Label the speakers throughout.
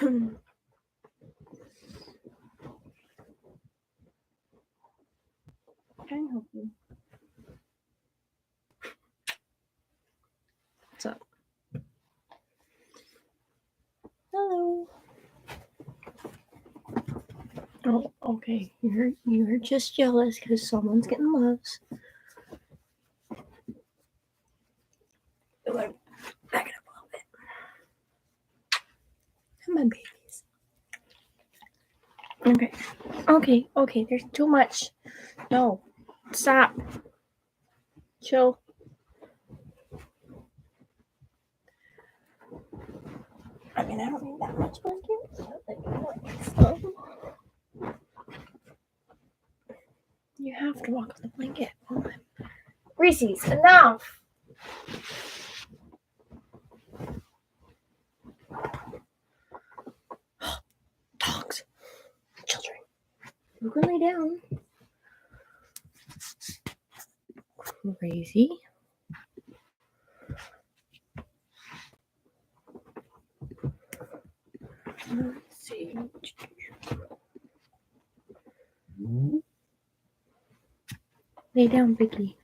Speaker 1: Can I help you? What's up? Hello. Oh, okay. You're just jealous because someone's getting loves. Back it up a little bit. Come on, babies. Okay. There's too much. No. Stop. Chill. I mean, I don't need that much blanket. So you have to walk on the blanket. Oh my. Reese's, enough. Dogs. Children. You can lay down. Crazy. Let's see. Lay down, Vicky.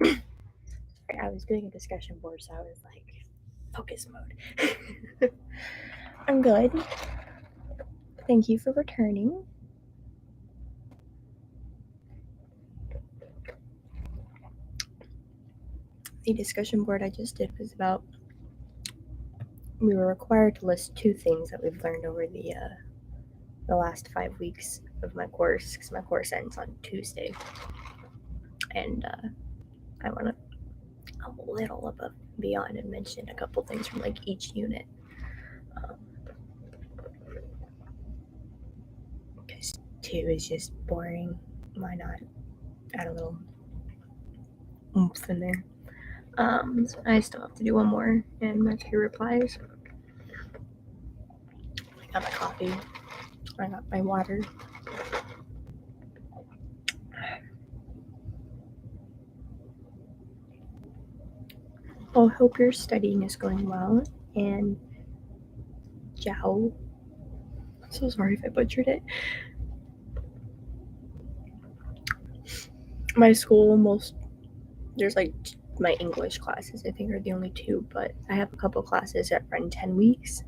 Speaker 1: Sorry, I was doing a discussion board, so I was like, focus mode. I'm good. Thank you for returning. The discussion board I just did was about, we were required to list 2 things that we've learned over the last 5 weeks of my course, because my course ends on Tuesday. And I want to a little above and beyond and mention a couple things from like each unit. Because 2 is just boring. Why not add a little oomph in there? So I still have to do one more, and my peer replies. I got my coffee. I got my water. I hope your studying is going well. And Jiao. I'm so sorry if I butchered it. My school, there's like my English classes, I think, are the only 2, but I have a couple classes that run 10 weeks,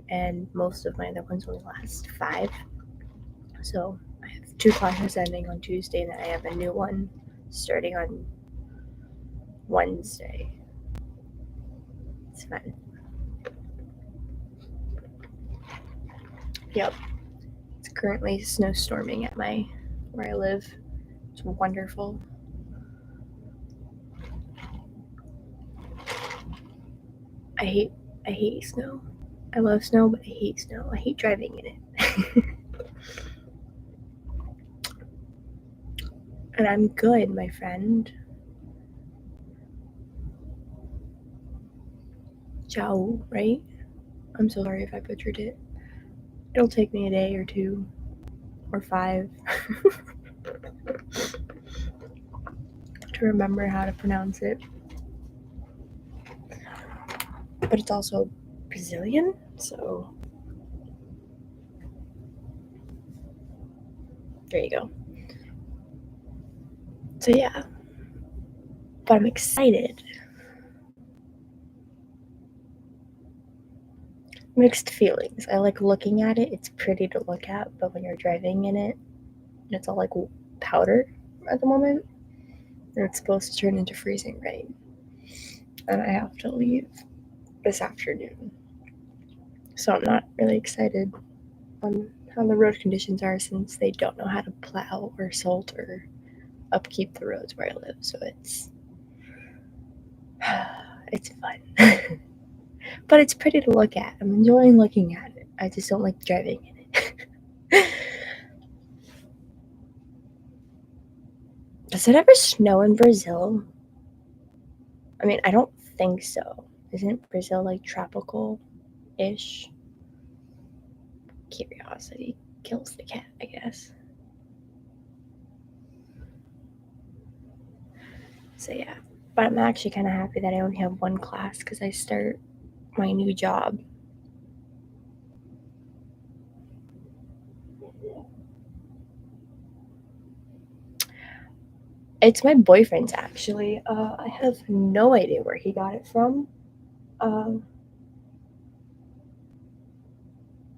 Speaker 1: and most of my other ones only last 5. So I have 2 classes ending on Tuesday, and then I have a new one starting on Wednesday. It's fun. Yep. It's currently snowstorming at where I live. It's wonderful. I hate snow. I love snow, but I hate snow. I hate driving in it. And I'm good, my friend. Ciao, right? I'm so sorry if I butchered it. It'll take me a day or 2 or 5 to remember how to pronounce it. But it's also Brazilian, so there you go. So yeah, but I'm excited. Mixed feelings. I like looking at it. It's pretty to look at, but when you're driving in it, it's all like powder at the moment, and it's supposed to turn into freezing rain. And I have to leave this afternoon, so I'm not really excited on how the road conditions are, since they don't know how to plow or salt or upkeep the roads where I live. So it's fun. But it's pretty to look at. I'm enjoying looking at it. I just don't like driving in it. Does it ever snow in Brazil? I mean, I don't think so. Isn't Brazil like tropical-ish? Curiosity kills the cat, I guess. So yeah, but I'm actually kind of happy that I only have 1 class because I start my new job. It's my boyfriend's, actually. I have no idea where he got it from.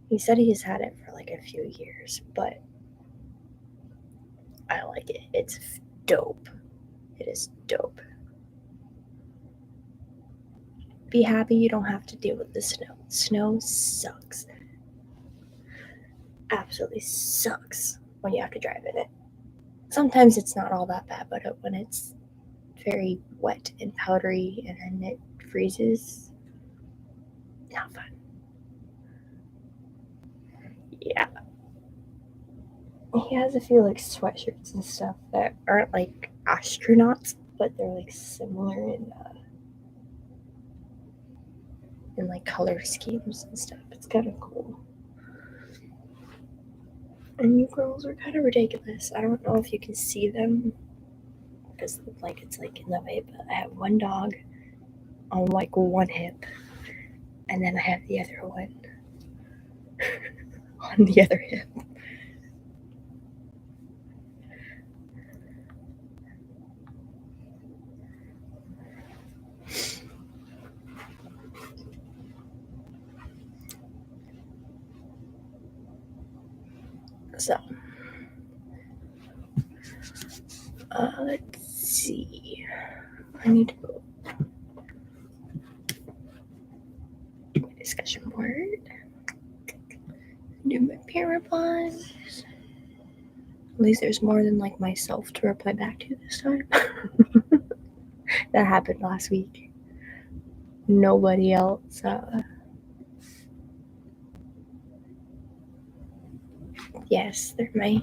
Speaker 1: He said he's had it for like a few years, but I like it. It's dope. It is dope. Be happy you don't have to deal with the snow. Snow sucks. Absolutely sucks when you have to drive in it. Sometimes it's not all that bad, but when it's very wet and powdery and then it freezes, not fun. Yeah. He has a few like sweatshirts and stuff that aren't like astronauts, but they're like similar in like color schemes and stuff. It's kind of cool. And you girls are kind of ridiculous. I don't know if you can see them because the blanket's like in the way, but I have one dog on like one hip, and then I have the other one on the other hip. So, let's see. I need to go to my discussion board. Do my peer replies. At least there's more than like myself to reply back to this time. That happened last week. Nobody else. Yes, they're my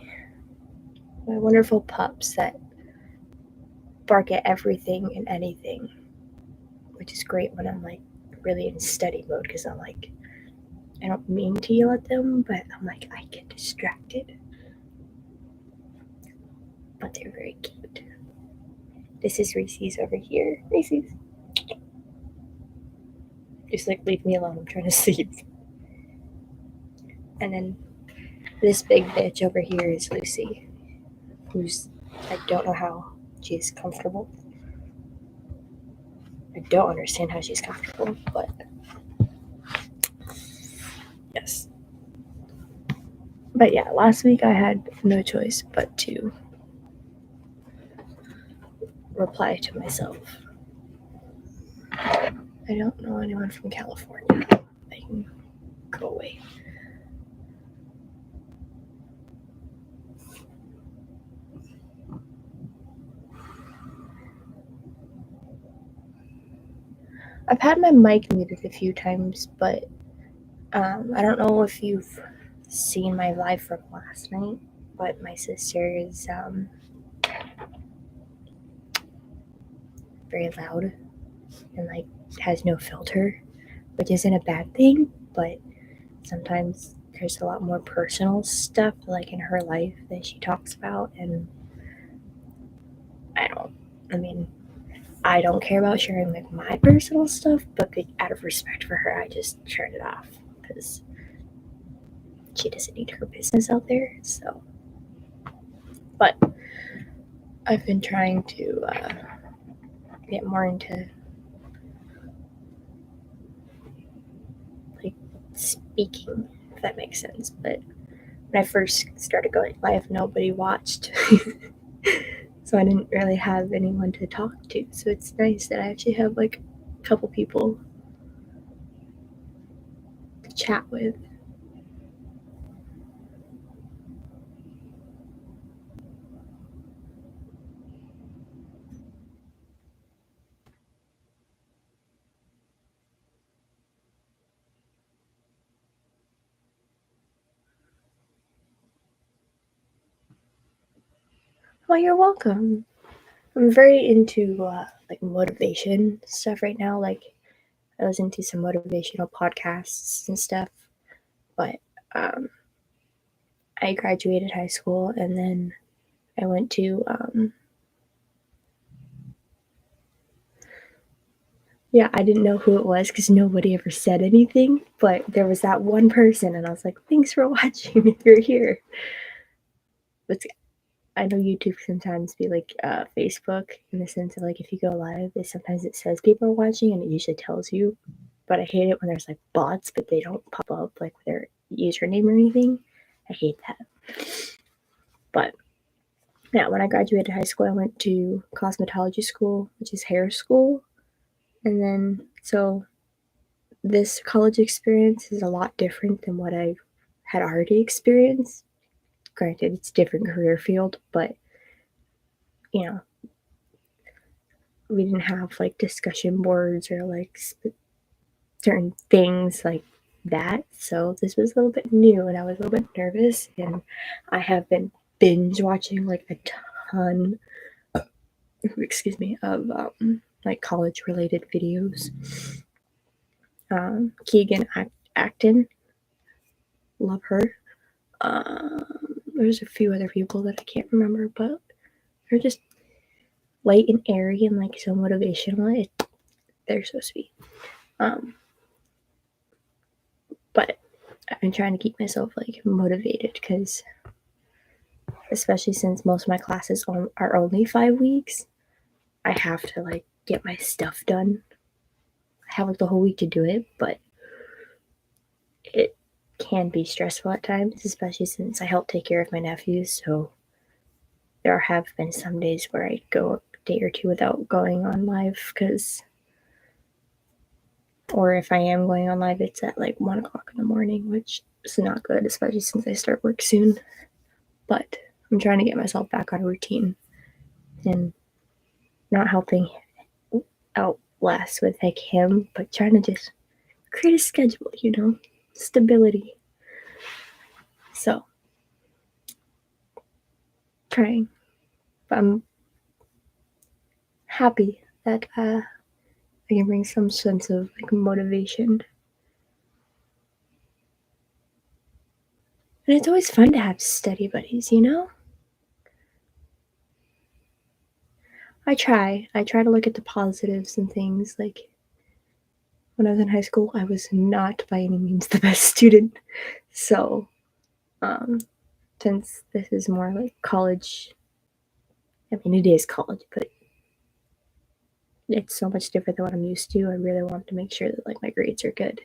Speaker 1: wonderful pups that bark at everything and anything, which is great when I'm like really in study mode because I'm like, I don't mean to yell at them, but I'm like, I get distracted. But they're very cute. This is Reese's over here. Reese's. Just like leave me alone. I'm trying to sleep. And then this big bitch over here is Lucy, who's, I don't know how she's comfortable. I don't understand how she's comfortable, but yes. But yeah, last week I had no choice but to reply to myself. I don't know anyone from California. I can go away. I've had my mic muted a few times, but I don't know if you've seen my live from last night, but my sister is very loud and like has no filter, which isn't a bad thing, but sometimes there's a lot more personal stuff like in her life that she talks about, and I don't care about sharing like my personal stuff, but out of respect for her, I just turn it off because she doesn't need her business out there. So, but I've been trying to get more into like speaking, if that makes sense. But when I first started going live, nobody watched. So I didn't really have anyone to talk to. So it's nice that I actually have like a couple people to chat with. Well, you're welcome. I'm very into like motivation stuff right now. Like I listen to some motivational podcasts and stuff. But I graduated high school and then I went to yeah, I didn't know who it was because nobody ever said anything. But there was that one person, and I was like, "Thanks for watching. If you're here." But I know YouTube can sometimes be like Facebook in the sense of like if you go live, sometimes it says people are watching and it usually tells you. But I hate it when there's like bots, but they don't pop up like their username or anything. I hate that. But Yeah, when I graduated high school, I went to cosmetology school, which is hair school. And then, so this college experience is a lot different than what I had already experienced. Granted, it's a different career field, but, you know, we didn't have like discussion boards or like certain things like that. So this was a little bit new and I was a little bit nervous. And I have been binge watching like a ton, excuse me, of like college related videos. Keegan Acton, love her. There's a few other people that I can't remember, but they're just light and airy and like so motivational. They're so sweet. But I've been trying to keep myself like motivated because, especially since most of my classes are only 5 weeks, I have to like get my stuff done. I have like the whole week to do it, but it can be stressful at times, especially since I help take care of my nephews. So there have been some days where I go a day or two without going on live or if I am going on live, it's at like 1 o'clock in the morning, which is not good, especially since I start work soon. But I'm trying to get myself back on a routine and not helping out less with like him, but trying to just create a schedule, stability. So trying, but I'm happy that I can bring some sense of like motivation. And it's always fun to have study buddies, I try to look at the positives and things. Like when I was in high school, I was not by any means the best student. So since this is more like college, I mean it is college, but it's so much different than what I'm used to. I really want to make sure that like my grades are good.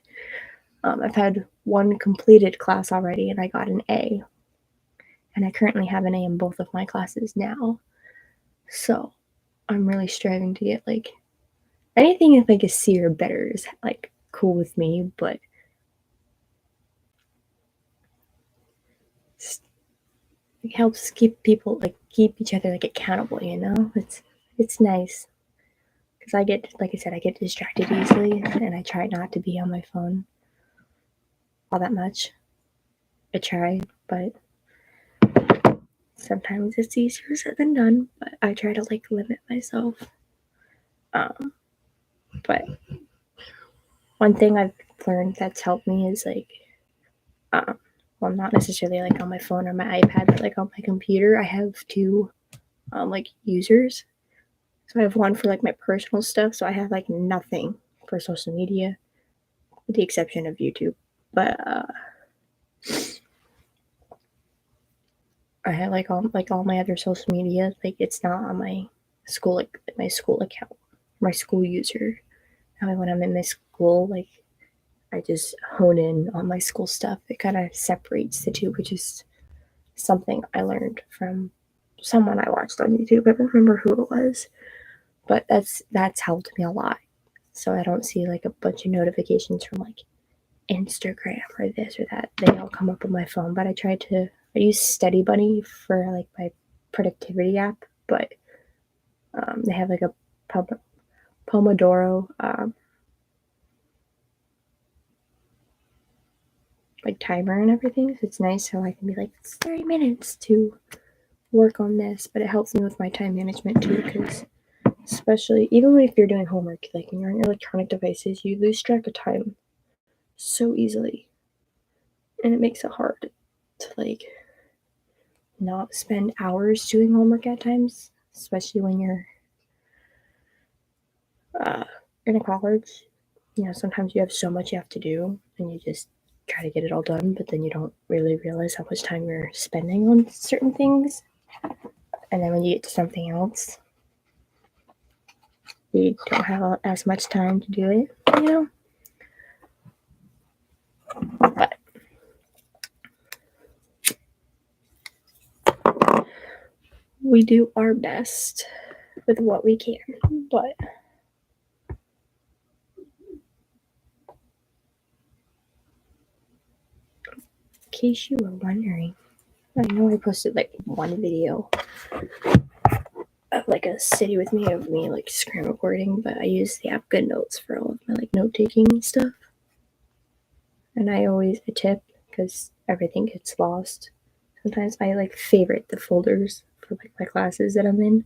Speaker 1: I've had one completed class already and I got an A, and I currently have an A in both of my classes now. So I'm really striving to get like anything with like a C or better is like cool with me, but it helps keep people like keep each other like accountable. It's nice because I get, like I said, I get distracted easily, and I try not to be on my phone all that much. I try, but sometimes it's easier said than done. But I try to like limit myself. But one thing I've learned that's helped me is like, well, not necessarily like on my phone or my iPad, but like on my computer, I have two like users. So I have one for like my personal stuff. So I have like nothing for social media, with the exception of YouTube. But I have like all my other social media. Like it's not on my school account, my school user. That way, when I'm in my school, like I just hone in on my school stuff. It kind of separates the two, which is something I learned from someone I watched on YouTube. I don't remember who it was, but that's helped me a lot. So I don't see like a bunch of notifications from like Instagram or this or that. They all come up on my phone. But I use Study Bunny for like my productivity app, but they have like a Pomodoro like timer and everything. So it's nice how I can be like, it's 30 minutes to work on this, but it helps me with my time management too, because especially even if you're doing homework, like when you're on your electronic devices, you lose track of time so easily, and it makes it hard to like not spend hours doing homework at times, especially when you're in college. Sometimes you have so much you have to do, and you just try to get it all done, but then you don't really realize how much time you're spending on certain things. And then when you get to something else, you don't have as much time to do it. But we do our best with what we can, but in case you were wondering, I know I posted like one video of like a city with me of me like screen recording, but I use the app Good Notes for all of my like note taking and stuff. And I always tip because everything gets lost. Sometimes I like favorite the folders for like my classes that I'm in,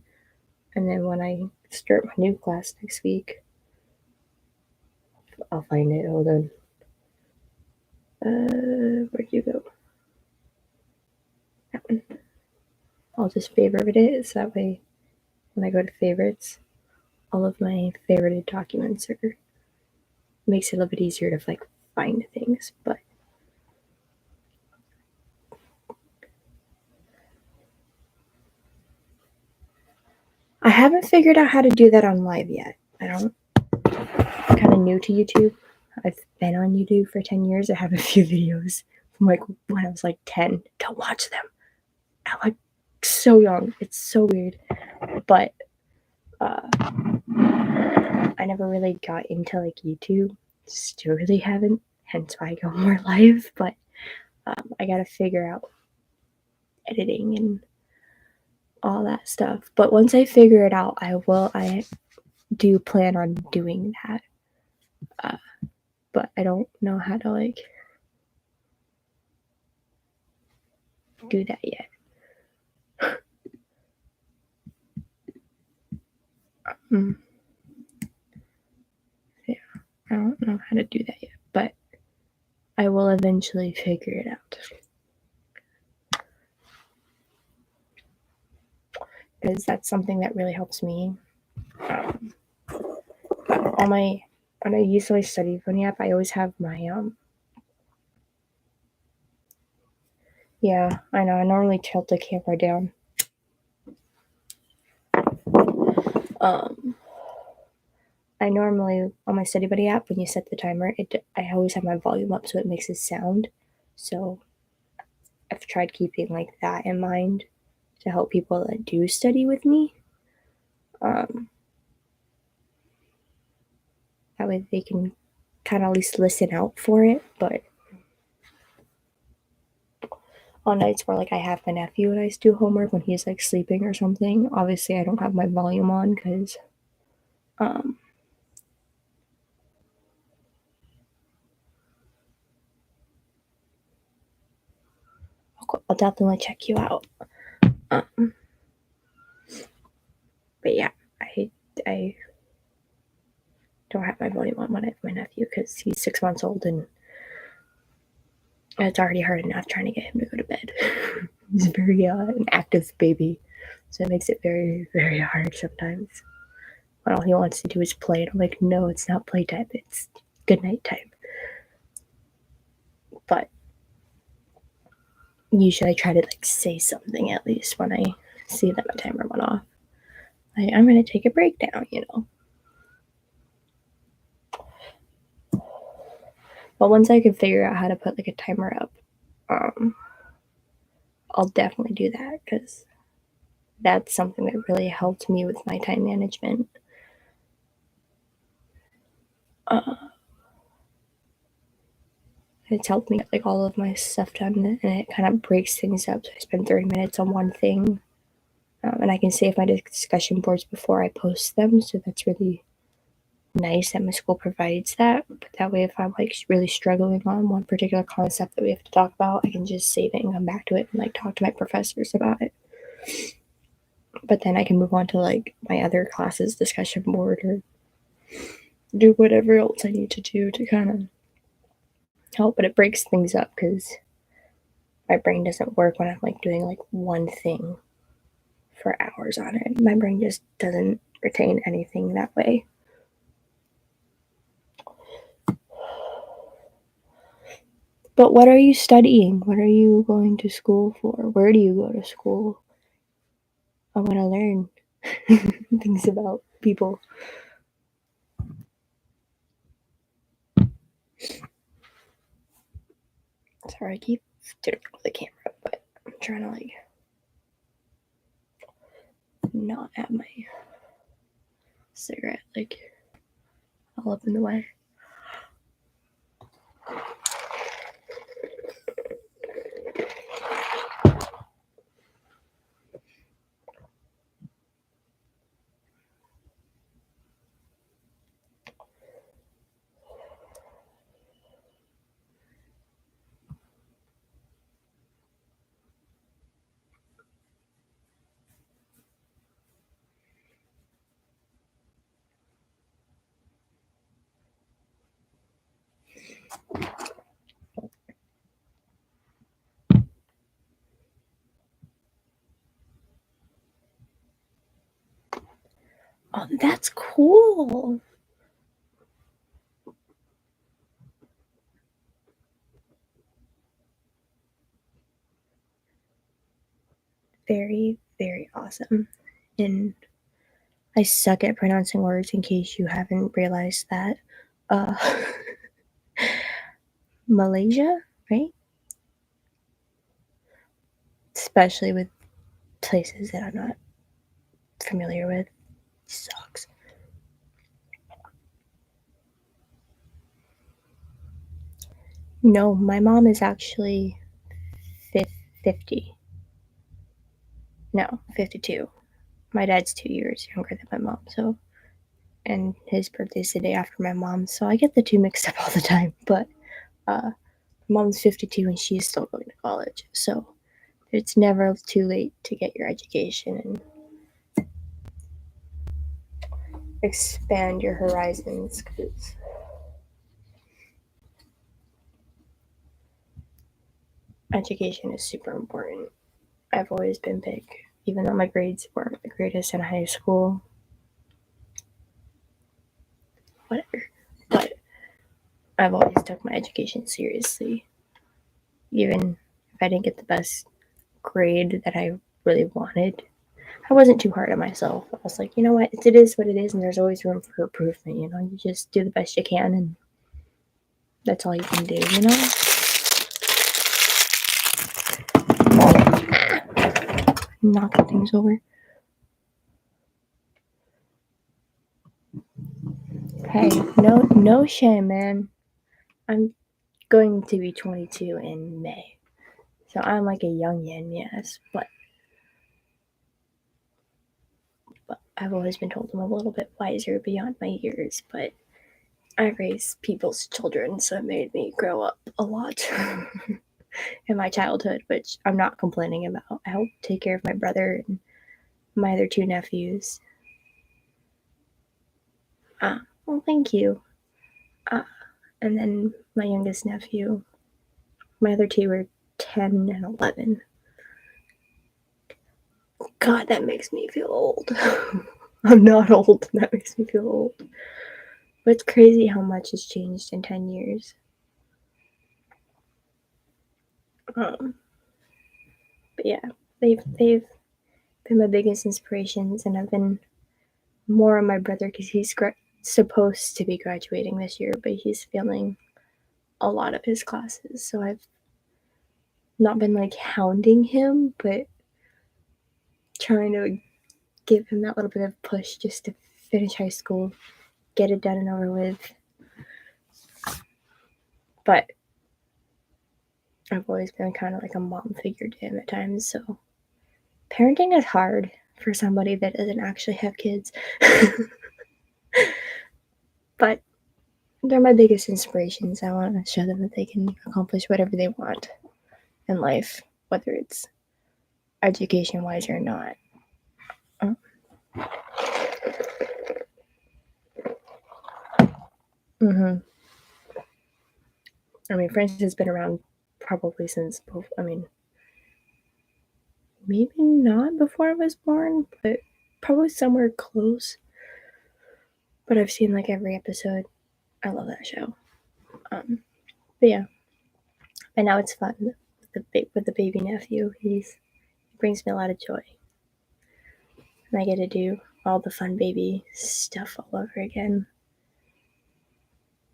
Speaker 1: and then when I start my new class next week, I'll find it. Hold on. Where'd you go? That one. I'll just favorite it so that way when I go to favorites, all of my favorited documents are makes it a little bit easier to like find things. But I haven't figured out how to do that on live yet. I'm kind of new to YouTube. I've been on YouTube for 10 years. I have a few videos from like when I was like 10. Don't watch them. I'm like so young. It's so weird. But I never really got into like YouTube. Still really haven't. Hence why I go more live. But I gotta figure out editing and all that stuff. But once I figure it out, I do plan on doing that. But I don't know how to like do that yet. Yeah, I don't know how to do that yet, but I will eventually figure it out. Because that's something that really helps me. When I use my study phone app, I always have my yeah, I know. I normally tilt the camera down. I normally on my study buddy app when you set the timer, I always have my volume up so it makes a sound. So I've tried keeping like that in mind to help people that do study with me. That way they can kind of at least listen out for it. But on nights where like I have my nephew and I do homework when he's like sleeping or something, obviously I don't have my volume on because I'll definitely check you out. But yeah, I don't have my volume on when I have my nephew because he's 6 months old and it's already hard enough trying to get him to go to bed. He's very an active baby, so it makes it very, very hard sometimes. When all he wants to do is play, and I'm like, no, it's not playtime, it's good night time. But usually I try to like say something at least when I see that my timer went off. Like, I'm gonna take a break now, you know. But once I can figure out how to put like a timer up, I'll definitely do that because that's something that really helped me with my time management. It's helped me get like all of my stuff done, and it kind of breaks things up. So I spend 30 minutes on one thing, and I can save my discussion boards before I post them. So that's really nice that my school provides that. But that way, if I'm like really struggling on one particular concept that we have to talk about, I can just save it and come back to it and like talk to my professors about it. But then I can move on to like my other classes discussion board or do whatever else I need to do to kind of help. But it breaks things up because my brain doesn't work when I'm like doing like one thing for hours on it. My brain just doesn't retain anything that way. But what are you studying? What are you going to school for? Where do you go to school? I want to learn things about people. Sorry, I keep doing it with the camera, but I'm trying to like not have my cigarette like all up in the way. Oh, that's cool. Very, very awesome. And I suck at pronouncing words in case you haven't realized that. Malaysia, right? Especially with places that I'm not familiar with. Sucks. No, my mom is actually 50. No, 52. My dad's 2 years younger than my mom, so, and his birthday's the day after my mom, so I get the two mixed up all the time. But my mom's 52 and she's still going to college, so it's never too late to get your education and expand your horizons, because education is super important. I've always been big, even though my grades weren't the greatest in high school. Whatever. But I've always took my education seriously. Even if I didn't get the best grade that I really wanted, I wasn't too hard on myself. I was like, you know what? It is what it is, and there's always room for improvement. You know, you just do the best you can, and that's all you can do, you know? Knocking things over. Hey, no shame, man. I'm going to be 22 in May. So I'm like a youngin', yes, but I've always been told I'm a little bit wiser beyond my years, but I raised people's children, so it made me grow up a lot in my childhood, which I'm not complaining about. I helped take care of my brother and my other two nephews. Well, thank you. And then my youngest nephew, my other two were 10 and 11. God, that makes me feel old. I'm not old, and that makes me feel old. But it's crazy how much has changed in 10 years. But yeah, they've been my biggest inspirations, and I've been more on my brother because he's supposed to be graduating this year, but he's failing a lot of his classes. So I've not been like hounding him, but trying to give him that little bit of push just to finish high school, get it done and over with. But I've always been kind of like a mom figure to him at times, so parenting is hard for somebody that doesn't actually have kids. But they're my biggest inspirations. I want to show them that they can accomplish whatever they want in life, whether it's education wise or not. Mm-hmm. I mean, French has been around probably since, maybe not before I was born, but probably somewhere close. But I've seen like every episode. I love that show. But yeah, and now it's fun with the baby nephew. He brings me a lot of joy, and I get to do all the fun baby stuff all over again,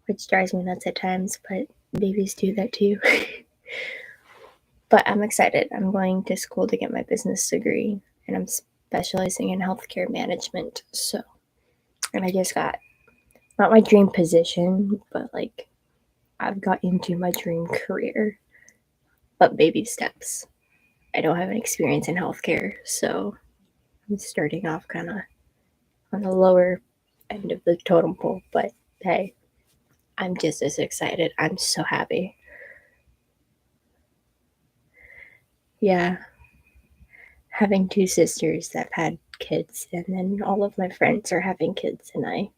Speaker 1: which drives me nuts at times. But babies do that too. But I'm excited. I'm going to school to get my business degree, and I'm specializing in healthcare management. So, and I just got not my dream position, but like I've got into my dream career, but baby steps. I don't have an experience in healthcare, so I'm starting off kind of on the lower end of the totem pole, but hey, I'm just as excited. I'm so happy. Yeah, having two sisters that had kids, and then all of my friends are having kids, and I,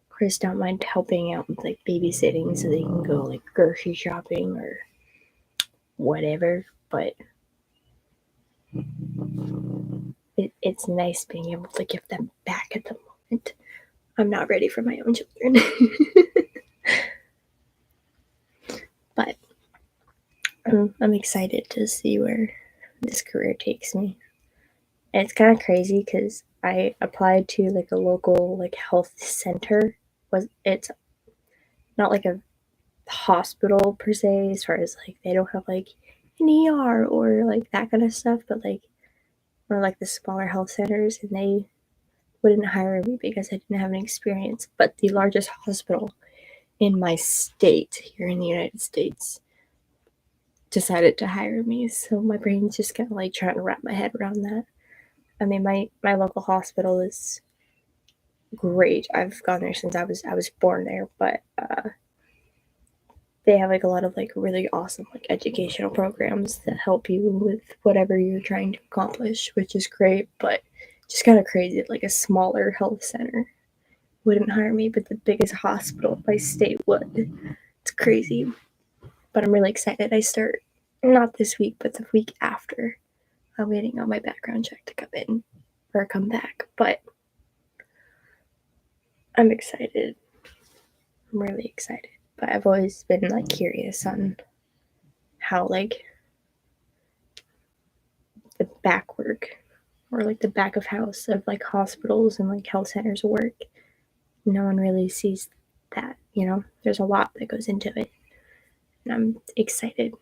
Speaker 1: of course, don't mind helping out with like babysitting so they can go like grocery shopping or whatever. But it's nice being able to give them back at the moment. I'm not ready for my own children. But I'm excited to see where this career takes me. And it's kind of crazy because I applied to like a local like health center. It's not like a hospital per se, as far as like they don't have like an ER or like that kind of stuff, but like one of like the smaller health centers, and they wouldn't hire me because I didn't have an experience. But the largest hospital in my state here in the United States decided to hire me. So my brain's just kind of like trying to wrap my head around that. I mean, my local hospital is great. I've gone there since I was born there, but they have like a lot of like really awesome like educational programs that help you with whatever you're trying to accomplish, which is great. But just kind of crazy that like a smaller health center wouldn't hire me, but the biggest hospital by state would. It's crazy. But I'm really excited. I start not this week, but the week after. I'm waiting on my background check to come in or come back, but I'm excited. I'm really excited. But I've always been like curious on how like the back work or like the back of house of like hospitals and like health centers work. No one really sees that, you know? There's a lot that goes into it. And I'm excited.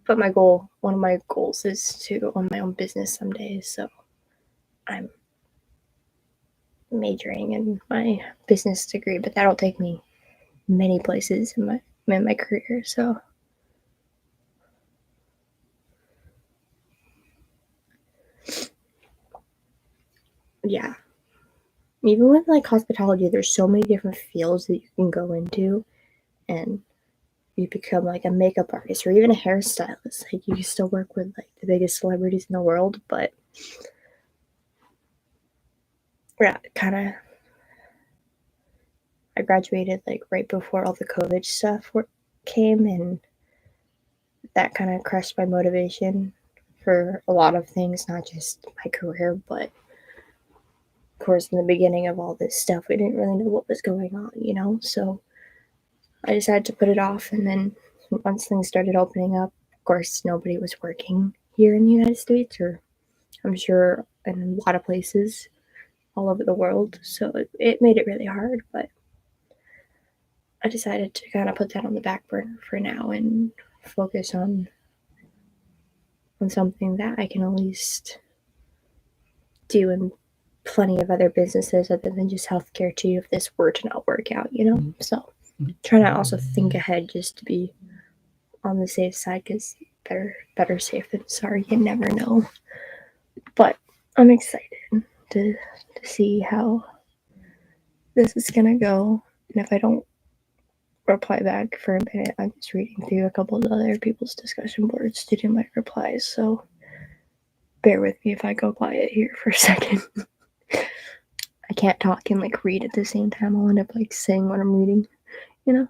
Speaker 1: But one of my goals is to own my own business someday. So I'm majoring in my business degree, but that'll take me many places in my career. So yeah, even with like hospitality, there's so many different fields that you can go into, and you become like a makeup artist or even a hairstylist. Like you can still work with like the biggest celebrities in the world, but yeah, kind of. I graduated like right before all the COVID stuff came, and that kind of crushed my motivation for a lot of things, not just my career, but of course, in the beginning of all this stuff, we didn't really know what was going on, you know? So I decided to put it off. And then once things started opening up, of course, nobody was working here in the United States, or I'm sure in a lot of places all over the world. So it made it really hard. But I decided to kind of put that on the back burner for now and focus on something that I can at least do in plenty of other businesses other than just healthcare too, if this were to not work out, you know? So trying to also think ahead just to be on the safe side, because better safe than sorry. You never know. But I'm excited to see how this is gonna go. And if I don't reply back for a minute, I'm just reading through a couple of other people's discussion boards to do my replies. So bear with me if I go quiet here for a second. I can't talk and like read at the same time. I'll end up like saying what I'm reading, you know?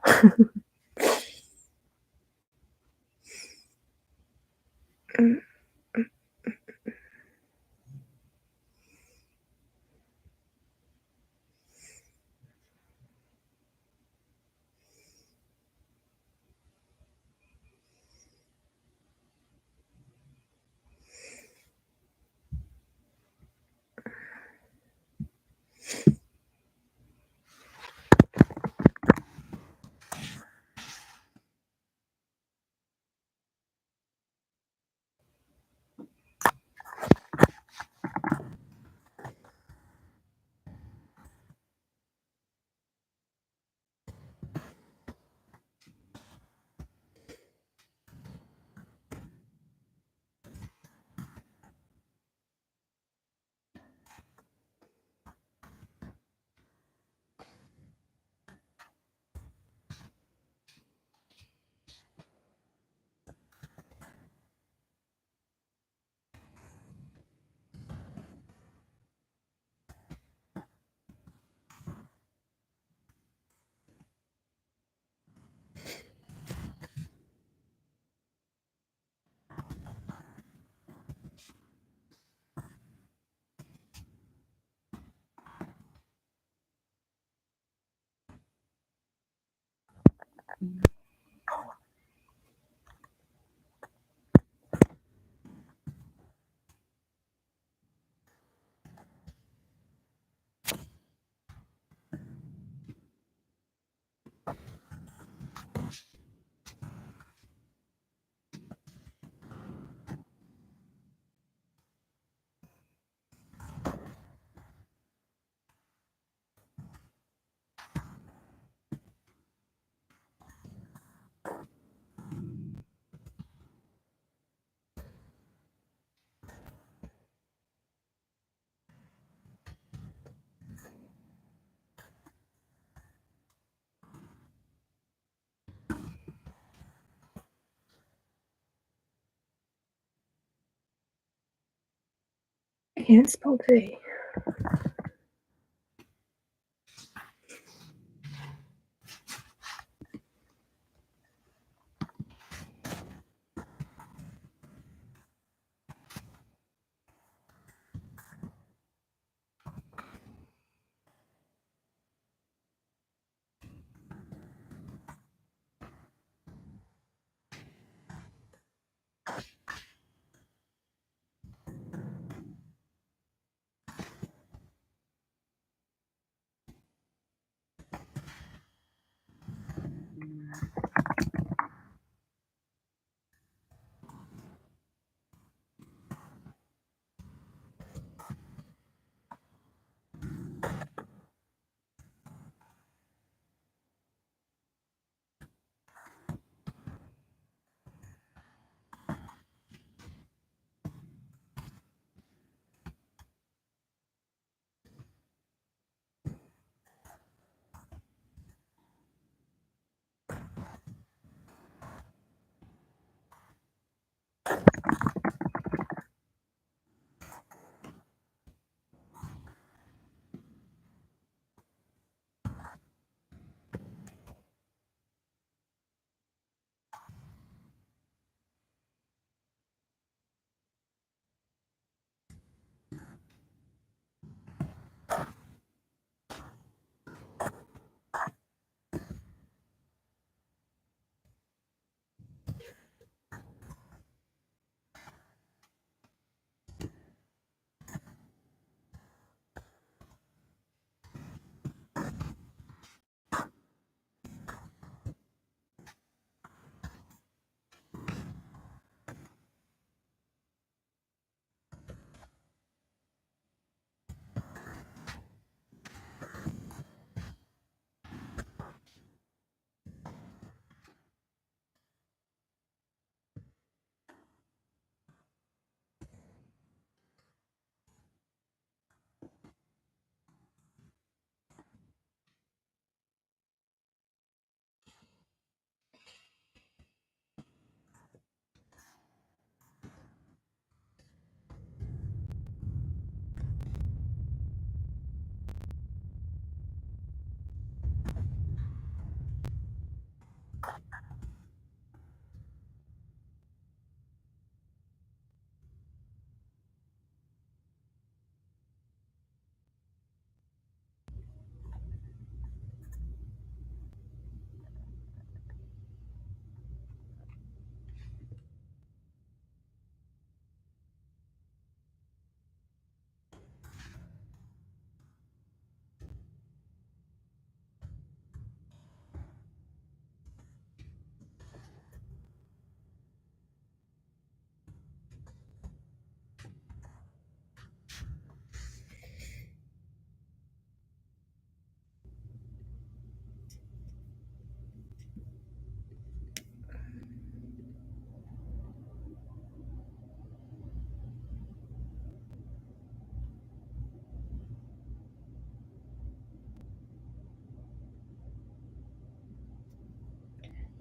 Speaker 1: can't spell today.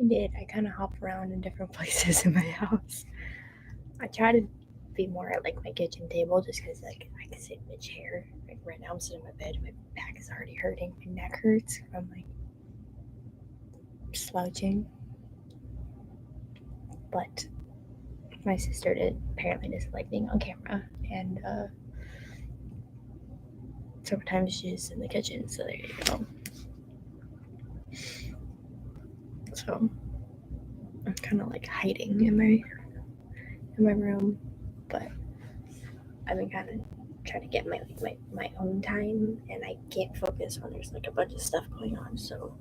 Speaker 1: I did. I kind of hop around in different places in my house. I try to be more at like my kitchen table just because like I can sit in a chair. Like right now I'm sitting in my bed, my back is already hurting, my neck hurts from like slouching. But my sister apparently doesn't like being on camera, and sometimes she's in the kitchen. So there you go. So I'm kind of like hiding in my room, but I've been kind of trying to get my own time, and I can't focus when there's like a bunch of stuff going on. So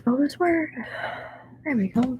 Speaker 1: spell this word. There we go.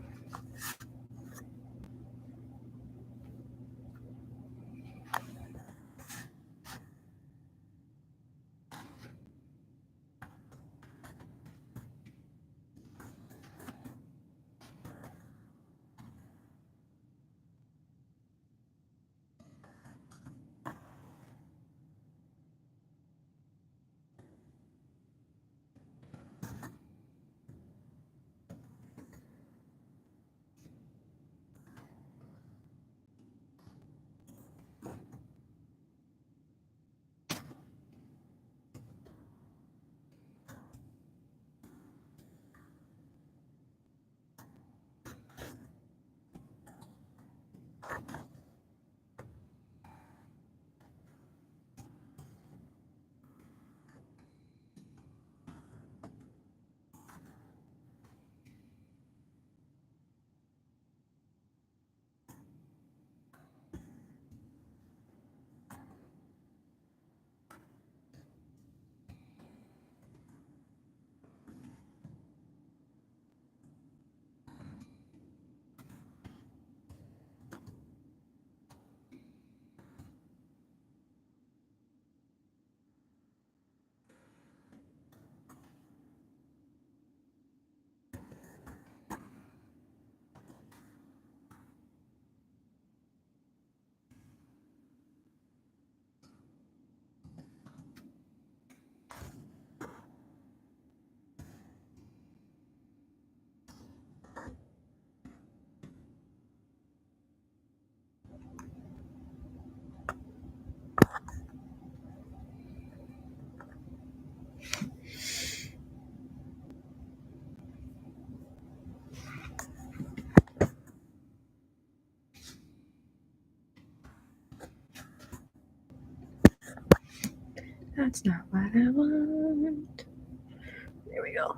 Speaker 1: That's not what I want. There we go.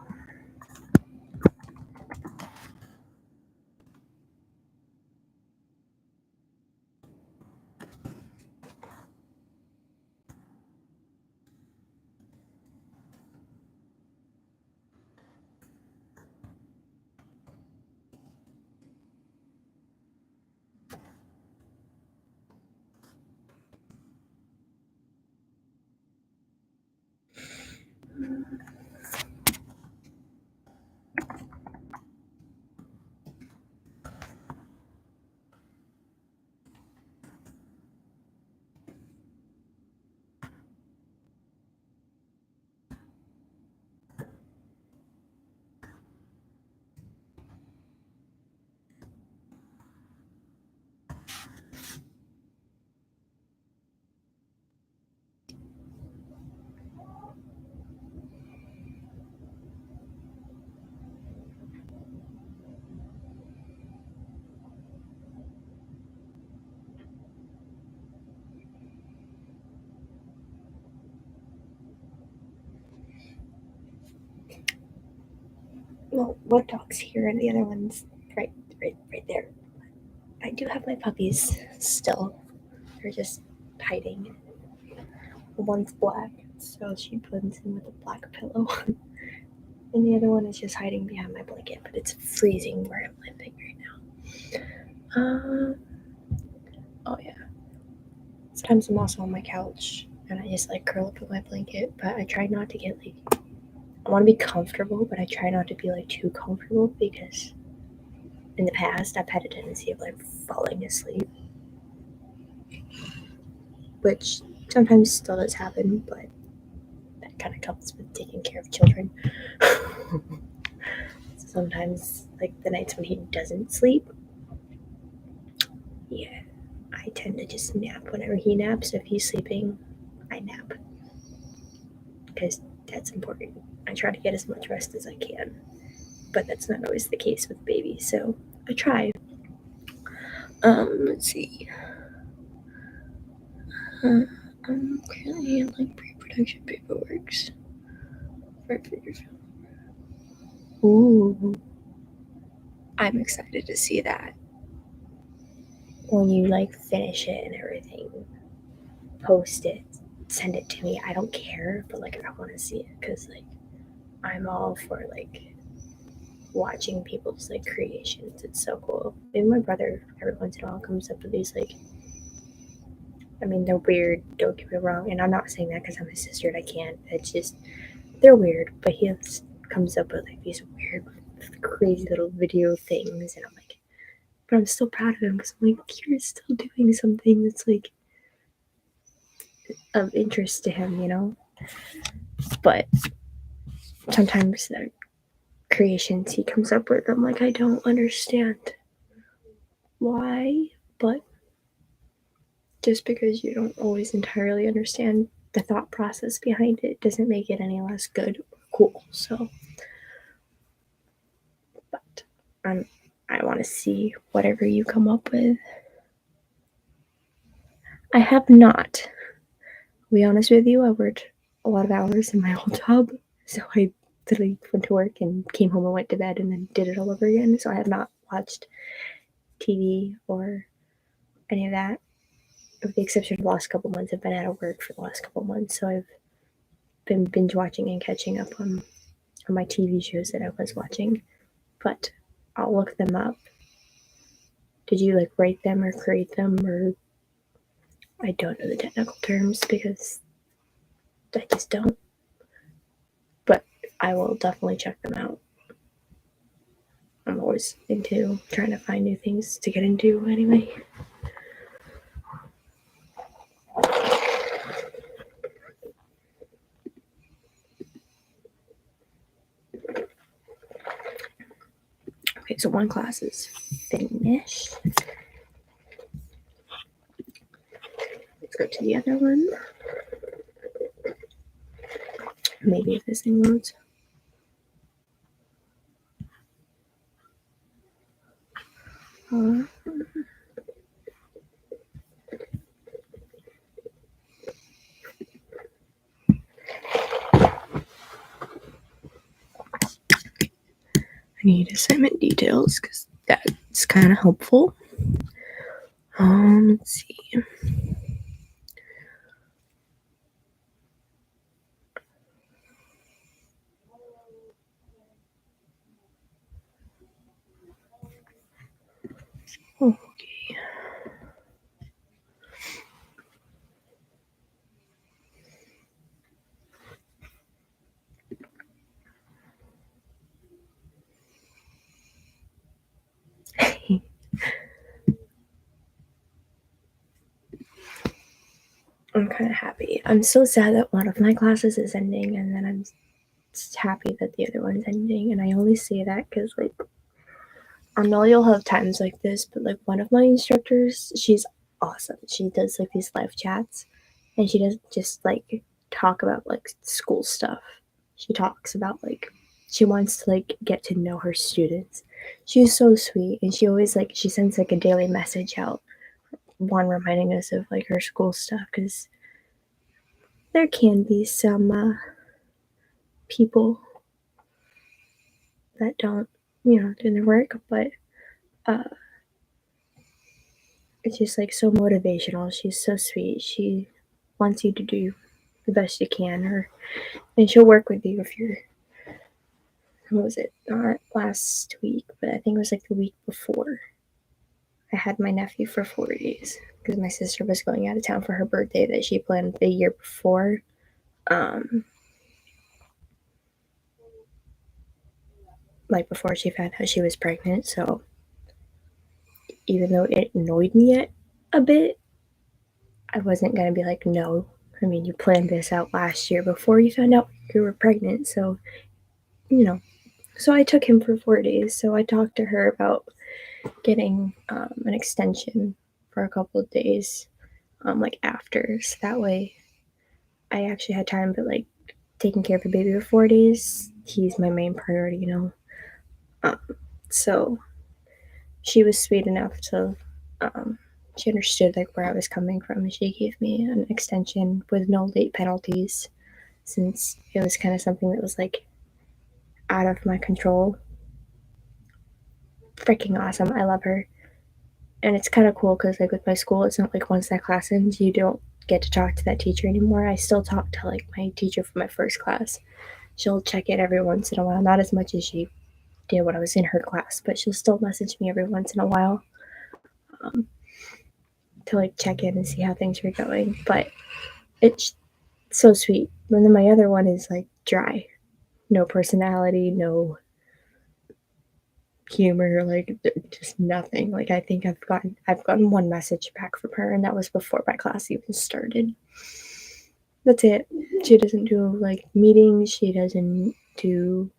Speaker 1: Well, one dog's here and the other one's right there. I do have my puppies still. They're just hiding. One's black, so she blends in with a black pillow. And the other one is just hiding behind my blanket, but it's freezing where I'm living right now. Oh yeah. Sometimes I'm also on my couch and I just like curl up with my blanket, but I try not to get like, I want to be comfortable, but I try not to be like too comfortable because in the past I've had a tendency of like falling asleep, which sometimes still does happen, but that kind of comes with taking care of children. Sometimes, like the nights when he doesn't sleep, yeah, I tend to just nap whenever he naps. If he's sleeping, I nap because that's important. I try to get as much rest as I can, but that's not always the case with babies. So I try. Let's see. I'm currently in like pre-production paperwork for figure film. Ooh, I'm excited to see that when you like finish it and everything. Post it, send it to me. I don't care, but like I want to see it because like I'm all for like watching people's like creations. It's so cool. Even my brother every once in a while comes up with these like, I mean, they're weird, don't get me wrong, and I'm not saying that because I'm his sister and I can't. It's just they're weird, but comes up with like these weird, crazy little video things, and I'm like, but I'm still proud of him because I'm like, you're still doing something that's like of interest to him, you know. But sometimes the creations he comes up with, I'm like, I don't understand why, but just because you don't always entirely understand the thought process behind it doesn't make it any less good or cool. So, but I want to see whatever you come up with. I have not. To be honest with you, I worked a lot of hours in my old job, so I literally went to work and came home and went to bed and then did it all over again. So I have not watched TV or any of that, with the exception of the last couple months. I've been out of work for the last couple months, so I've been binge watching and catching up on my TV shows that I was watching. But I'll look them up. Did you like write them or create them, or I don't know the technical terms because I just don't. But I will definitely check them out. I'm always into trying to find new things to get into anyway. Okay, so one class is finished. Let's go to the other one. Maybe if this thing loads. I need assignment details because that's kind of helpful. Let's see. Okay. I'm kind of happy. I'm so sad that one of my classes is ending, and then I'm happy that the other one's ending. And I only say that because, like, I know you'll have times like this, but like one of my instructors, she's awesome. She does like these live chats, and she doesn't just like talk about like school stuff. She talks about like she wants to like get to know her students. She's so sweet, and she always like she sends like a daily message out, one reminding us of like her school stuff because there can be some people that don't, do their work, but it's just like so motivational. She's so sweet. She wants you to do the best you can, and she'll work with you if you're. What was it? Not last week, but I think it was like the week before. I had my nephew for 4 days because my sister was going out of town for her birthday that she planned the year before. Like before she found out she was pregnant. So even though it annoyed me a bit, I wasn't gonna be like, no. I mean, you planned this out last year before you found out you were pregnant. So, So I took him for 4 days. So I talked to her about getting an extension for a couple of days, like after. So that way I actually had time, but like taking care of the baby for 4 days, he's my main priority, So she was sweet enough to, she understood like where I was coming from, and she gave me an extension with no late penalties, since it was kind of something that was like out of my control. Freaking awesome. I love her. And it's kind of cool because like with my school, it's not like once that class ends, you don't get to talk to that teacher anymore. I still talk to like my teacher from my first class. She'll check in every once in a while, not as much as she idea when I was in her class, but she'll still message me every once in a while to like check in and see how things are going. But it's so sweet. And then my other one is like dry, no personality, no humor, like just nothing. Like I think I've gotten one message back from her, and that was before my class even started. That's it. She doesn't do like meetings. She doesn't do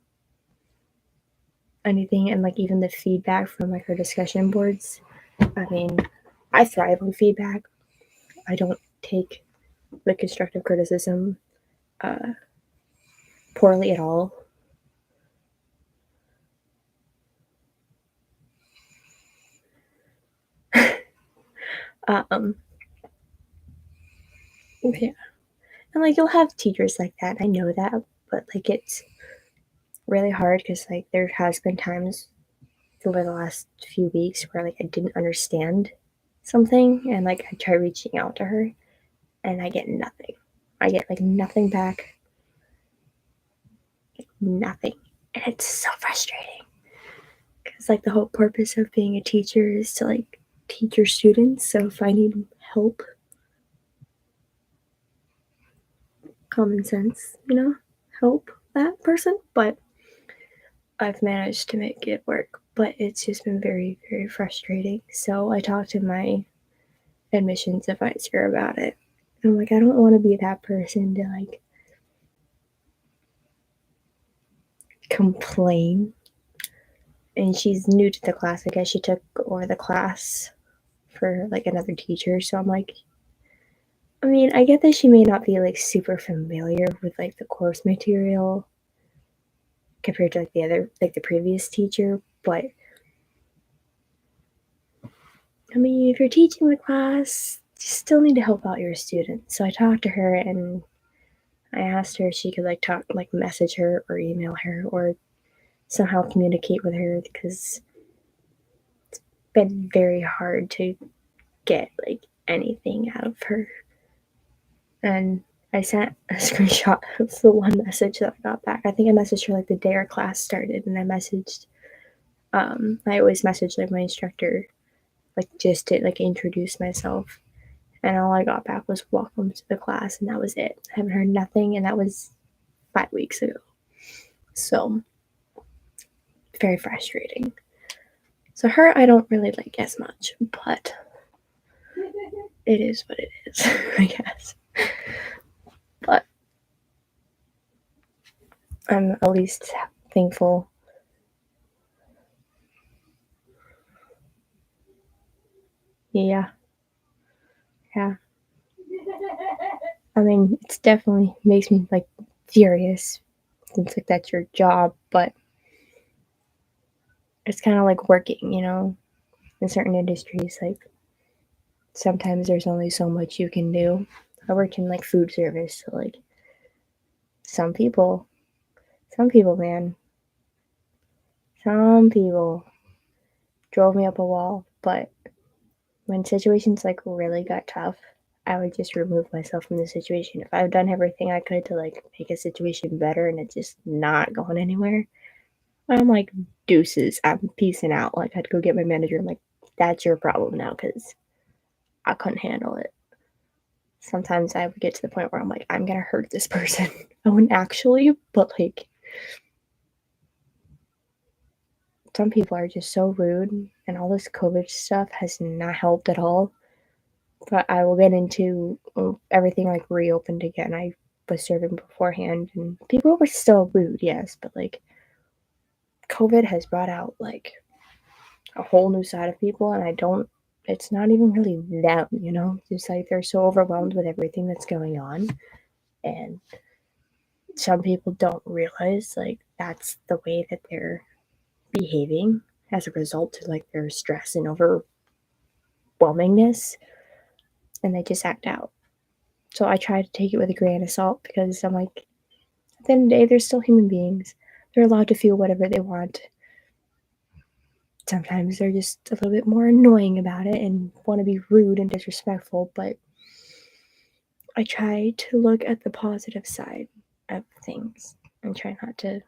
Speaker 1: anything, and like even the feedback from like her discussion boards. I mean, I thrive on feedback. I don't take the constructive criticism poorly at all. um, yeah, and like you'll have teachers like that. I know that, but like it's really hard because like there has been times over the last few weeks where like I didn't understand something, and like I try reaching out to her, and I get nothing. I get like nothing back, nothing, and it's so frustrating. Because like the whole purpose of being a teacher is to like teach your students. So if I need help, common sense, help that person. But I've managed to make it work. But it's just been very, very frustrating. So I talked to my admissions advisor about it. And I'm like, I don't want to be that person to like complain. And she's new to the class. I guess she took over the class for like another teacher. So I'm like, I mean, I get that she may not be like super familiar with like the course material compared to like the previous teacher, but I mean, if you're teaching the class, you still need to help out your students. So I talked to her and I asked her if she could like message her or email her or somehow communicate with her because it's been very hard to get like anything out of her. And I sent a screenshot of the one message that I got back. I think I messaged her like the day our class started, and I always message like my instructor, like just to like introduce myself. And all I got back was welcome to the class, and that was it. I haven't heard nothing, and that was 5 weeks ago. So very frustrating. So her I don't really like as much, but it is what it is, I guess. But I'm at least thankful. Yeah. Yeah. I mean, it's definitely makes me like furious since like that's your job, but it's kind of like working, in certain industries. Like sometimes there's only so much you can do. I work in like food service, so like some people, man, some people drove me up a wall. But when situations like really got tough, I would just remove myself from the situation. If I've done everything I could to like make a situation better and it's just not going anywhere, I'm like, deuces, I'm peacing out. Like, I'd go get my manager and, like, that's your problem now because I couldn't handle it. Sometimes I would get to the point where I'm like, I'm going to hurt this person. I wouldn't actually, but like, some people are just so rude, and all this COVID stuff has not helped at all. But I will get into everything like reopened again. I was serving beforehand, and people were still rude, yes, but like, COVID has brought out like a whole new side of people, and it's not even really them. Just like they're so overwhelmed with everything that's going on, and some people don't realize like that's the way that they're behaving as a result of like their stress and overwhelmingness, and they just act out. So I try to take it with a grain of salt because I'm like, at the end of the day, they're still human beings. They're allowed to feel whatever they want. Sometimes they're just a little bit more annoying about it and want to be rude and disrespectful, but I try to look at the positive side of things and try not to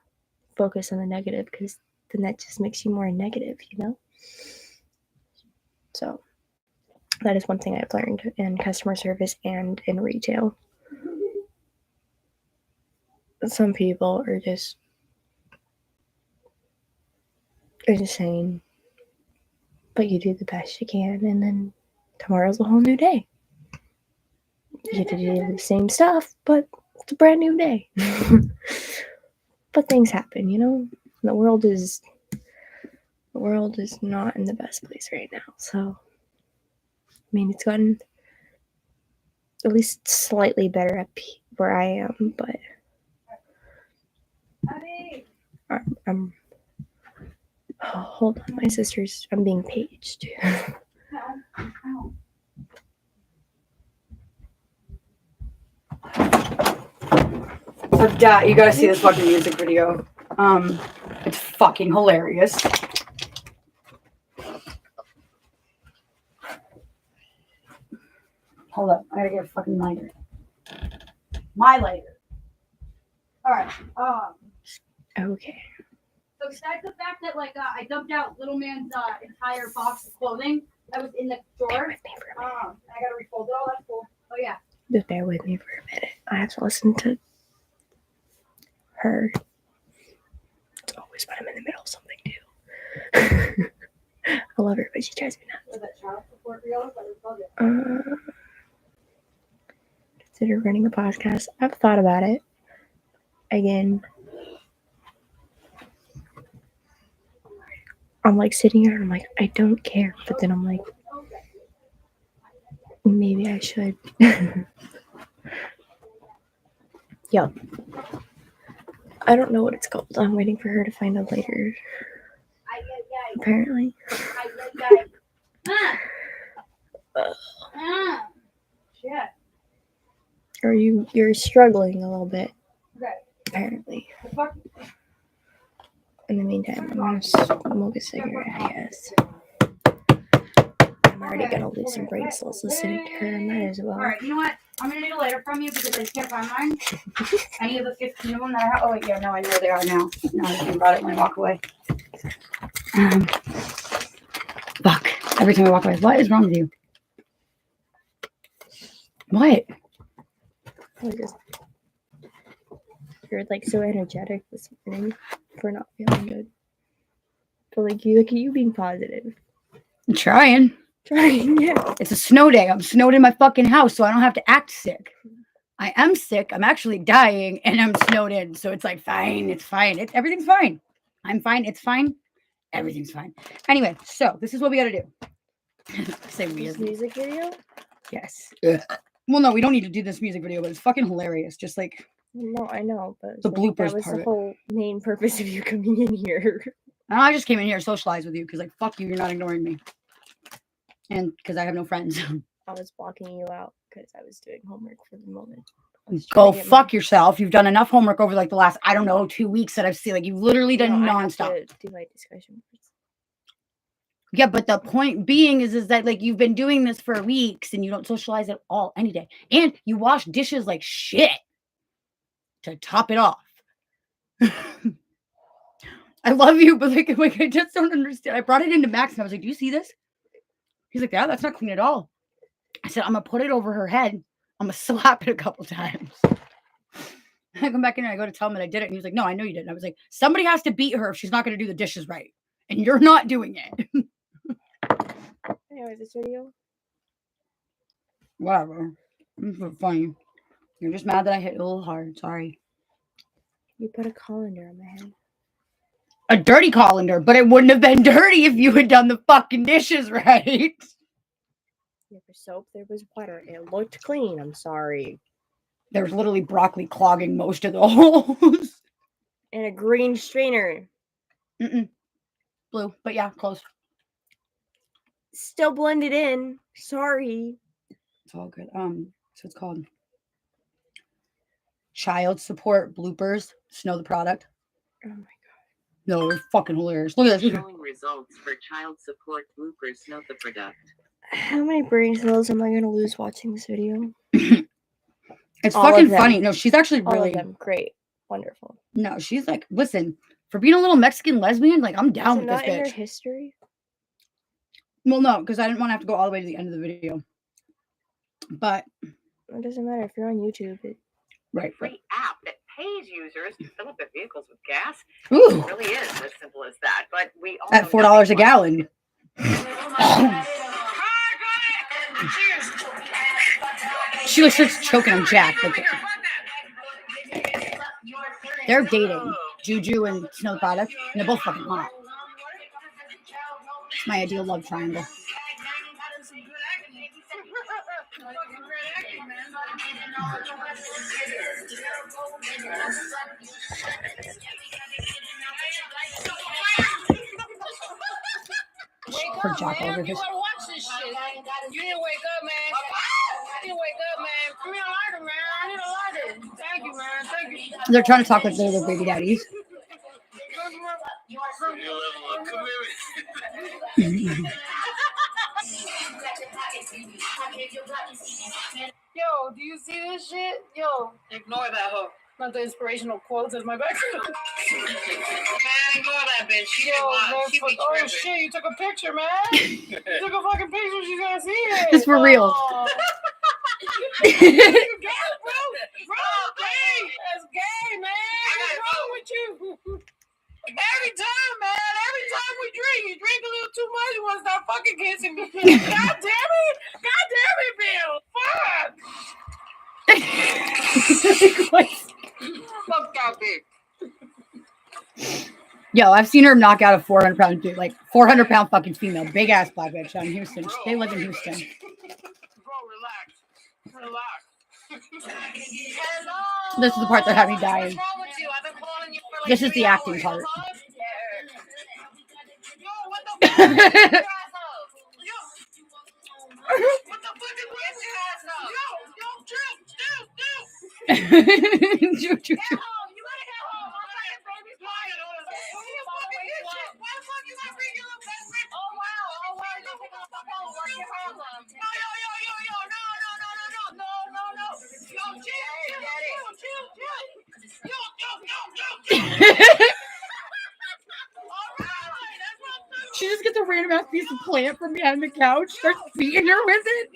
Speaker 1: focus on the negative because then that just makes you more negative, you know? So that is one thing I've learned in customer service and in retail. Some people are just insane, but you do the best you can, and then tomorrow's a whole new day. You get to do the same stuff, but it's a brand new day. But things happen, you know? The world is not in the best place right now. So, I mean, it's gotten at least slightly better up where I am, but I'm oh, hold on, my sister's, I'm being paged.
Speaker 2: So, Dad, you gotta see this fucking music video. It's fucking hilarious. Hold up, I gotta get a fucking lighter. My lighter. Alright,
Speaker 1: Okay.
Speaker 2: so besides the fact that, like, I dumped out little man's entire box of clothing that was in the
Speaker 1: Bear
Speaker 2: drawer,
Speaker 1: with me for a minute.
Speaker 2: I gotta refold it all, that's cool. Oh, yeah.
Speaker 1: Just bear with me for a minute. I have to listen to her. It's always when I'm in the middle of something new. I love her, but she drives me nuts. Consider running a podcast. I've thought about it. Again, I'm like sitting here and I'm like, I don't care. But then I'm like, maybe I should. Yo. I don't know what it's called. I'm waiting for her to find a lighter. Apparently. Or you're struggling a little bit. Apparently. In the meantime, I'm gonna smoke a cigarette, I guess. I'm already gonna lose some brain cells listening to her. I might as well.
Speaker 2: Alright, you know what? I'm gonna need a lighter from you because I just can't find mine. Any of the 15 of them that I have. Oh, wait, yeah, no, I know where they are now. Now I think about it when I walk away. Fuck. Every time I walk away. What is wrong with you? What?
Speaker 1: You're like so energetic this morning for not feeling good. But like you being positive.
Speaker 2: I'm trying.
Speaker 1: Yeah.
Speaker 2: It's a snow day. I'm snowed in my fucking house, so I don't have to act sick. I am sick. I'm actually dying, and I'm snowed in. So it's like, fine. It's fine. Everything's fine. I'm fine. It's fine. Everything's fine. Anyway, so this is what we got to do. Say weird.
Speaker 1: This music video?
Speaker 2: Yes. Well, no, we don't need to do this music video, but it's fucking hilarious. Just like.
Speaker 1: No, I know, but
Speaker 2: the bloopers
Speaker 1: that was
Speaker 2: part
Speaker 1: the whole main purpose of you coming in here.
Speaker 2: I just came in here to socialize with you because, like, fuck you, you're not ignoring me. And because I have no friends.
Speaker 1: I was blocking you out because I was doing homework for the moment.
Speaker 2: Go fuck yourself. You've done enough homework over, like, the last, I don't know, 2 weeks that I've seen. Like, you've literally done nonstop.
Speaker 1: I have to do my discussion boards.
Speaker 2: Yeah, but the point being is that, like, you've been doing this for weeks and you don't socialize at all any day. And you wash dishes like shit to top it off. I love you, but like I just don't understand. I brought it into Max and I was like, do you see this? He's like, yeah, that's not clean at all. I said, I'm going to put it over her head. I'm going to slap it a couple times. I come back in and I go to tell him that I did it. And he was like, no, I know you didn't. I was like, somebody has to beat her if she's not going to do the dishes right. And you're not doing it.
Speaker 1: Anyway, this video?
Speaker 2: Whatever. It's funny. You're just mad that I hit you a little hard. Sorry.
Speaker 1: You put a colander on my head.
Speaker 2: A dirty colander, but it wouldn't have been dirty if you had done the fucking dishes right.
Speaker 1: There was soap, there was water. It looked clean. I'm sorry.
Speaker 2: There was literally broccoli clogging most of the holes.
Speaker 1: And a green strainer.
Speaker 2: Blue, but yeah, close.
Speaker 1: Still blended in. Sorry.
Speaker 2: It's all good. So it's called Child Support Bloopers. Snow the product.
Speaker 1: Oh my god.
Speaker 2: No, it's fucking hilarious. Look at this.
Speaker 3: Showing results for child support bloopers. Note the product.
Speaker 1: How many brain cells am I going to lose watching this video?
Speaker 2: It's all fucking funny. No, she's actually really.
Speaker 1: All of them. Great. Wonderful.
Speaker 2: No, she's like, listen, For being a little Mexican lesbian, like, I'm down
Speaker 1: Is it
Speaker 2: with this
Speaker 1: not in her
Speaker 2: bitch.
Speaker 1: history?
Speaker 2: Well, no, because I didn't want to have to go all the way to the end of the video. But
Speaker 1: It doesn't matter if you're on YouTube.
Speaker 2: right.
Speaker 3: Free app that pays users to fill up their vehicles with gas.
Speaker 2: Ooh,
Speaker 3: It really is as simple as that. But we all
Speaker 2: at
Speaker 3: know
Speaker 2: $4 a
Speaker 3: nothing about
Speaker 2: gallon. She was just choking on Jack. Like, they're dating, Juju and Snow Product, and they're both fucking hot. It's my ideal love triangle. Her Jack over
Speaker 4: You
Speaker 2: his.
Speaker 4: gotta watch this shit. You didn't wake up, man. You didn't wake up, man. Give me a lighter, man. I need a lighter. Thank you, man. Thank you.
Speaker 2: They're trying to talk like they're their baby daddies.
Speaker 4: Yo, do you see this shit? Yo,
Speaker 3: Ignore that hoe.
Speaker 4: not the inspirational quotes as my background.
Speaker 3: Man, ignore that bitch. She
Speaker 4: Yo, man,
Speaker 3: she be
Speaker 4: oh
Speaker 3: tripping.
Speaker 4: shit, you took a picture, man. You took a fucking picture. She's gonna see it.
Speaker 2: It's for real.
Speaker 4: Oh. You got it, bro. Bro, gay. That's gay, man. What's wrong with you? Every time, man. Every time we drink, you drink a little too much. You want to start fucking kissing me. God damn it. God damn it, Bill. Fuck.
Speaker 3: Fuck that bitch.
Speaker 2: Yo, I've seen her knock out a 400-pound dude, like 400-pound fucking female, big ass black bitch out in Houston. They live in Houston.
Speaker 4: Bro, relax. Relax.
Speaker 2: This is the part that had me dying.
Speaker 4: What's wrong with you? I've been calling you for like
Speaker 2: This is
Speaker 4: 3
Speaker 2: the acting
Speaker 4: hours.
Speaker 2: part.
Speaker 4: Yo, what the fuck? Get your ass up. Yo. What the fuck is get your ass up? Yo, chill.
Speaker 2: Juju.
Speaker 4: Get home. You gotta get home. I'm like, baby's quiet. Why the fuck you not bringing your best friend? Oh, wow. You don't pick up the phone. What's your problem? Yo. No. Yo, chill.
Speaker 2: She just gets a random ass piece of plant from behind the couch, starts beating her with it.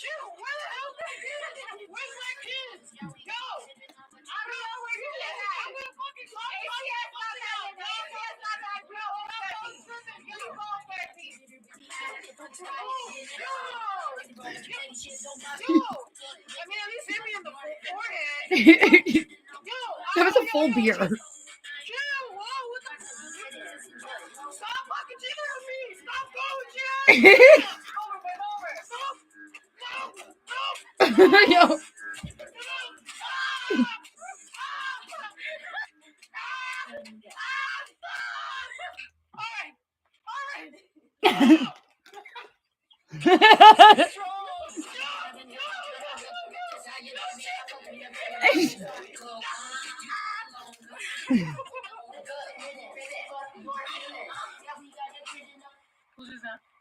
Speaker 4: Chill. Where the hell is my kid? Where's my kids? Yo. I don't know where you at. I'm gonna fucking call I mean, at least hit me in the forehead.
Speaker 2: That was a full beer.
Speaker 4: Chill. Stop fucking chilling with me. Stop going, chill. Over.
Speaker 2: Yo.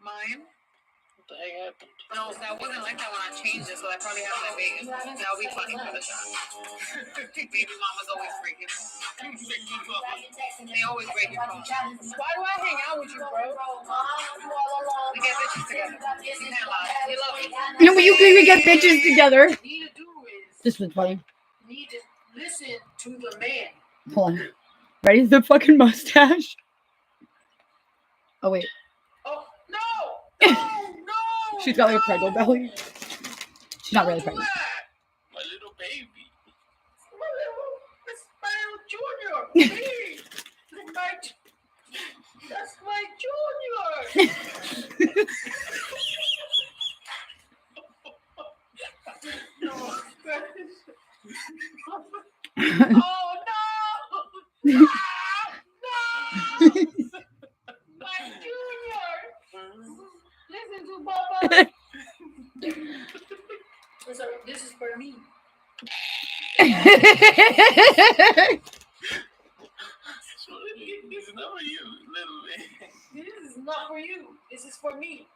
Speaker 3: Mine? What the heck happened? No, that wasn't like that when I changed it, so that probably happened at Vegas. That'll be funny for the shot. Baby mama's always breaking. They always break your phone.
Speaker 4: Why do I hang out with you, bro?
Speaker 3: We get bitches together. We love you.
Speaker 2: No, but you can even get bitches together.
Speaker 4: What you need to do is
Speaker 2: This was funny.
Speaker 4: you need to listen to the man.
Speaker 2: Hold on. Ready? The fucking mustache. Oh, wait.
Speaker 4: Oh, no!
Speaker 2: She's got like a Prego belly. She's not really pregnant.
Speaker 4: My little baby. That's my little junior. Please. That's my junior. Oh, no! No! My junior. Listen to Baba. This is for me. This is not for you, little man. This is not for you. This is for me.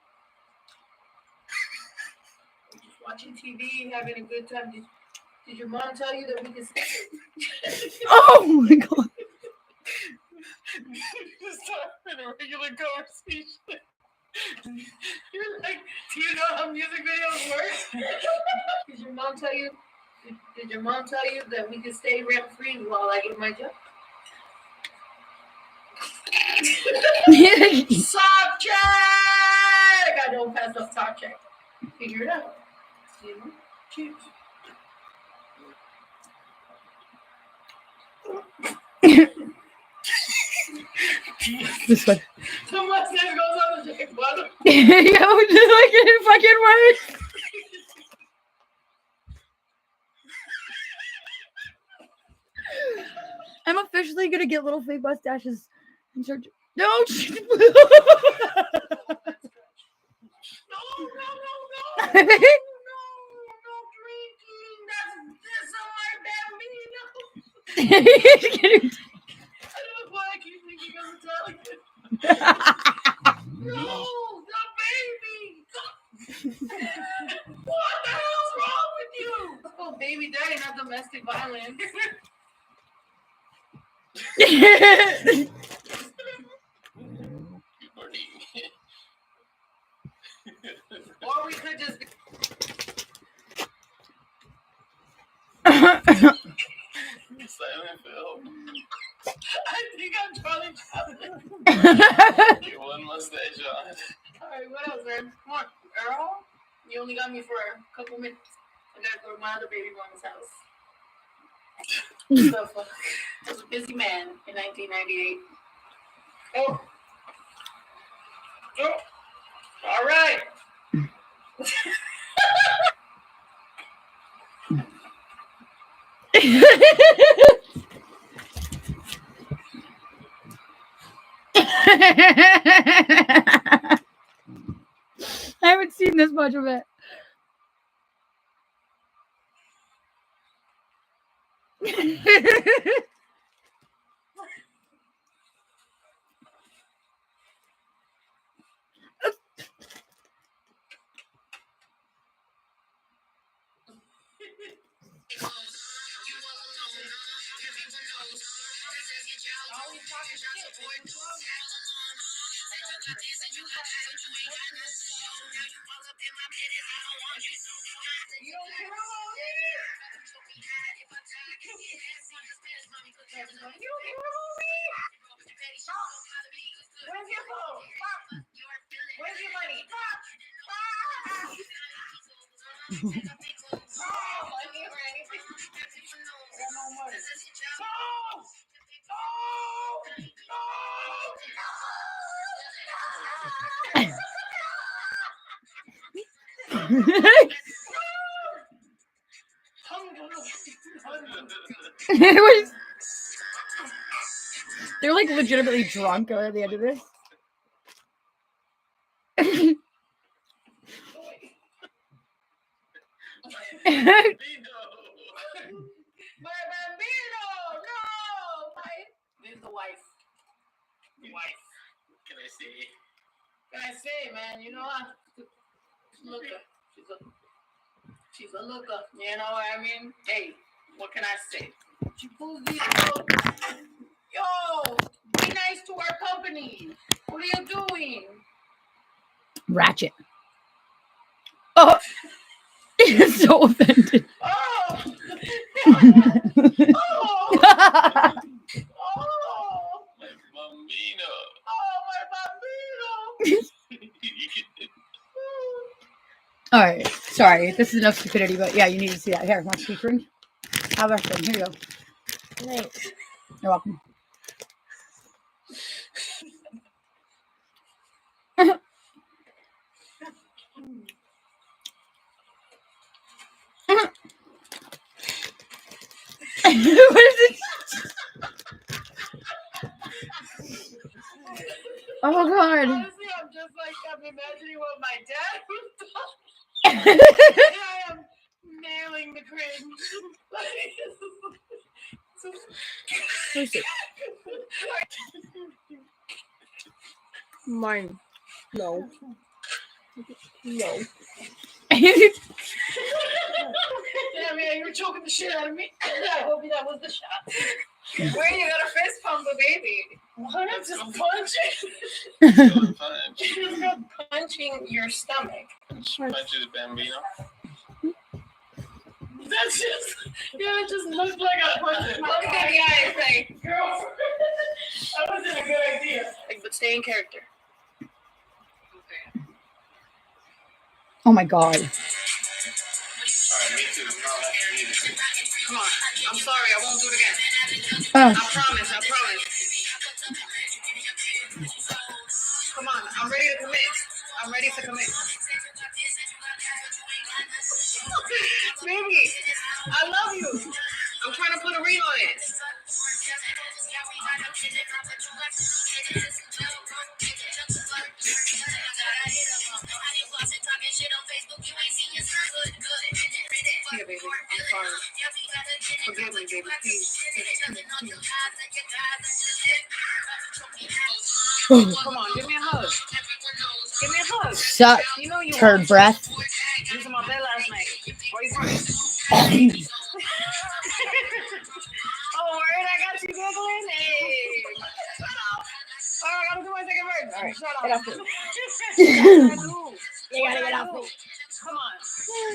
Speaker 4: Just watching TV, having a good time. Did your mom tell you that we can stay?
Speaker 2: Oh my god.
Speaker 3: Just having a regular conversation. You're like, do you know how music videos work?
Speaker 4: Did your mom tell you? Did your mom tell you that we can stay rent free while I get my job? Soft check. I don't pass the soft check. Figure it out. You know, choose.
Speaker 2: This one.
Speaker 4: Someone said it goes on the jack bottom.
Speaker 2: Yeah, just like it fucking works. I'm officially gonna get little fake mustaches and start. No.
Speaker 4: No, no, no drinking. That's on my bambino. I don't know why I keep thinking of Italian. No, the baby. What the hell's wrong with you? Oh, baby daddy, not domestic violence. Or we could just be.
Speaker 3: Silent film. I think I'm Charlie Chaplin. You one mustache on.
Speaker 4: Alright, what else, man? Come on, Earl. You only got me for a couple minutes. I gotta go to my other baby mama's house. So, I was a busy man in 1998. Oh. Oh. All right.
Speaker 2: I haven't seen this much of it.
Speaker 4: Where's your phone? Where's your money?
Speaker 2: It was. They're like legitimately drunk at the end of this.
Speaker 4: My bambino! No! This is the wife. The wife.
Speaker 3: Can I see?
Speaker 4: Can I say, man? You know what? Looker. She's a looker. You know what I mean? Hey, what can I say? She pulls these out. Yo, be nice to our company. What are you doing?
Speaker 2: Ratchet. Oh, he's so offended.
Speaker 4: Oh! Oh! Oh!
Speaker 3: My bambino.
Speaker 4: Oh, my bambino!
Speaker 2: All right, sorry, this is enough stupidity, but yeah, you need to see that. Here, want to featuring? Have our thing. Here you go.
Speaker 1: Nice.
Speaker 2: You're welcome. What is it? Oh god.
Speaker 4: Honestly, I'm just like, I'm imagining what my dad would have done. And I am nailing the cringe.
Speaker 1: Mine. No. No.
Speaker 4: Yeah, man, you're choking the shit out of me. I hope that was the shot.
Speaker 3: Where you gotta fist pump the baby?
Speaker 4: Why not just punch it?
Speaker 3: Doing fine.
Speaker 4: She's not punching your stomach.
Speaker 3: Punch his bambino.
Speaker 4: That's just, it just looked like a punch.
Speaker 3: Look at the eyes, like,
Speaker 4: Girl, that wasn't a good idea.
Speaker 3: like, but stay in character. Okay.
Speaker 2: Oh my god.
Speaker 3: Alright, me too. Come on. I'm sorry, I won't do it again.
Speaker 2: Oh.
Speaker 3: I promise. Come on, I'm ready to commit. Baby, I love you. I'm trying to put a ring on it. Here, baby, I'm sorry. Forgive me, baby, please. Come on, give me a hug. Give me a hug.
Speaker 2: Shut.
Speaker 3: You know you
Speaker 2: Turd
Speaker 3: want
Speaker 2: breath.
Speaker 3: You was in my bed last night. Where you from? Oh, word, I got you giggling. Hey. Shut up. All right, I gotta do my second verse. All right, shut up.
Speaker 2: Get off me.
Speaker 3: You gotta get off me. Come on.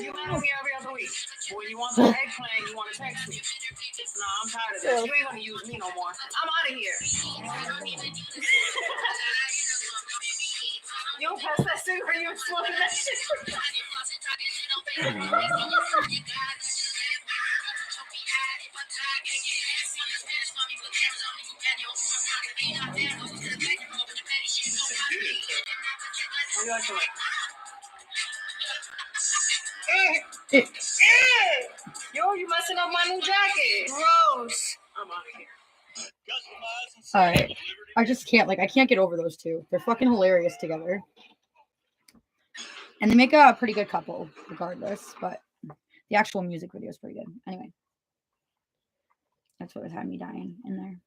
Speaker 3: You mad at me every other week. When you want the eggplant, you want to text me. No, I'm tired of this. You ain't gonna use me no more. I'm out of here. You don't pass that cigarette, you exploded that shit. What do you like to like? Yo, you messing up my new jacket. Gross. I'm out of here.
Speaker 2: All right. I just can't, like, I can't get over those two. They're fucking hilarious together. And they make a pretty good couple, regardless. But the actual music video is pretty good. Anyway. That's what was having me dying in there.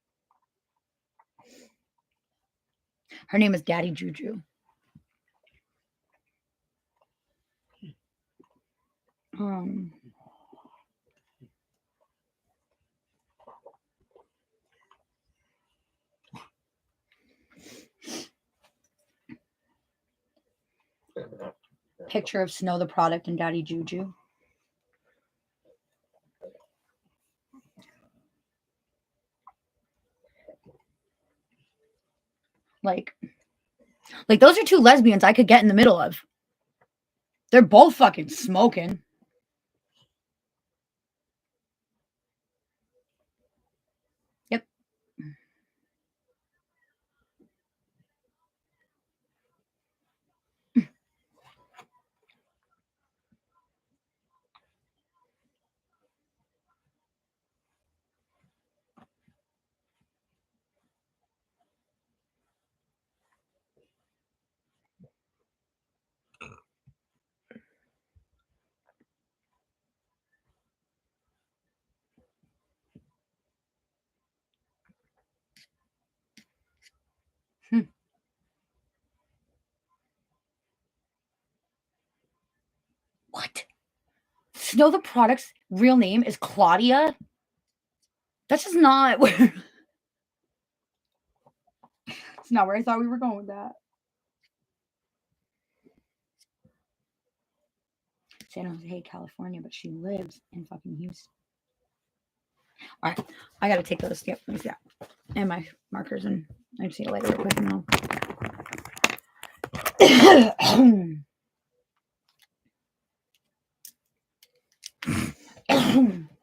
Speaker 2: Her name is Daddy Juju. Picture of Snow the product and Daddy Juju. Like those are two lesbians I could get in the middle of. They're both fucking smoking. Yep. What? Snow the product's real name is Claudia? That's just not where... It's not where I thought we were going with that. San Jose, California, but she lives in fucking Houston. All right, I gotta take those. Yep, let me see that. And my markers, and I see it later real quick. And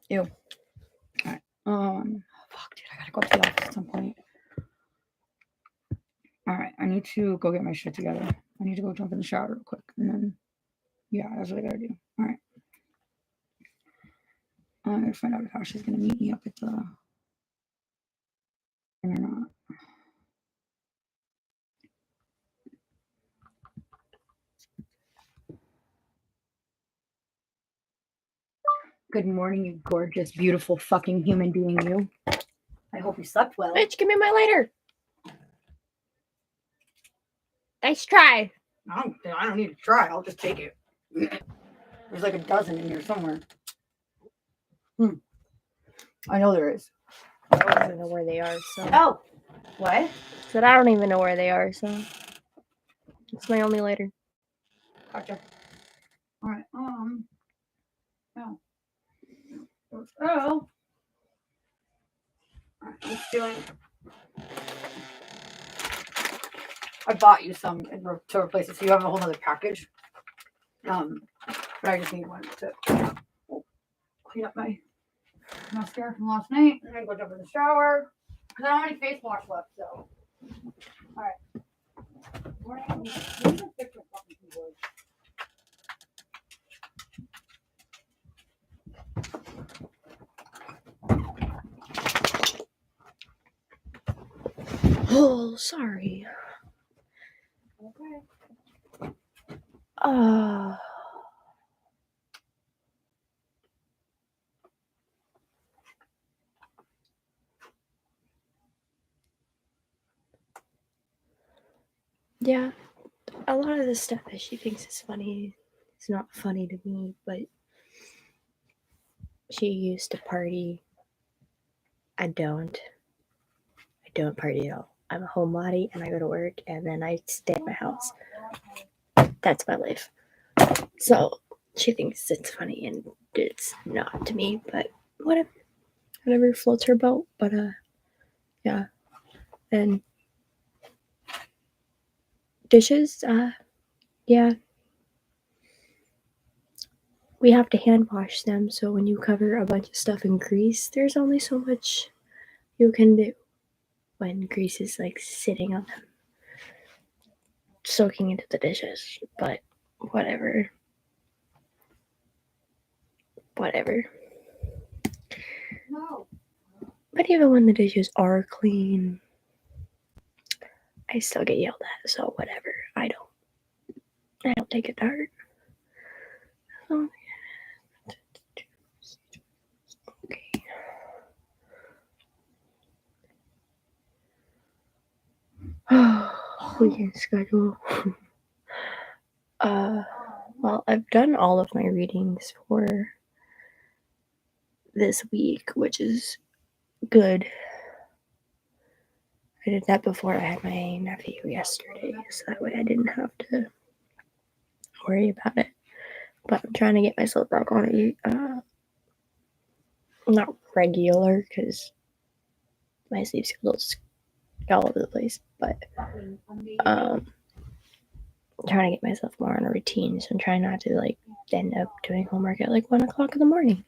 Speaker 2: Ew. All right. Fuck, dude, I gotta go up to the office at some point. All right, I need to go get my shit together. I need to go jump in the shower real quick, and then yeah, that's what I gotta do. All right. I'm gonna find out if Ashley's gonna meet me up at the or not. Good morning, you gorgeous, beautiful fucking human being, you. I hope you slept well.
Speaker 1: Bitch, give me my lighter. Nice try.
Speaker 2: I don't need to try. I'll just take it. There's like a dozen in here somewhere. I know there is.
Speaker 1: I don't even know where they are, so.
Speaker 2: Oh, what?
Speaker 1: Said I don't even know where they are, so. It's my only lighter.
Speaker 2: Gotcha. All right. Oh. Oh. Let's do it. I bought you some to replace it, so you have a whole other package. But I just need one to clean up my mascara from last night, and then go jump in the shower because I don't have any face wash left. So, all right.
Speaker 1: Oh, sorry.
Speaker 2: Okay.
Speaker 1: Yeah, a lot of the stuff that she thinks is funny is not funny to me, but she used to party. I don't party at all. I'm a homebody and I go to work and then I stay at my house. That's my life. So she thinks it's funny and it's not to me, but whatever floats her boat. But yeah. And dishes, yeah. We have to hand wash them, so when you cover a bunch of stuff in grease, there's only so much you can do when grease is like sitting on them, soaking into the dishes. But whatever.
Speaker 2: No.
Speaker 1: But even when the dishes are clean, I still get yelled at, so whatever. I don't take it to heart. Okay. Weekend schedule. Well, I've done all of my readings for this week, which is good. I did that before I had my nephew yesterday, so that way I didn't have to worry about it. But I'm trying to get myself back on a not regular, because my sleep schedule's all over the place, but trying to get myself more on a routine, so I'm trying not to like end up doing homework at like 1 o'clock in the morning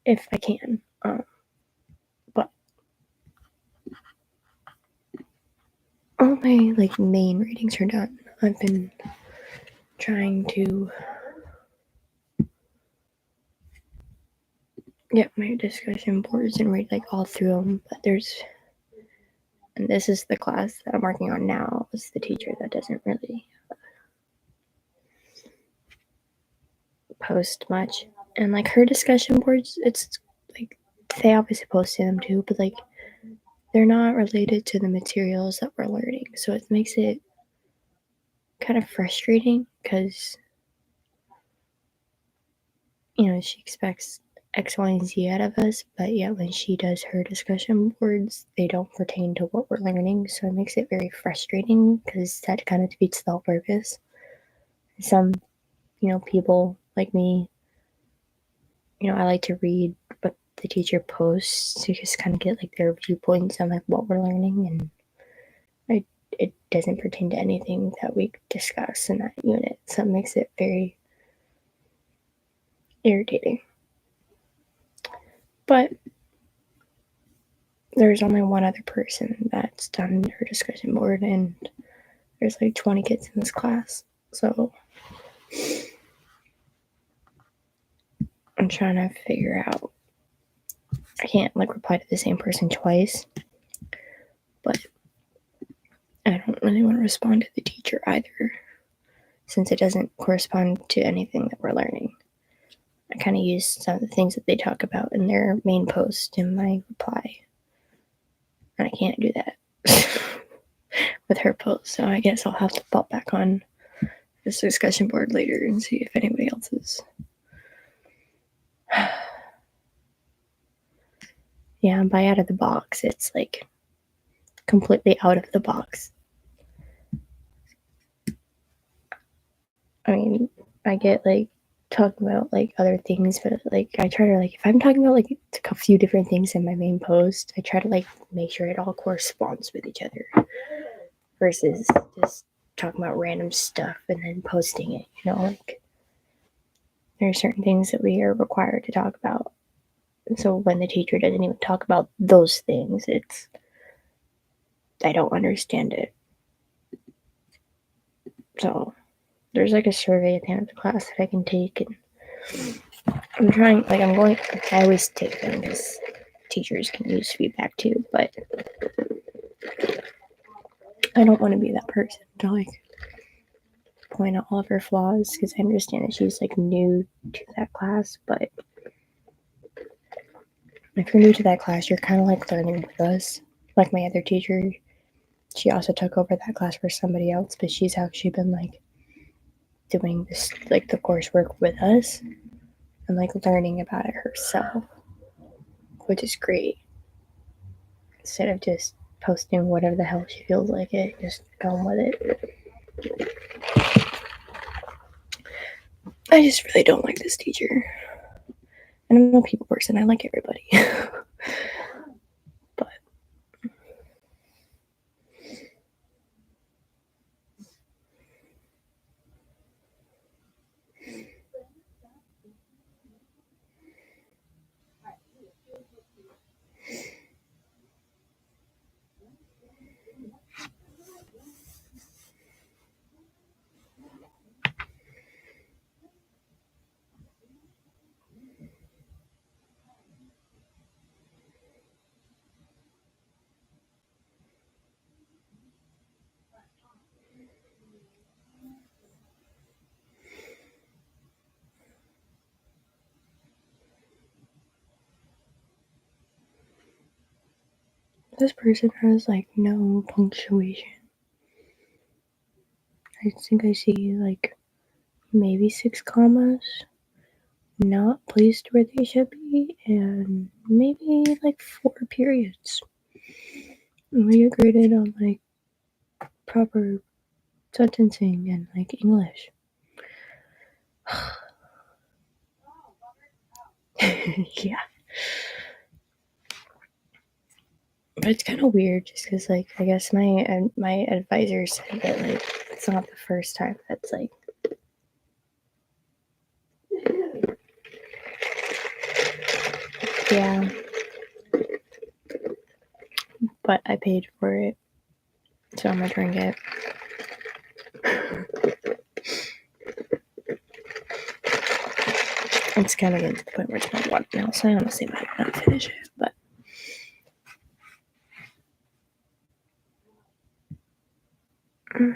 Speaker 1: if I can. But all my like main readings are done. I've been trying to get my discussion boards and read like all through them, but and this is the class that I'm working on now. It's the teacher that doesn't really post much, and like her discussion boards, it's like they obviously post them too, but like they're not related to the materials that we're learning, so it makes it kind of frustrating because she expects X, Y, and Z out of us, but yet when she does her discussion boards, they don't pertain to what we're learning, so it makes it very frustrating because that kind of defeats the whole purpose. Some people like me, I like to read what the teacher posts to just kind of get like their viewpoints on like what we're learning, and it doesn't pertain to anything that we discuss in that unit, so it makes it very irritating. But there's only one other person that's done her discussion board, and there's like 20 kids in this class, so I'm trying to figure out. I can't like reply to the same person twice, but I don't really want to respond to the teacher either, since it doesn't correspond to anything that we're learning. I kind of use some of the things that they talk about in their main post in my reply, and I can't do that with her post, so I guess I'll have to pop back on this discussion board later and see if anybody else is Yeah, and by out of the box, it's like completely out of the box. I mean, I get like talking about like other things, but like I try to like if I'm talking about like a few different things in my main post, I try to like make sure it all corresponds with each other versus just talking about random stuff and then posting it. You know, like there are certain things that we are required to talk about. And so when the teacher doesn't even talk about those things, it's I don't understand it. So there's like a survey at the end of the class that I can take, and I'm trying, like, I always take them because teachers can use feedback too, but I don't want to be that person to, like, point out all of her flaws because I understand that she's, like, new to that class, but if you're new to that class, you're kind of, like, learning with us. Like, my other teacher, she also took over that class for somebody else, but she's actually been, like, doing this, like, the coursework with us and, like, learning about it herself, which is great. Instead of just posting whatever the hell she feels like it, just going with it. I just really don't like this teacher. And I'm a people person, I like everybody. But this person has like no punctuation. I think I see like maybe 6 commas not placed where they should be, and maybe like 4 periods. We graded on like proper sentencing and like English. Yeah. But it's kind of weird just because like I guess my advisor said that like it's not the first time that's like yeah, but I paid for it, so I'm gonna drink it. It's kind of getting to the point where it's not water now, so I honestly might not finish it, but and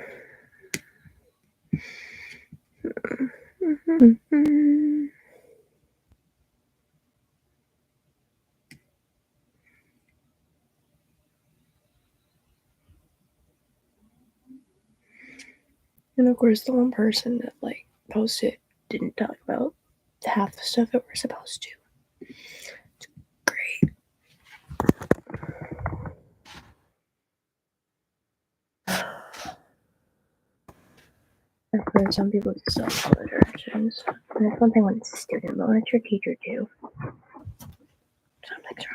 Speaker 1: of course the one person that like posted didn't talk about half the stuff that we're supposed to. It's great. I've heard some people just don't follow directions. And that's one thing when it's a student, but when it's your teacher too. Something's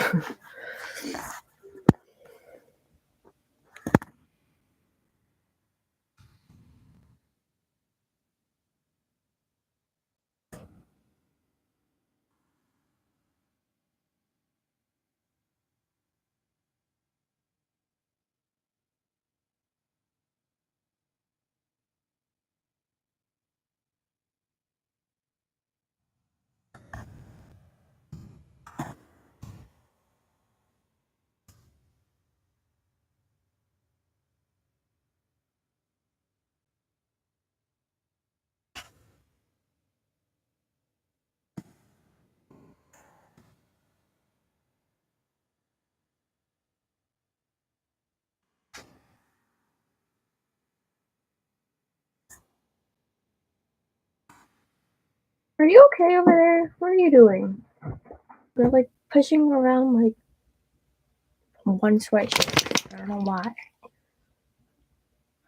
Speaker 1: wrong. Are you okay over there? What are you doing? You're like pushing around like one sweatshirt. I don't know why.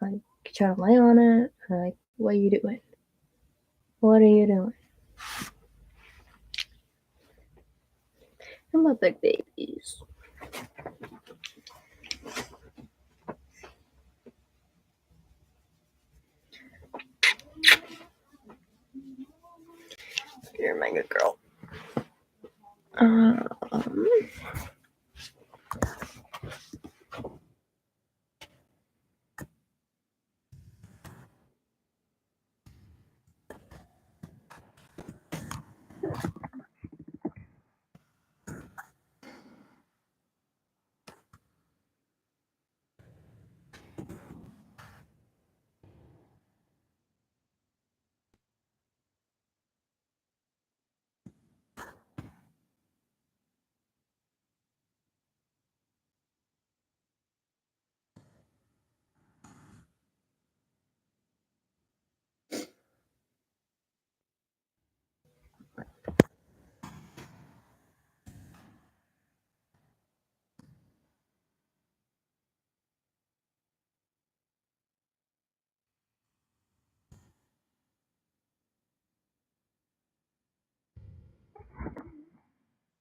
Speaker 1: Like, you try to lay on it. And like, what are you doing? What are you doing? I'm a big babies. You're my good girl.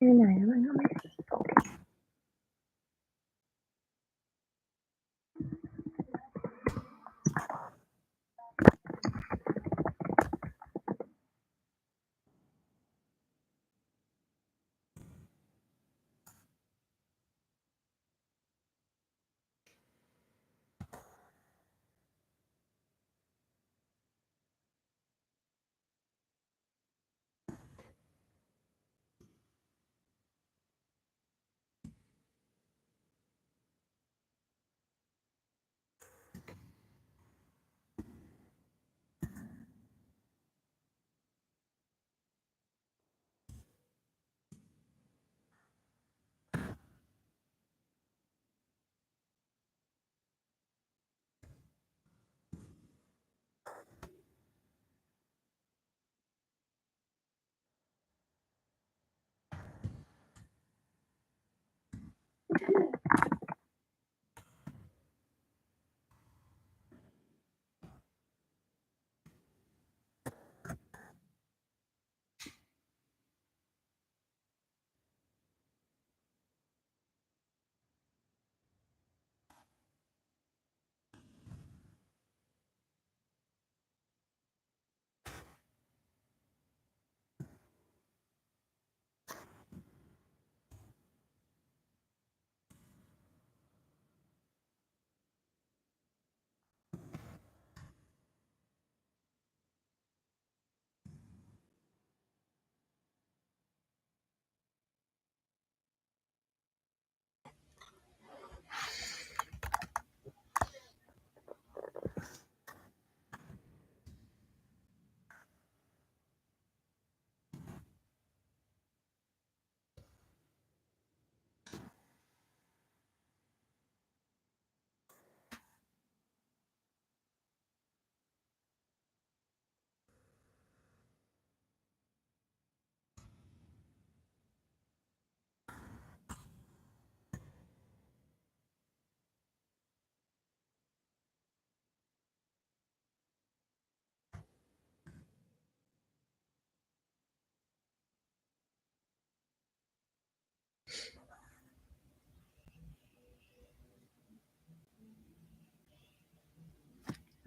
Speaker 1: You're not on my phone.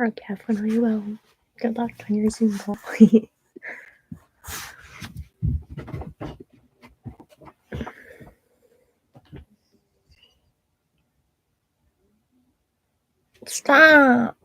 Speaker 1: Okay, definitely will. Good luck on your Zoom call. Stop.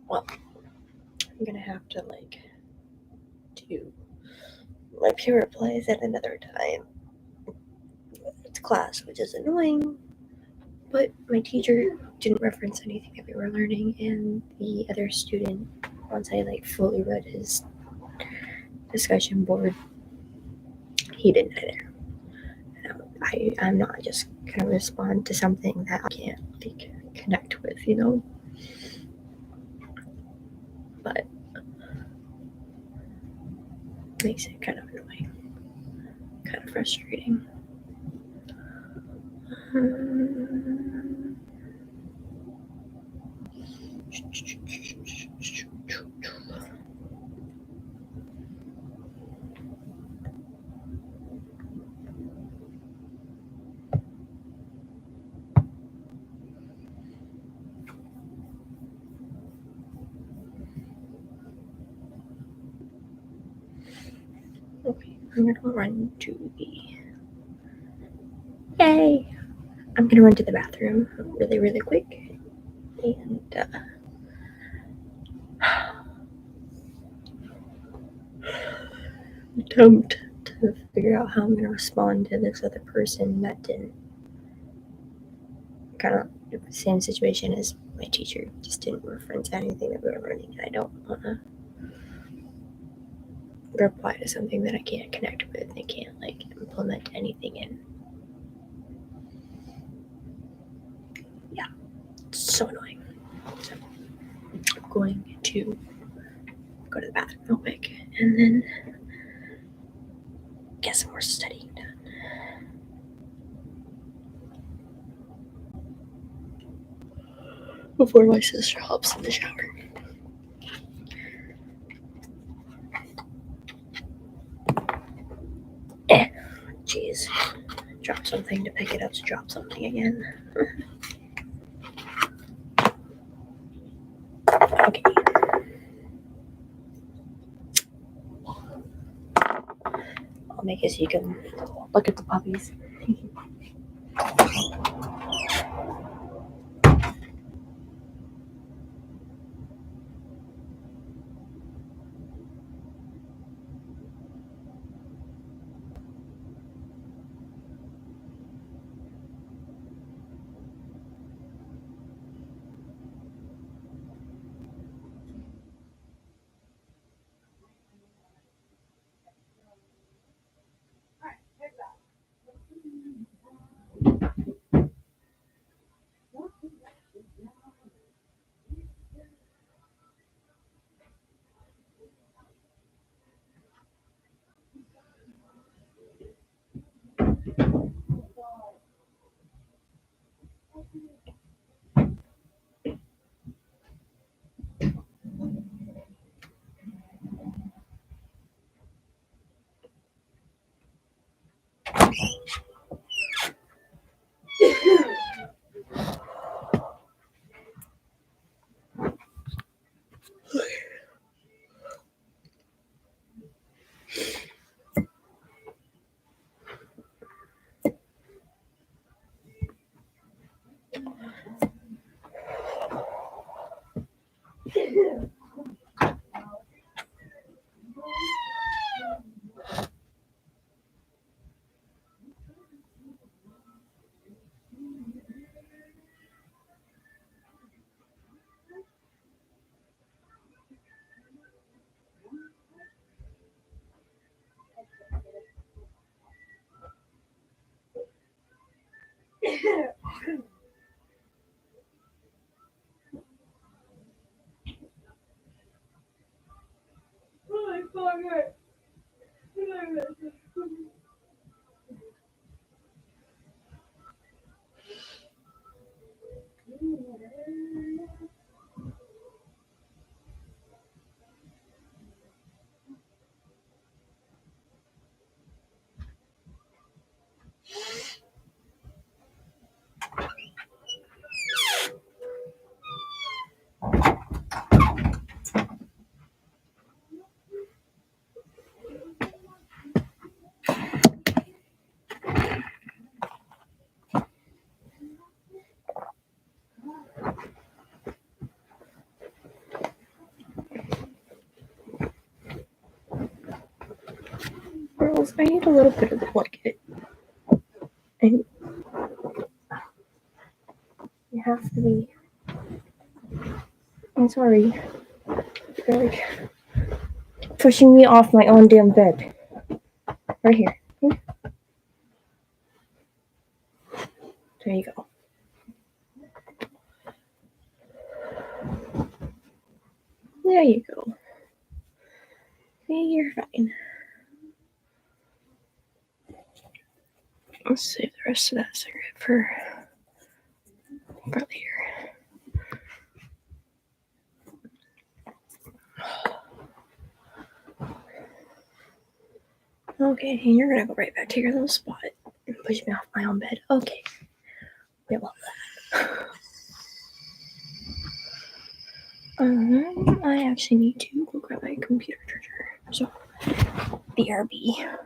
Speaker 1: Well, I'm gonna have to do my peer replies at another time. It's class, which is annoying, but my teacher didn't reference anything that we were learning, and the other student, once I fully read his discussion board, he didn't either. I'm not just gonna respond to something that I can't connect with, But it makes it kind of annoying, kind of frustrating. Okay, I'm gonna run to the. Yay! I'm gonna run to the bathroom really, really quick and attempt to figure out how I'm gonna respond to this other person that didn't kind of the same situation as my teacher, just didn't reference anything that we were learning, and I don't wanna reply to something that I can't connect with and I can't implement anything in. Yeah, it's so annoying. So I'm going to go to the bathroom real quick and then get some more studying done. Before my sister hops in the shower. Jeez. Drop something to pick it up to drop something again. Okay. I'll make it so you can look at the puppies. I need a little bit of the blanket. And you have to be. I'm sorry. You're like pushing me off my own damn bed. Right here. There you go. There you go. Okay, you're fine. Let's save the rest of that cigarette for later. Okay, and you're gonna go right back to your little spot and push me off my own bed. Okay. We love that. I actually need to go grab my computer charger. So, BRB.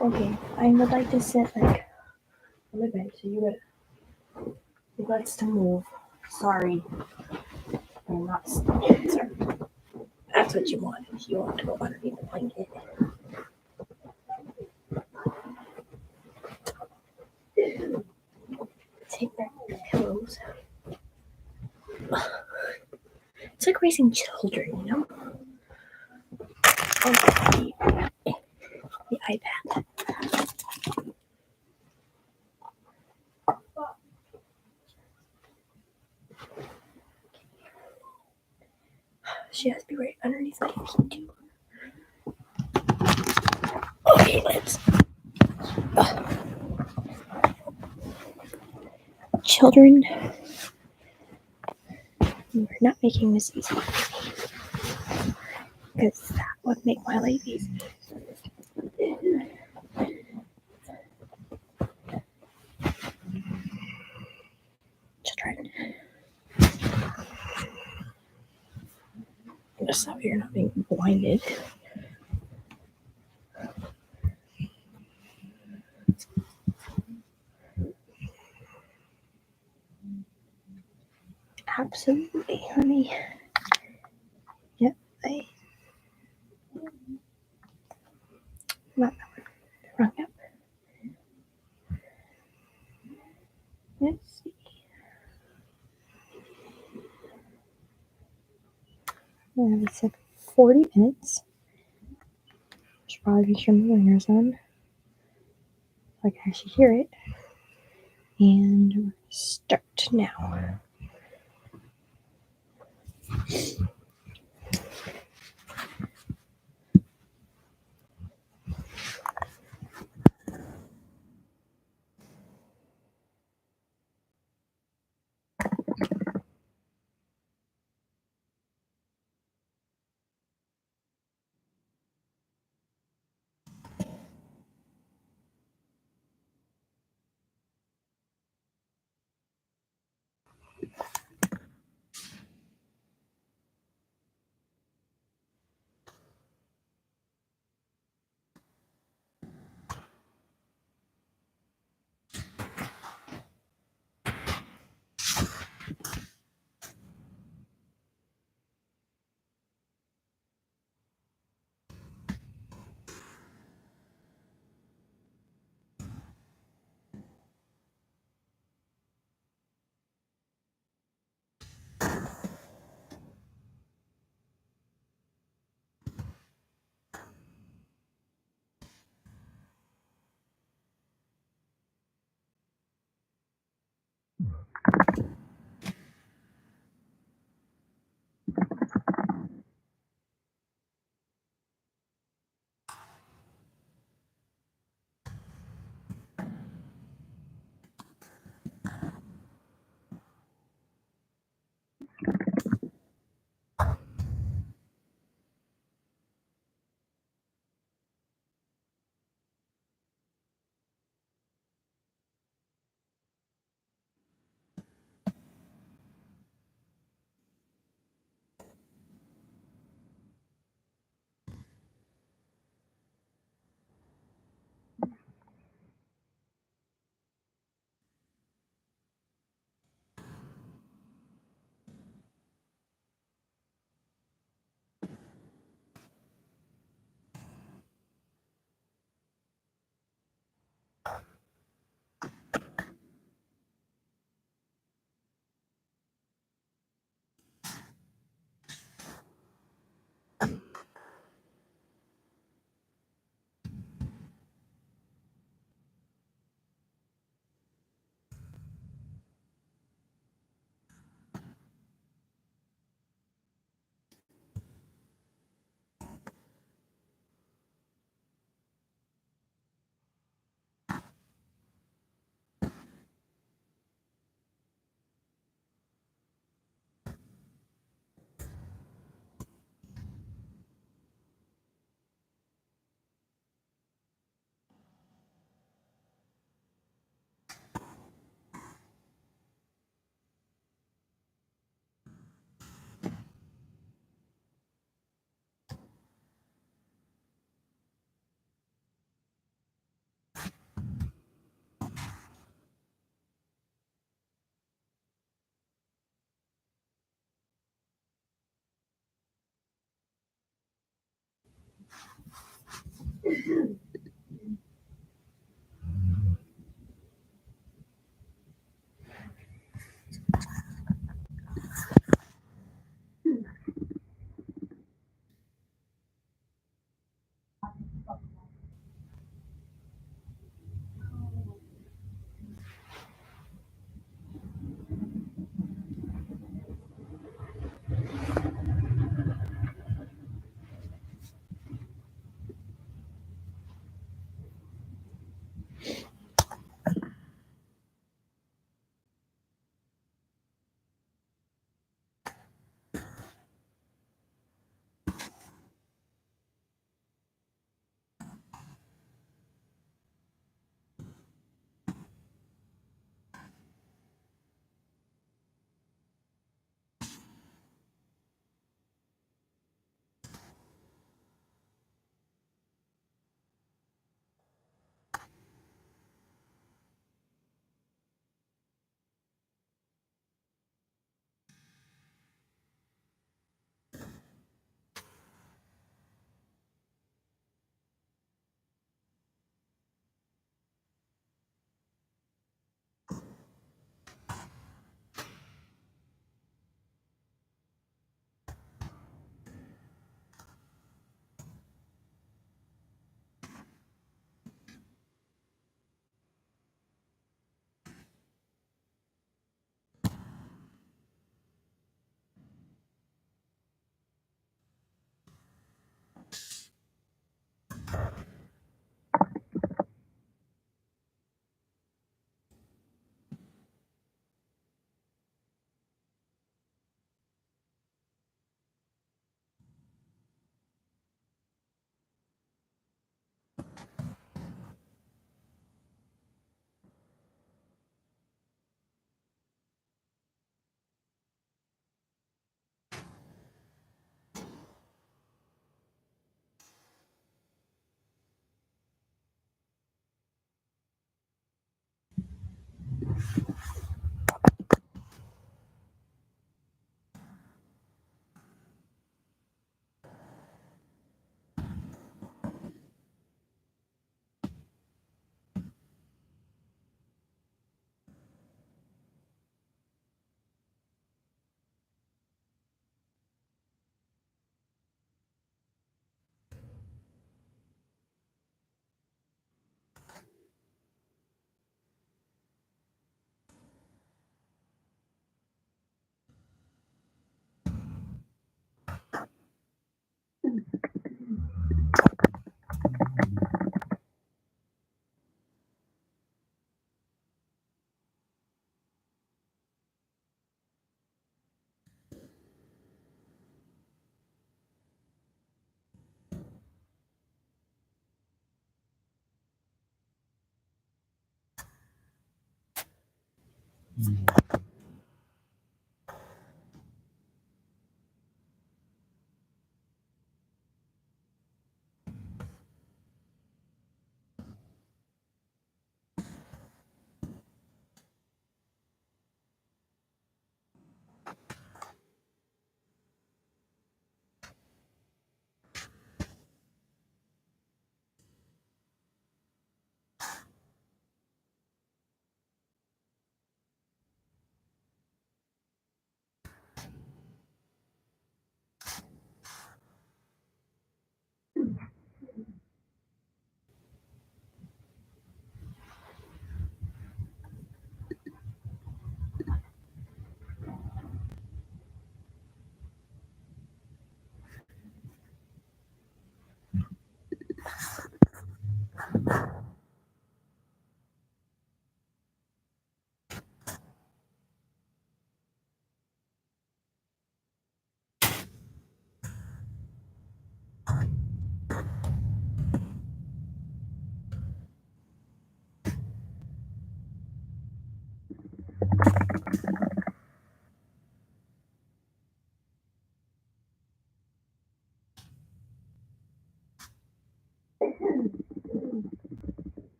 Speaker 1: Okay, I would like to sit like on the bed, so you got to move. Sorry. I'm not sorry. That's what you want. You want to go underneath the blanket. Take back your pillows. It's like raising children, you know? Oh, the iPad. She has to be right underneath my feet, too. Okay, let's. Children, you're not making this easy. Because that would make my life easy. Children. Just so you're not being blinded. Absolutely, honey. Yep, not that one. Wrong app. Let's see. I said 40 minutes. Should probably make sure my winger's on. So I can actually hear it. And we're gonna start now.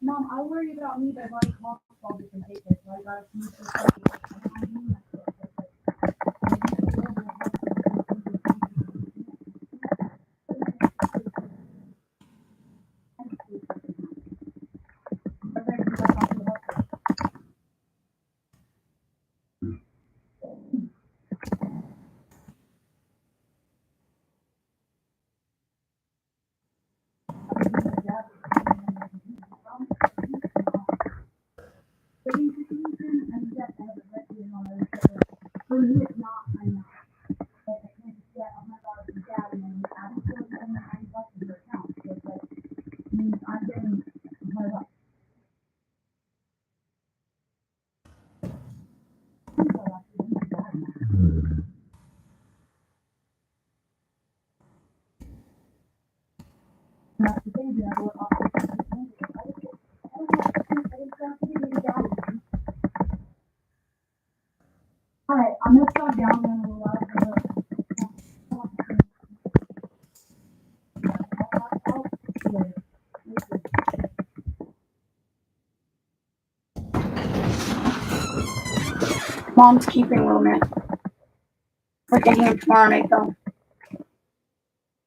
Speaker 2: Mom, I worry about me, but I've already called all different papers, so I gotta finish this up. Alright, I'm gonna start down there in a little while. Mom's keeping Roman. We're taking him tomorrow night though.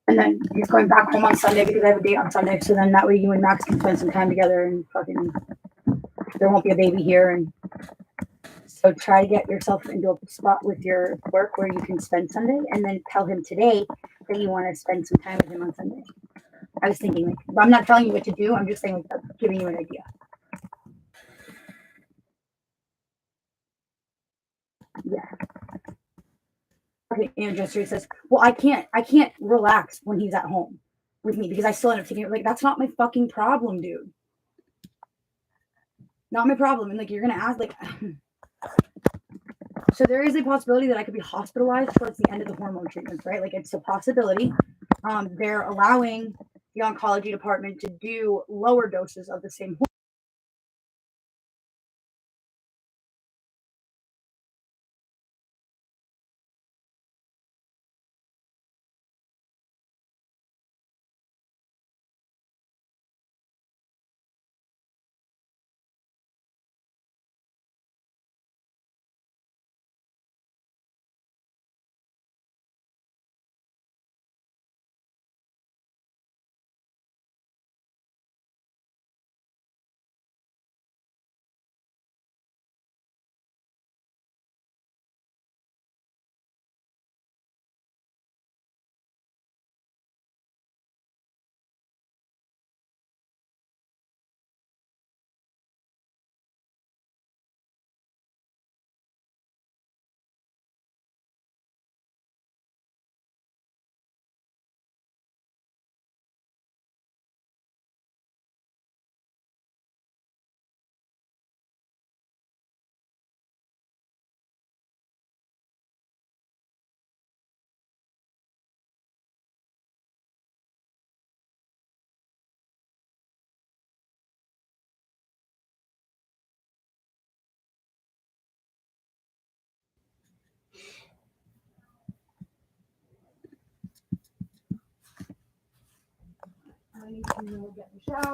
Speaker 2: And then he's going back home on Sunday because I have a date on Sunday. So then that way you and Max can spend some time together and fucking there won't be a baby here. And so try to get yourself into a spot with your work where you can spend Sunday and then tell him today that you want to spend some time with him on Sunday. I was thinking like I'm not telling you what to do, I'm just saying like, giving you an idea. Yeah. Okay, and Jester says, well, I can't relax when he's at home with me because I still end up taking it. Like, that's not my fucking problem, dude. Not my problem. And like, you're gonna ask, like, so there is a possibility that I could be hospitalized towards the end of the hormone treatments, right? Like, it's a possibility. They're allowing the oncology department to do lower doses of the same hormone. And then we'll get in the shower.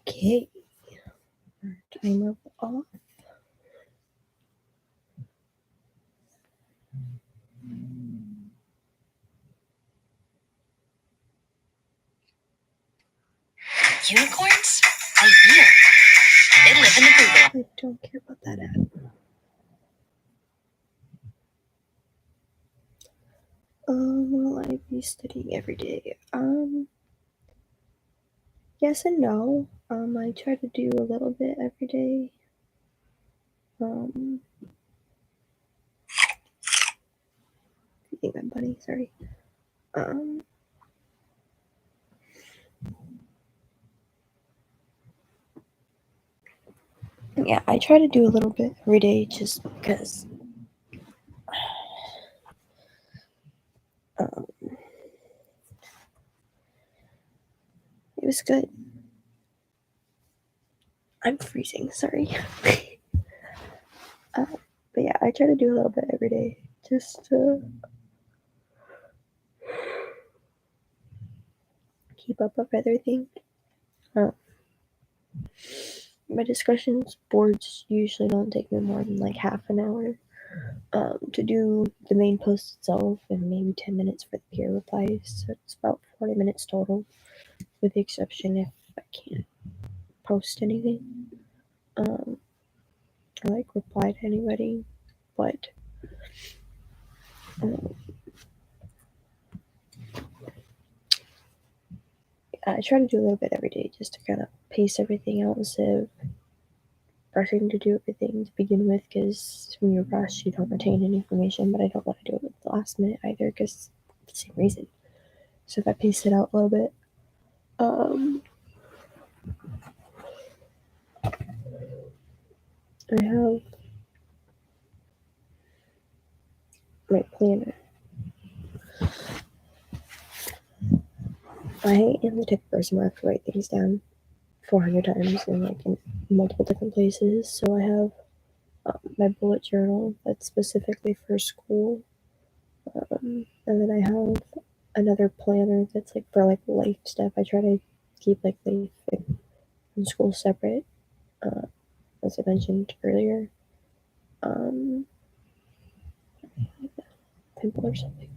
Speaker 1: Okay. Timer off.
Speaker 5: Unicorns are real. They live in the Google.
Speaker 1: I don't care about that ad. Will I be studying every day? Yes and no. I try to do a little bit every day. Feeding my bunny, sorry. Yeah, I try to do a little bit every day just because it was good. I'm freezing, sorry. But yeah, I try to do a little bit every day just to keep up with everything. My discussions boards usually don't take me more than like half an hour to do the main post itself and maybe 10 minutes for the peer replies. So it's about 40 minutes total, with the exception if I can't post anything. I like reply to anybody, but I try to do a little bit every day just to kind of pace everything out instead of rushing to do everything to begin with, because when you rush, you don't retain any information, but I don't want to do it at the last minute either because the same reason. So if I pace it out a little bit, I have my planner. I am the type of person where I have to write things down 400 times and like in multiple different places. So I have my bullet journal that's specifically for school, and then I have another planner that's like for like life stuff. I try to keep like life and school separate, as I mentioned earlier. Pimple or something.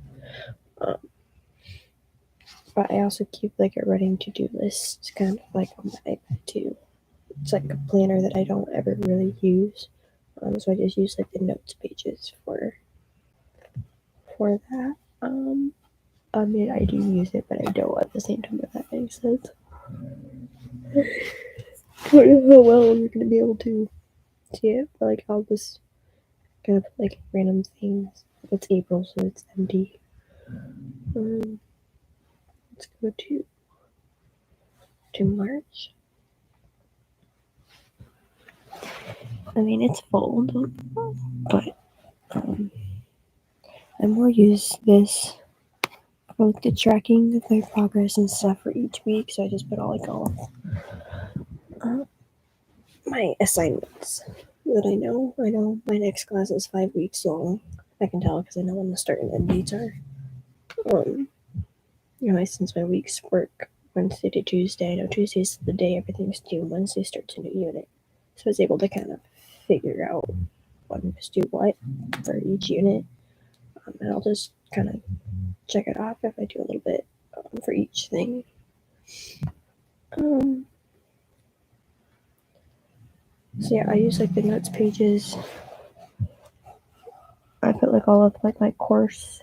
Speaker 1: But I also keep like a running to-do list kind of like on my iPad too. It's like a planner that I don't ever really use, so I just use like the notes pages for that. I mean, I do use it, but I don't at the same time, if that makes sense. I don't know how well you're gonna be able to see it, but like I'll just kind of put like random things. It's April, so it's empty. Let's go to March. I mean, it's full, but I more use this for like the tracking of my progress and stuff for each week. So I just put all my assignments that I know. I know my next class is 5 weeks long. I can tell because I know when the start and end dates are. Since my weeks work Wednesday to Tuesday, I know Tuesday's the day everything's due. Wednesday starts a new unit, so I was able to kind of figure out what to do what for each unit, and I'll just kind of check it off if I do a little bit for each thing. So yeah, I use like the notes pages. I put like all of like my course,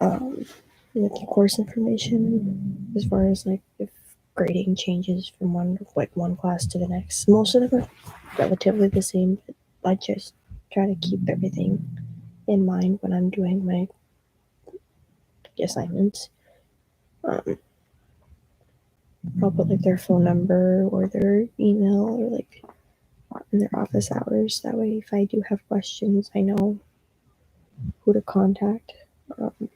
Speaker 1: like the course information as far as like if grading changes from one class to the next. Most of them are relatively the same, but I just try to keep everything in mind when I'm doing my assignments. I'll put like their phone number or their email or like in their office hours. That way, if I do have questions, I know who to contact. And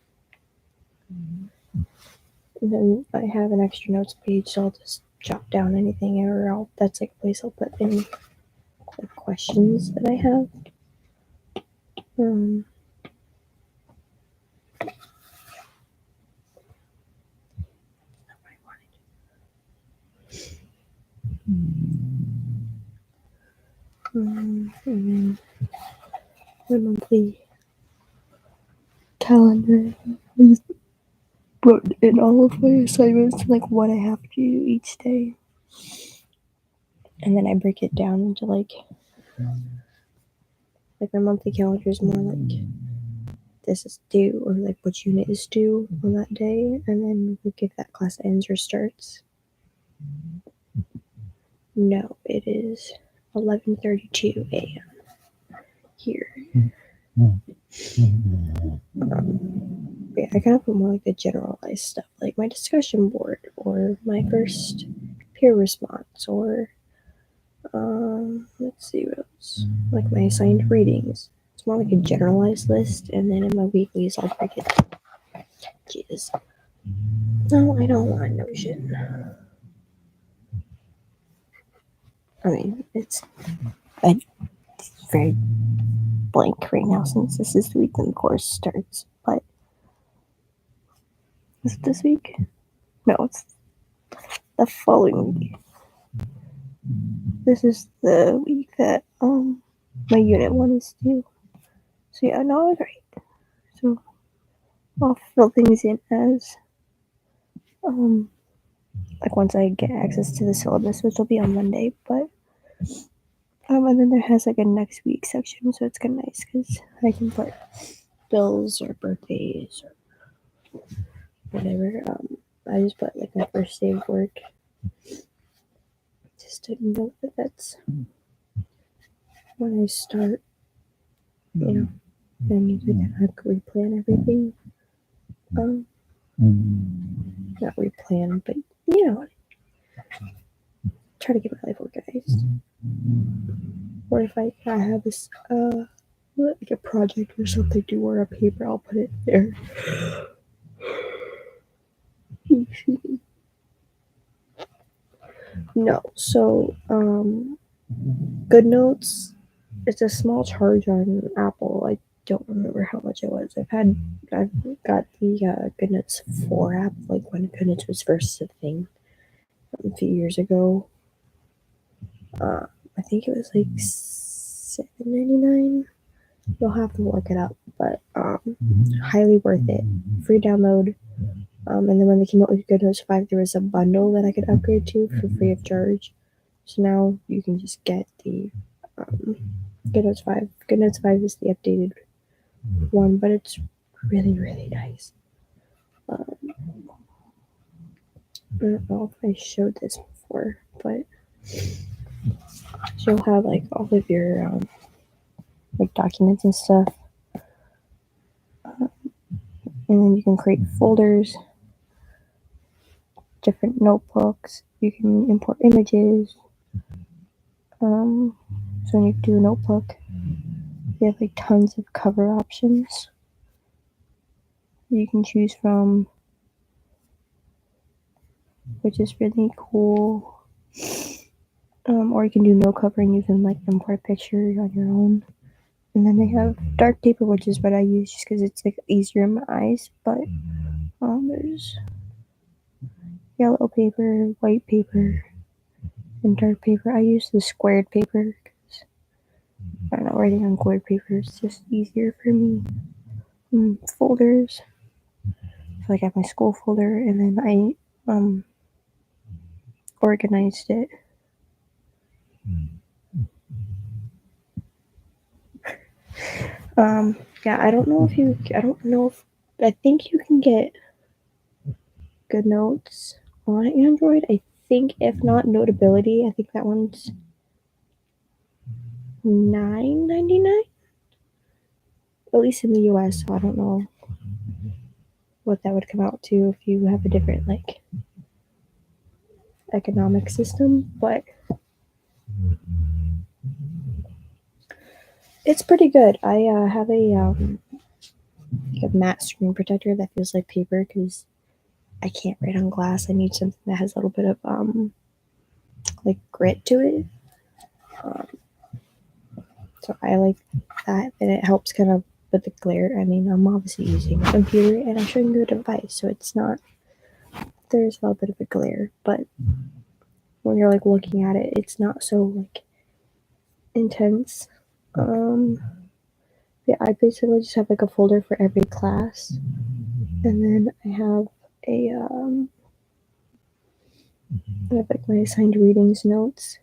Speaker 1: then I have an extra notes page, so I'll just jot down anything, or that's like a place I'll put any like questions that I have. And then my monthly calendar. I just wrote in all of my assignments, like what I have to do each day. And then I break it down into like my monthly calendar is more like this is due, or like which unit is due on that day, and then we'll give that class ends or starts. No, it is 11:32 a.m. here. Yeah, I kind of put more like the generalized stuff, like my discussion board, or my first peer response, or let's see what else, like my assigned readings. It's more like a generalized list, and then in my weeklies I'll break it down. Jesus. No, I don't want Notion. I mean, it's very blank right now since this is the week when the course starts, but is it this week? No, it's the following week. This is the week that my unit 1 is due. So yeah, no, I was right. So I'll fill things in as like once I get access to the syllabus, which will be on Monday, but and then there has like a next week section, so it's kind of nice because I can put bills or birthdays or whatever. I just put like my first day of work, just to note that that's when I start. You know, I need to kind of replan everything. Not replan, but you know, try to get my life organized. Or if I have this like a project or something due or a paper, I'll put it there. No, so Good Notes. It's a small charge on Apple. I don't remember how much it was. I've got the Good Notes 4 app, like when Good Notes was first a thing a few years ago. I think it was like $7.99. You'll have to look it up, but highly worth it. Free download. And then when they came out with Good Notes 5, there was a bundle that I could upgrade to for free of charge. So now you can just get the Good Notes 5. Good Notes 5 is the updated one, but it's really, really nice. I don't know if I showed this before, but you'll have like all of your like documents and stuff. And then you can create folders, different notebooks. You can import images. So when you do a notebook, you have like tons of cover options you can choose from, which is really cool. Or you can do no cover and you can like import a picture on your own. And then they have dark paper, which is what I use just because it's like easier in my eyes. But there's yellow paper, white paper, and dark paper. I use the squared paper because I don't know, writing on squared paper is just easier for me. Folders. So like I have my school folder, and then I organized it. Yeah, I think you can get Good Notes on Android. I think, if not Notability, I think that one's $9.99. At least in the US, so I don't know what that would come out to if you have a different like economic system, but it's pretty good. I have a matte screen protector that feels like paper because I can't write on glass. I need something that has a little bit of like grit to it. So I like that, and it helps kind of with the glare. I mean, I'm obviously using a computer and I'm showing you a device, so it's not, there's a little bit of a glare, but when you're like looking at it, it's not so like intense. Yeah, I basically just have like a folder for every class, and then I have I have like my assigned readings notes.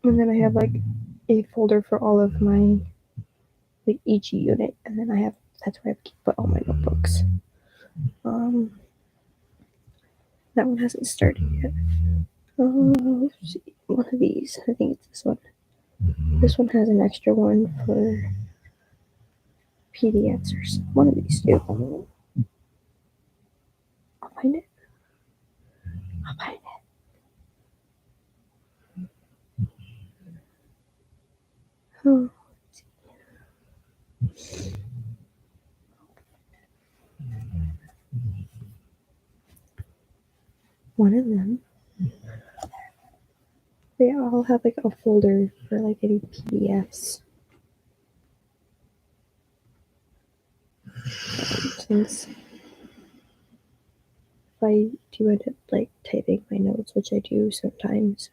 Speaker 1: And then I have like a folder for all of my, like each unit, and then I have, that's where I put all my notebooks. That one hasn't started yet. Let's see, one of these, I think it's this one. This one has an extra one for PDFs or something. One of these two. I'll find it. Oh. One of them. They all have like a folder for like any PDFs. Since if I do end up like typing my notes, which I do sometimes,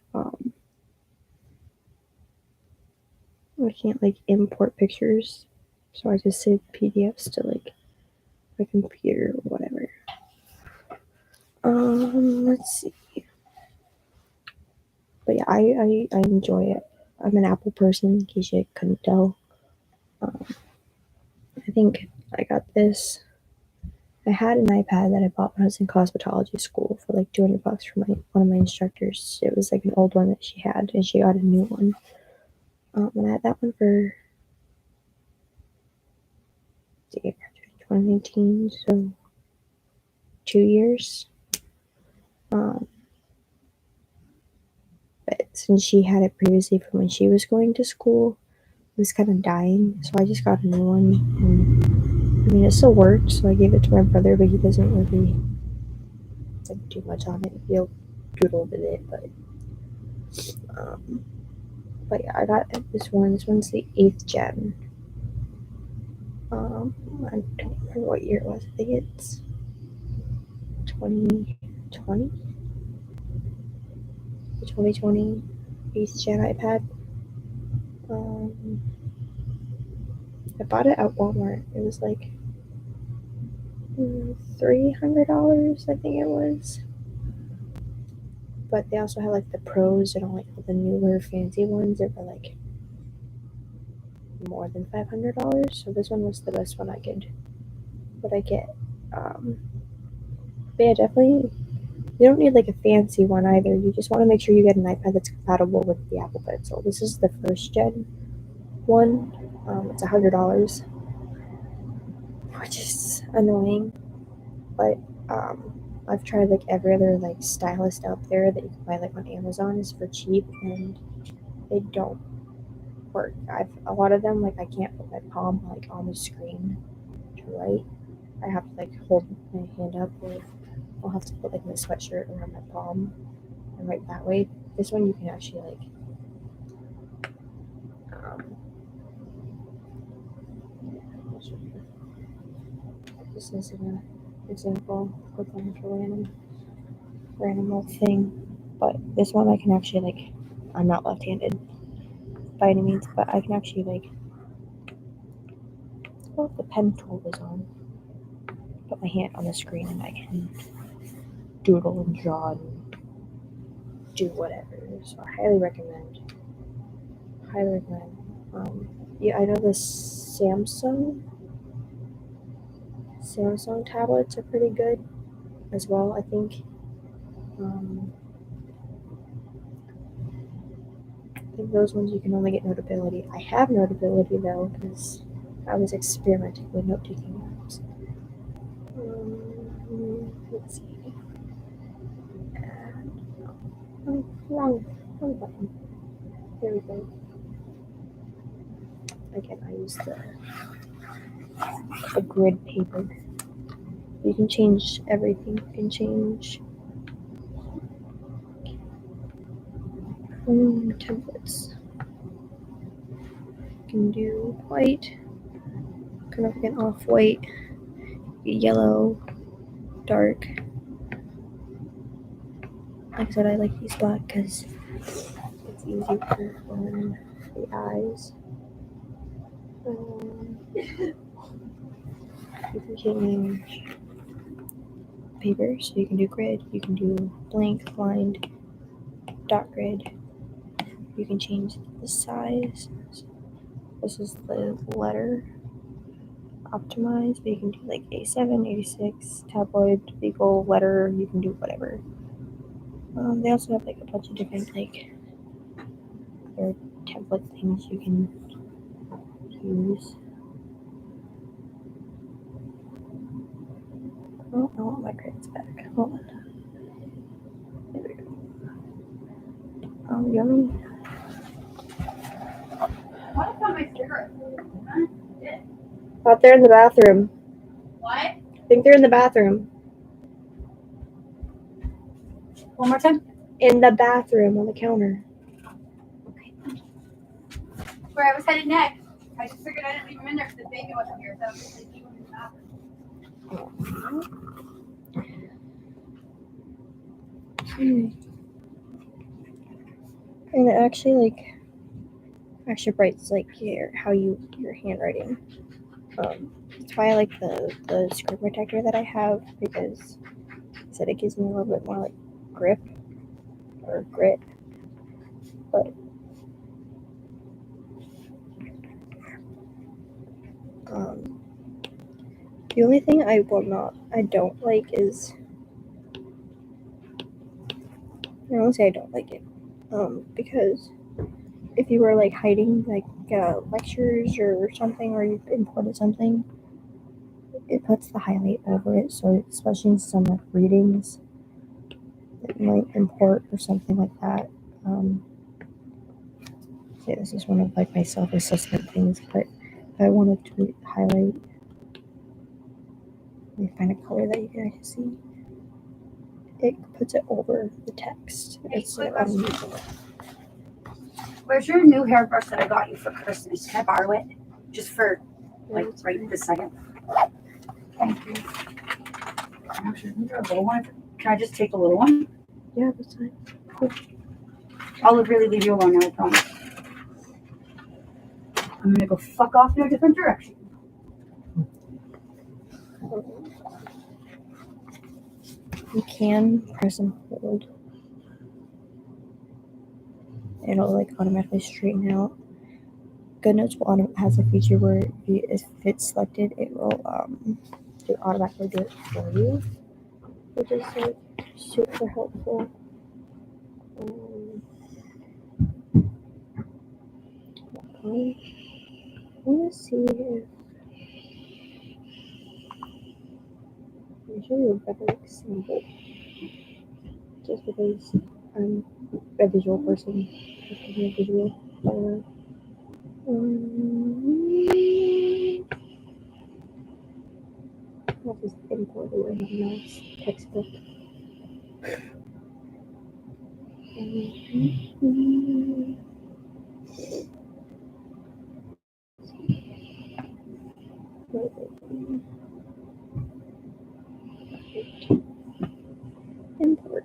Speaker 1: I can't like import pictures, so I just save PDFs to like my computer or whatever. Let's see. But yeah, I enjoy it. I'm an Apple person, in case you couldn't tell. I think I got this. I had an iPad that I bought when I was in cosmetology school for like $200 from one of my instructors. It was like an old one that she had, and she got a new one. And I had that one for 2019, so 2 years. But since she had it previously from when she was going to school, it was kind of dying, so I just got a new one. And, I mean, it still works, so I gave it to my brother, but he doesn't really like do much on it. He'll doodle with it, but yeah, I got this one. This one's the 8th gen. I don't remember what year it was. I think it's 2020. The 2020 8th gen iPad. I bought it at Walmart. It was like $300, I think it was. But they also had like the pros and all like the newer fancy ones that were like more than $500. So this one was the best one I could get. But yeah, definitely. You don't need like a fancy one either. You just want to make sure you get an iPad that's compatible with the Apple Pencil. This is the 1st gen one. It's $100, which is annoying. But I've tried like every other like stylist out there that you can buy like on Amazon is for cheap, and they don't work. A lot of them, like I can't put my palm like on the screen to write. I have to like hold my hand up, or I'll have to put like my sweatshirt around my palm and write that way. This one you can actually like this is an example of a random old thing, but this one I can actually like, I'm not left-handed by any means, but I can actually like, well, if the pen tool is on, put my hand on the screen and I can doodle and draw and do whatever. So I highly recommend. Yeah, I know the Samsung tablets are pretty good as well. I think those ones you can only get Notability. I have Notability though because I was experimenting with note-taking apps. Let's see. Oh, wrong button. There we go. Again, I use the grid paper. You can change everything. You can change templates. You can do white, kind of like an off-white, yellow, dark. Like I said, I like these black because it's easy to put on the eyes. You can change paper, so you can do grid, you can do blank, lined, dot grid. You can change the size. This is the letter optimized, but you can do like A7, 86, tabloid, legal, letter. You can do whatever. They also have like a bunch of different like other template things you can use. Oh, I want my grids back. Hold on. There we go. Yummy.
Speaker 2: What about my cigarette?
Speaker 1: Thought they're in the bathroom.
Speaker 2: What?
Speaker 1: I think they're in the bathroom.
Speaker 2: One more time.
Speaker 1: In the bathroom on the counter.
Speaker 2: Where I was headed next. I just figured I didn't leave him in there because the baby wasn't here, so I was just leave him in the bathroom.
Speaker 1: And it actually writes like your handwriting. That's why I like the screen protector that I have, because I said it gives me a little bit more like grip or grit. But the only thing I don't like is, I won't say I don't like it, because if you were like hiding like lectures or something, or you've imported something, it puts the highlight over it. So especially in some like readings that you might import or something like that. Say this is one of like my self-assessment things, but if I wanted to highlight any kind of color that you can actually see, it puts it over the text. It's unusable.
Speaker 2: Where's your new hairbrush that I got you for Christmas? Can I borrow it? Just for like right this second. Thank you. Actually, is there a little one? Can I just take the little one?
Speaker 1: Yeah, that's fine.
Speaker 2: I'll really leave you alone now, I promise. I'm gonna go fuck off in a different direction.
Speaker 1: You can press and hold. It'll like automatically straighten out. GoodNotes has a feature where if it's selected, it will automatically do it for you, which is like super helpful. I want to see if I'm sure you'll better example, just because I'm a visual person. I'm a visual. I'll just import it with a mouse textbook. Import.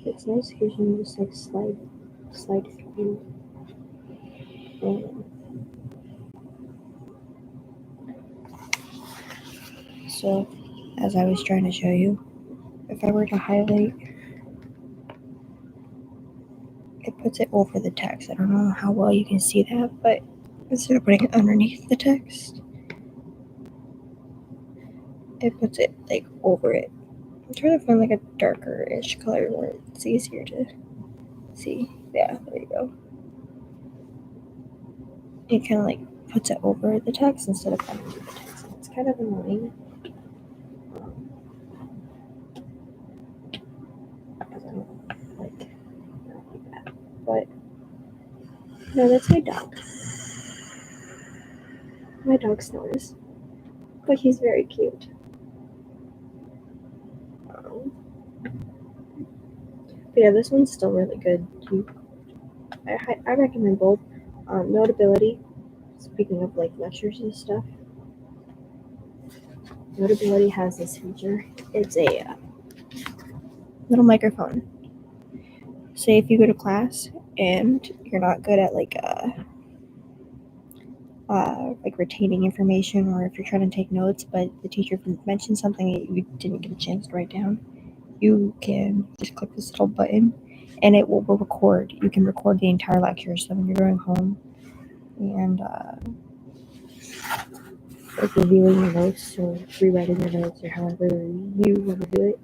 Speaker 1: It's nice because you can just like slide through. So, as I was trying to show you, if I were to highlight, it puts it over the text. I don't know how well you can see that, but instead of putting it underneath the text, it puts it like over it. I'm trying to find like a darker-ish color where it's easier to see. Yeah, there you go. It kind of like puts it over the text instead of under the text. It's kind of annoying. Because I don't like that. But no, that's my dog. My dog snores, but he's very cute. But yeah, this one's still really good. I recommend both. Notability. Speaking of like lectures and stuff, Notability has this feature. It's a little microphone. Say if you go to class and you're not good at like retaining information, or if you're trying to take notes but the teacher mentioned something that you didn't get a chance to write down, you can just click this little button and it will record. You can record the entire lecture, so when you're going home and like reviewing your notes or rewriting your notes or however you want to do it,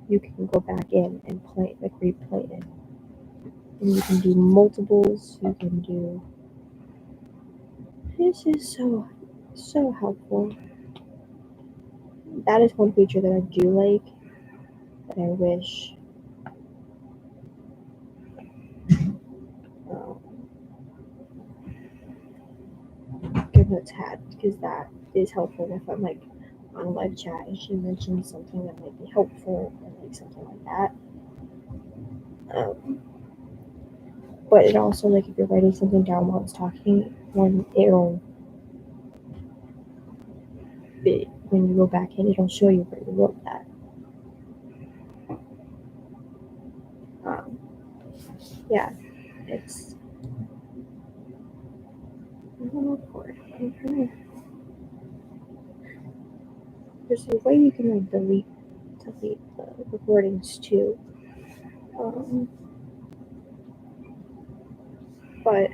Speaker 1: you can go back in and replay it. And you can do multiples, you can do... This is so helpful. That is one feature that I do like, that I wish GoodNotes had, because that is helpful if I'm like on a live chat and she mentions something that might be helpful or like something like that. But it also, like, if you're writing something down while it's talking, when you go back in, it'll show you where you wrote that. Yeah, it's... I don't know for it. I'm trying to... There's a way you can like delete the recordings too. But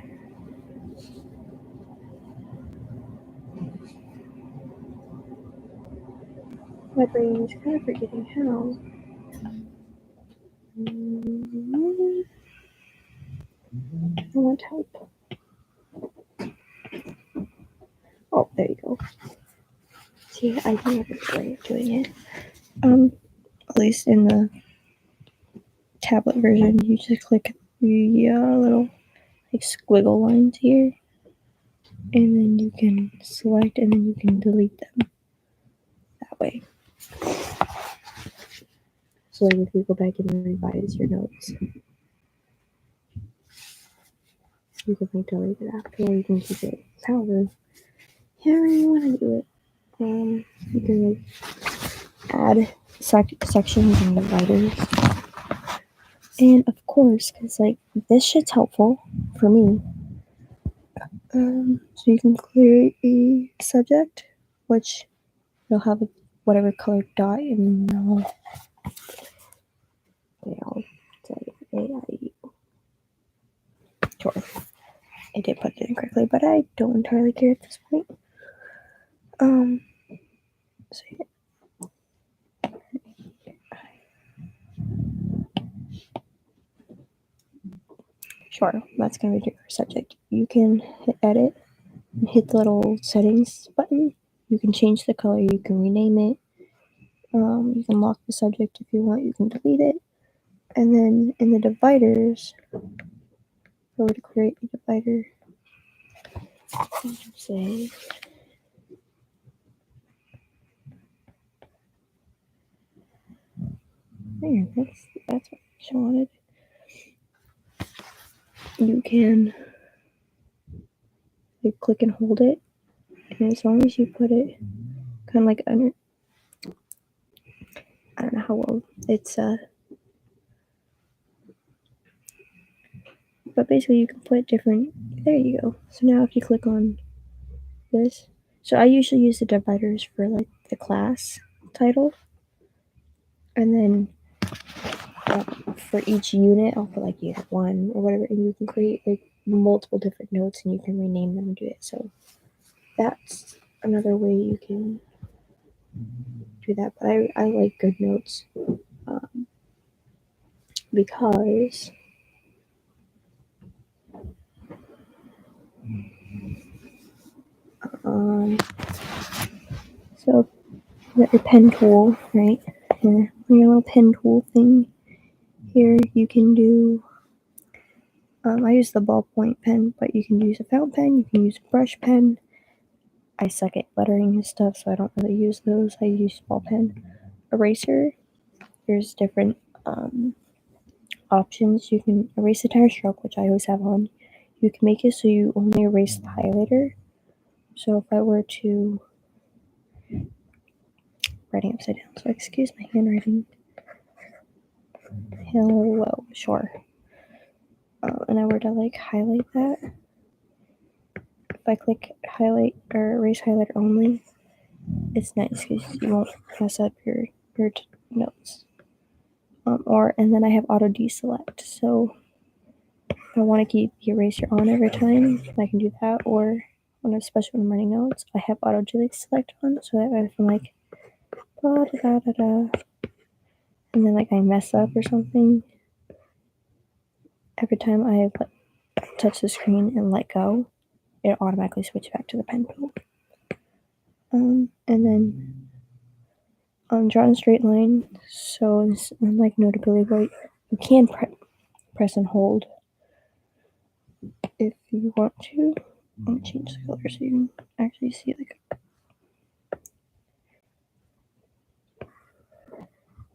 Speaker 1: my brain is kind of forgetting how. I want help. Oh, there you go. See, I do have a good way of doing it. At least in the tablet version, you just click the little like squiggle lines here, and then you can select, and then you can delete them that way. So like if you go back and revise your notes, you can like delete it after, or you can keep it however you want to do it. You can like add sections and dividers. And of course, because like this shit's helpful for me. So you can create a subject, which you'll have whatever color dot, and I'll say AIU. Sure. I did put it in correctly, but I don't entirely care at this point. So yeah. Sure, that's gonna be your subject. You can hit edit and hit the little settings button. You can change the color, you can rename it. You can lock the subject if you want, you can delete it. And then in the dividers, go to create a divider. Say there, that's what I wanted. You can like click and hold it, and as long as you put it kind of like under, I don't know how well it's but basically you can put different... There you go. So now if you click on this, so I usually use the dividers for like the class title, and then for each unit I'll put like unit 1 or whatever, and you can create like multiple different notes and you can rename them and do it. So that's another way you can do that. But I like GoodNotes because so you got your pen tool, right? Here, your little pen tool thing. Here you can do. I use the ballpoint pen, but you can use a fountain pen. You can use a brush pen. I suck at lettering and stuff, so I don't really use those. I use ball pen. Eraser. There's different options. You can erase the entire stroke, which I always have on. You can make it so you only erase the highlighter. So if I were to writing upside down, so excuse my handwriting. Hello, sure. And I were to like highlight that. If I click highlight or erase highlighter only, it's nice because you won't mess up your notes. And then I have auto deselect. So if I want to keep the eraser on every time, I can do that. Or especially when I'm writing notes, I have auto deselect on, so that way if I'm like da da da da, and then like I mess up or something, every time I touch the screen and let go, it automatically switches back to the pen tool. And then draw in a straight line. So it's unlike Notability, where you can press and hold if you want to. Let me change the color so you can actually see like.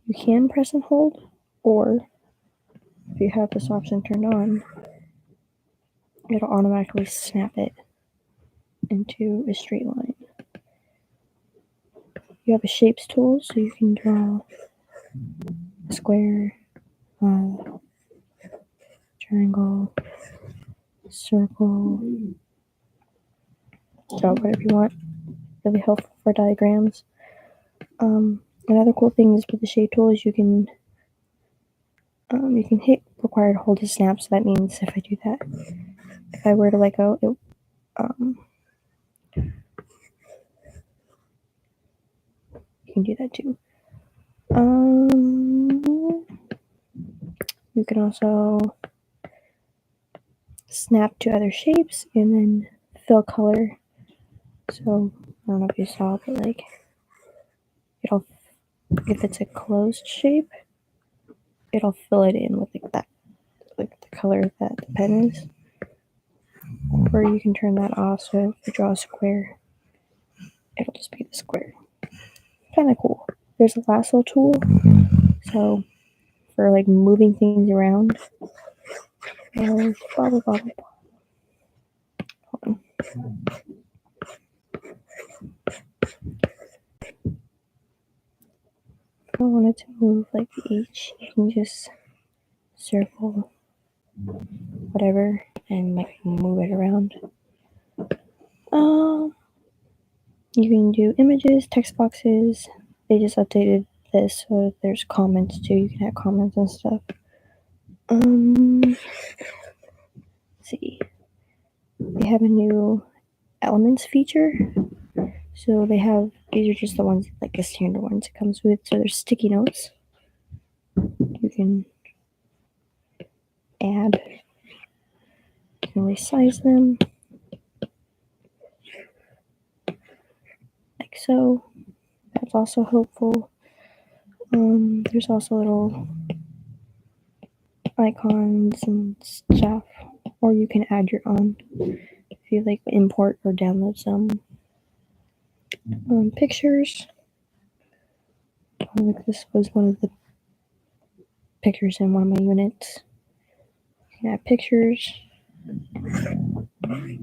Speaker 1: You can press and hold, or if you have this option turned on, it'll automatically snap it into a straight line. You have a shapes tool, so you can draw a square, triangle, circle, draw whatever you want. Really helpful for diagrams. Another cool thing is with the shape tool is you can hit required hold to snap. So that means if I do that, if I were to let go, it you can do that too. You can also snap to other shapes and then fill color. So I don't know if you saw, but like it'll, if it's a closed shape, it'll fill it in with like that, like the color that the pen is. Or you can turn that off, so if you draw a square, it'll just be the square. Kind of cool. There's a lasso tool, so for like moving things around. And blah blah blah blah. Hold on. If I wanted to move like the H, you can just circle whatever and like move it around. You can do images, text boxes. They just updated this, so there's comments too. You can add comments and stuff. Let's see. They have a new elements feature. So they have, these are just the ones, like the standard ones it comes with. So there's sticky notes. You can add. You can resize them. Like so. That's also helpful. There's also little icons and stuff, or you can add your own if you like import or download some. Pictures. Like this was one of the pictures in one of my units. You can add pictures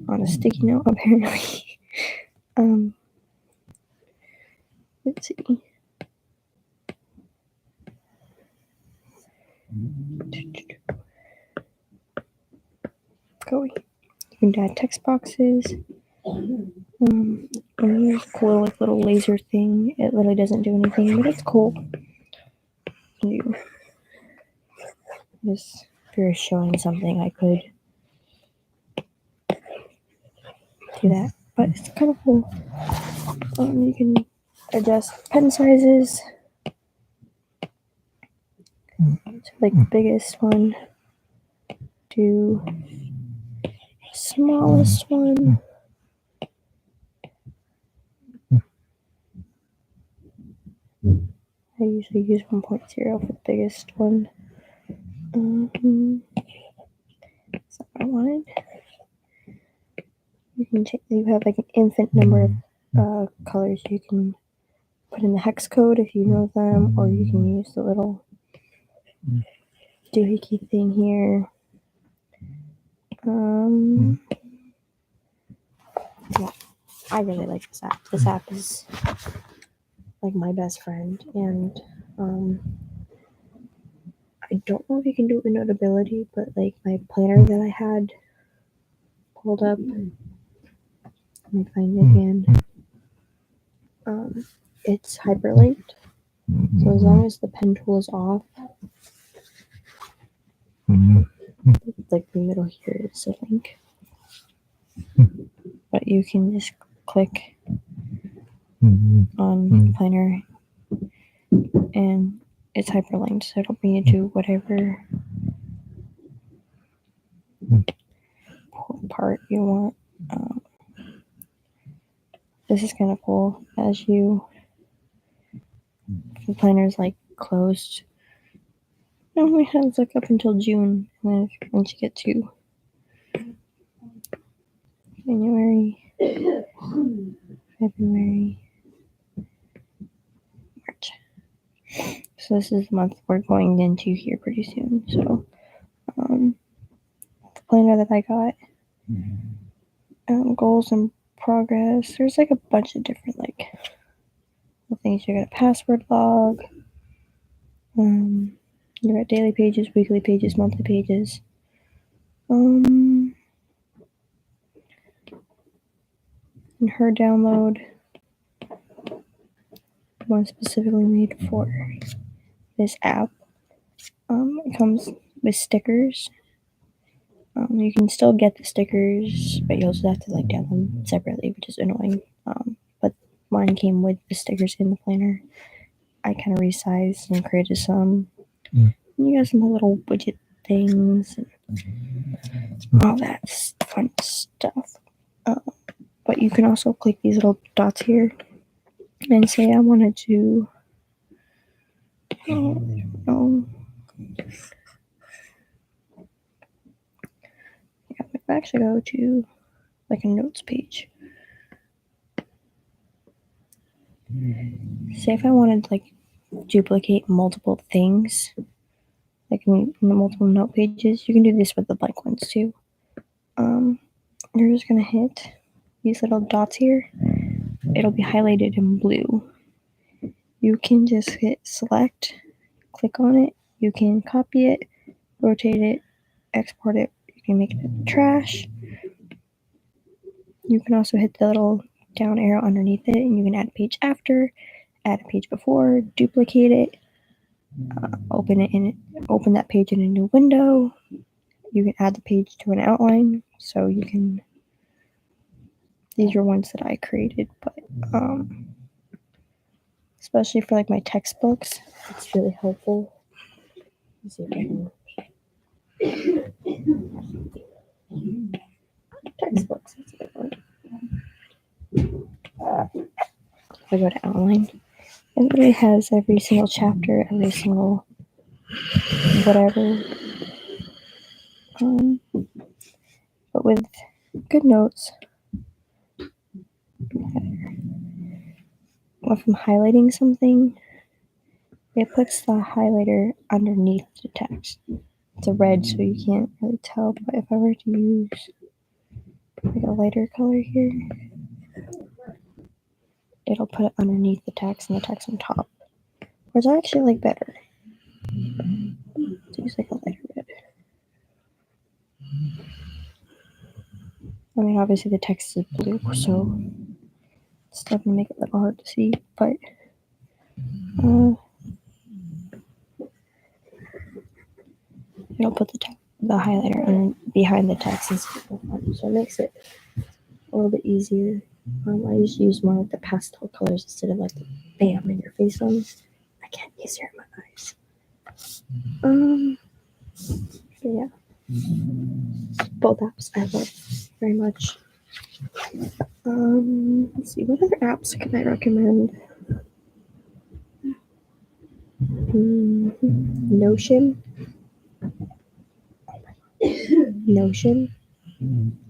Speaker 1: on a sticky note, apparently. Let's see. Go. You can add text boxes. And here's a cool like little laser thing. It literally doesn't do anything, but it's cool. Just if you're showing something, I could do that, but it's kind of cool. You can adjust pen sizes. So like the biggest one to the smallest one. I usually use 1.0 for the biggest one. That's not what I wanted. You have like an infinite number of colors you can put in the hex code if you know them, or you can use the little doohickey thing here. Yeah, I really like this app. This app is like my best friend, and I don't know if you can do it with Notability, but like my planner that I had pulled up, let me find it again. It's hyperlinked, so as long as the pen tool is off, like the middle here is a link, but you can just click on the planner and it's hyperlinked, so it'll bring you to whatever part you want. This is kind of cool. As the planner is like closed, it only has like up until June, and then once you get to January, February, March. So this is the month we're going into here pretty soon. So the planner that I got, goals and progress. There's like a bunch of different like things. You got a password log. You got daily pages, weekly pages, monthly pages. And her download, one specifically made for this app. It comes with stickers. You can still get the stickers, but you also have to like download them separately, which is annoying. But mine came with the stickers in the planner. I kind of resized and created some. You got some little widget things and all that fun stuff. But you can also click these little dots here and say I wanted to, actually go to like a notes page. Say if I wanted like duplicate multiple things, like in the multiple note pages, you can do this with the blank ones too. You're just gonna hit these little dots here. It'll be highlighted in blue. You can just hit select, click on it. You can copy it, rotate it, export it. You can make it trash. You can also hit the little down arrow underneath it, and you can add a page after, add a page before, duplicate it, open that page in a new window. You can add the page to an outline, so you can. These are ones that I created, but especially for like my textbooks, it's really helpful. Let's see if I can. Textbooks, that's a good one. If I go to outline, it literally has every single chapter, every single whatever. But with good notes, if I'm highlighting something, it puts the highlighter underneath the text. It's a red, so you can't really tell, but if I were to use like a lighter color here, it'll put it underneath the text and the text on top, which I actually like better. To use like a lighter red. I mean, obviously the text is blue, so it's definitely make it a little hard to see, but it'll put the highlighter behind the text instead of the front, so it makes it a little bit easier. I just use more like the pastel colors instead of like the bam in your face ones. I can't use here in my eyes. So yeah, both apps I love very much. Let's see, what other apps can I recommend? Notion. Notion. I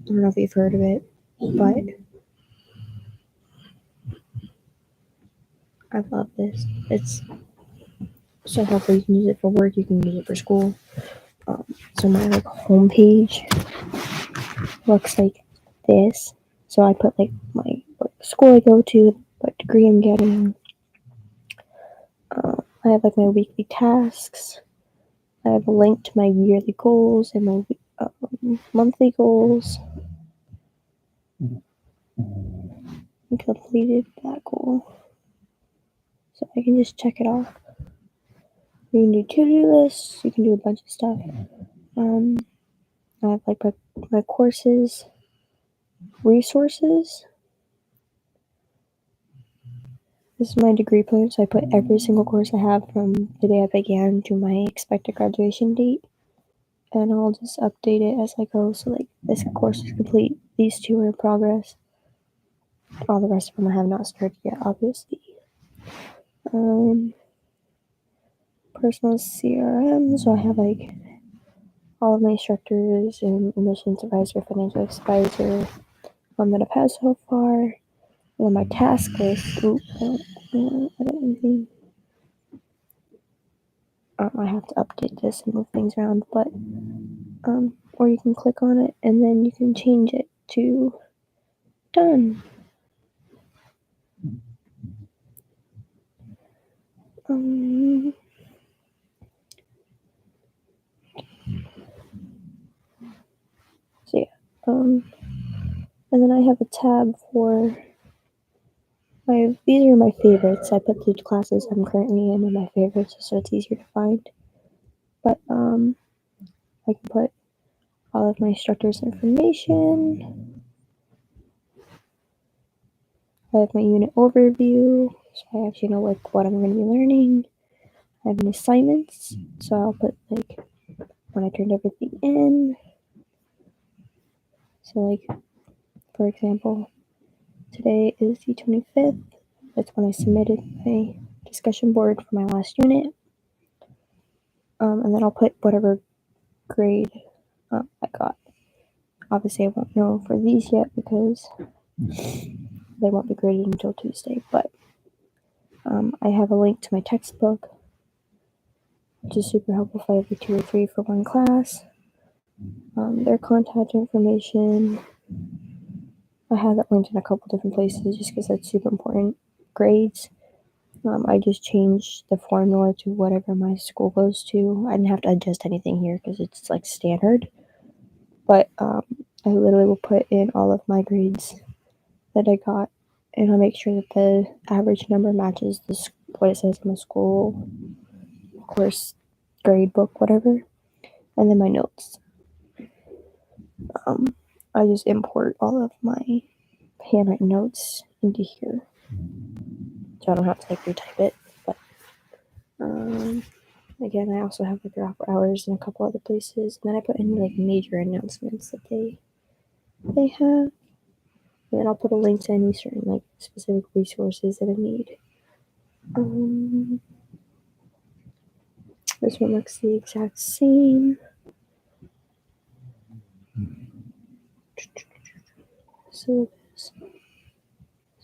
Speaker 1: don't know if you've heard of it, but I love this. It's so helpful. You can use it for work. You can use it for school. So my like homepage looks like this. So I put like my school I go to, what degree I'm getting. I have like my weekly tasks. I have a link to my yearly goals and my monthly goals. I completed that goal, so I can just check it off. You can do to-do lists. You can do a bunch of stuff. I have like my courses, resources. This is my degree plan, so I put every single course I have from the day I began to my expected graduation date. And I'll just update it as I go. So like this course is complete. These two are in progress. All the rest of them I have not started yet, obviously. Personal CRM. So I have like all of my instructors and admissions advisor, financial advisor that I've had so far. And then my task list. I have to update this and move things around, but or you can click on it and then you can change it to done. So yeah, and then I have a tab for these are my favorites. I put the classes I'm currently in my favorites so it's easier to find. But I can put all of my instructors' information. I have my unit overview, so I actually know like what I'm going to be learning. I have my assignments, so I'll put like when I turned everything in. So like, for example, today is the 25th. That's when I submitted my discussion board for my last unit. And then I'll put whatever grade I got. Obviously, I won't know for these yet because they won't be graded until Tuesday. But I have a link to my textbook, which is super helpful if I have a 2 or 3 for one class. Their contact information. I have that linked in a couple different places just because that's super important. Grades. I just changed the formula to whatever my school goes to. I didn't have to adjust anything here because it's like standard. But I literally will put in all of my grades that I got, and I'll make sure that the average number matches what it says in the school course grade book, whatever. And then my notes. I just import all of my handwritten notes into here, so I don't have to like retype it. But again, I also have like their after hours in a couple other places, and then I put in like major announcements that they have, and then I'll put a link to any certain like specific resources that I need. This one looks the exact same. So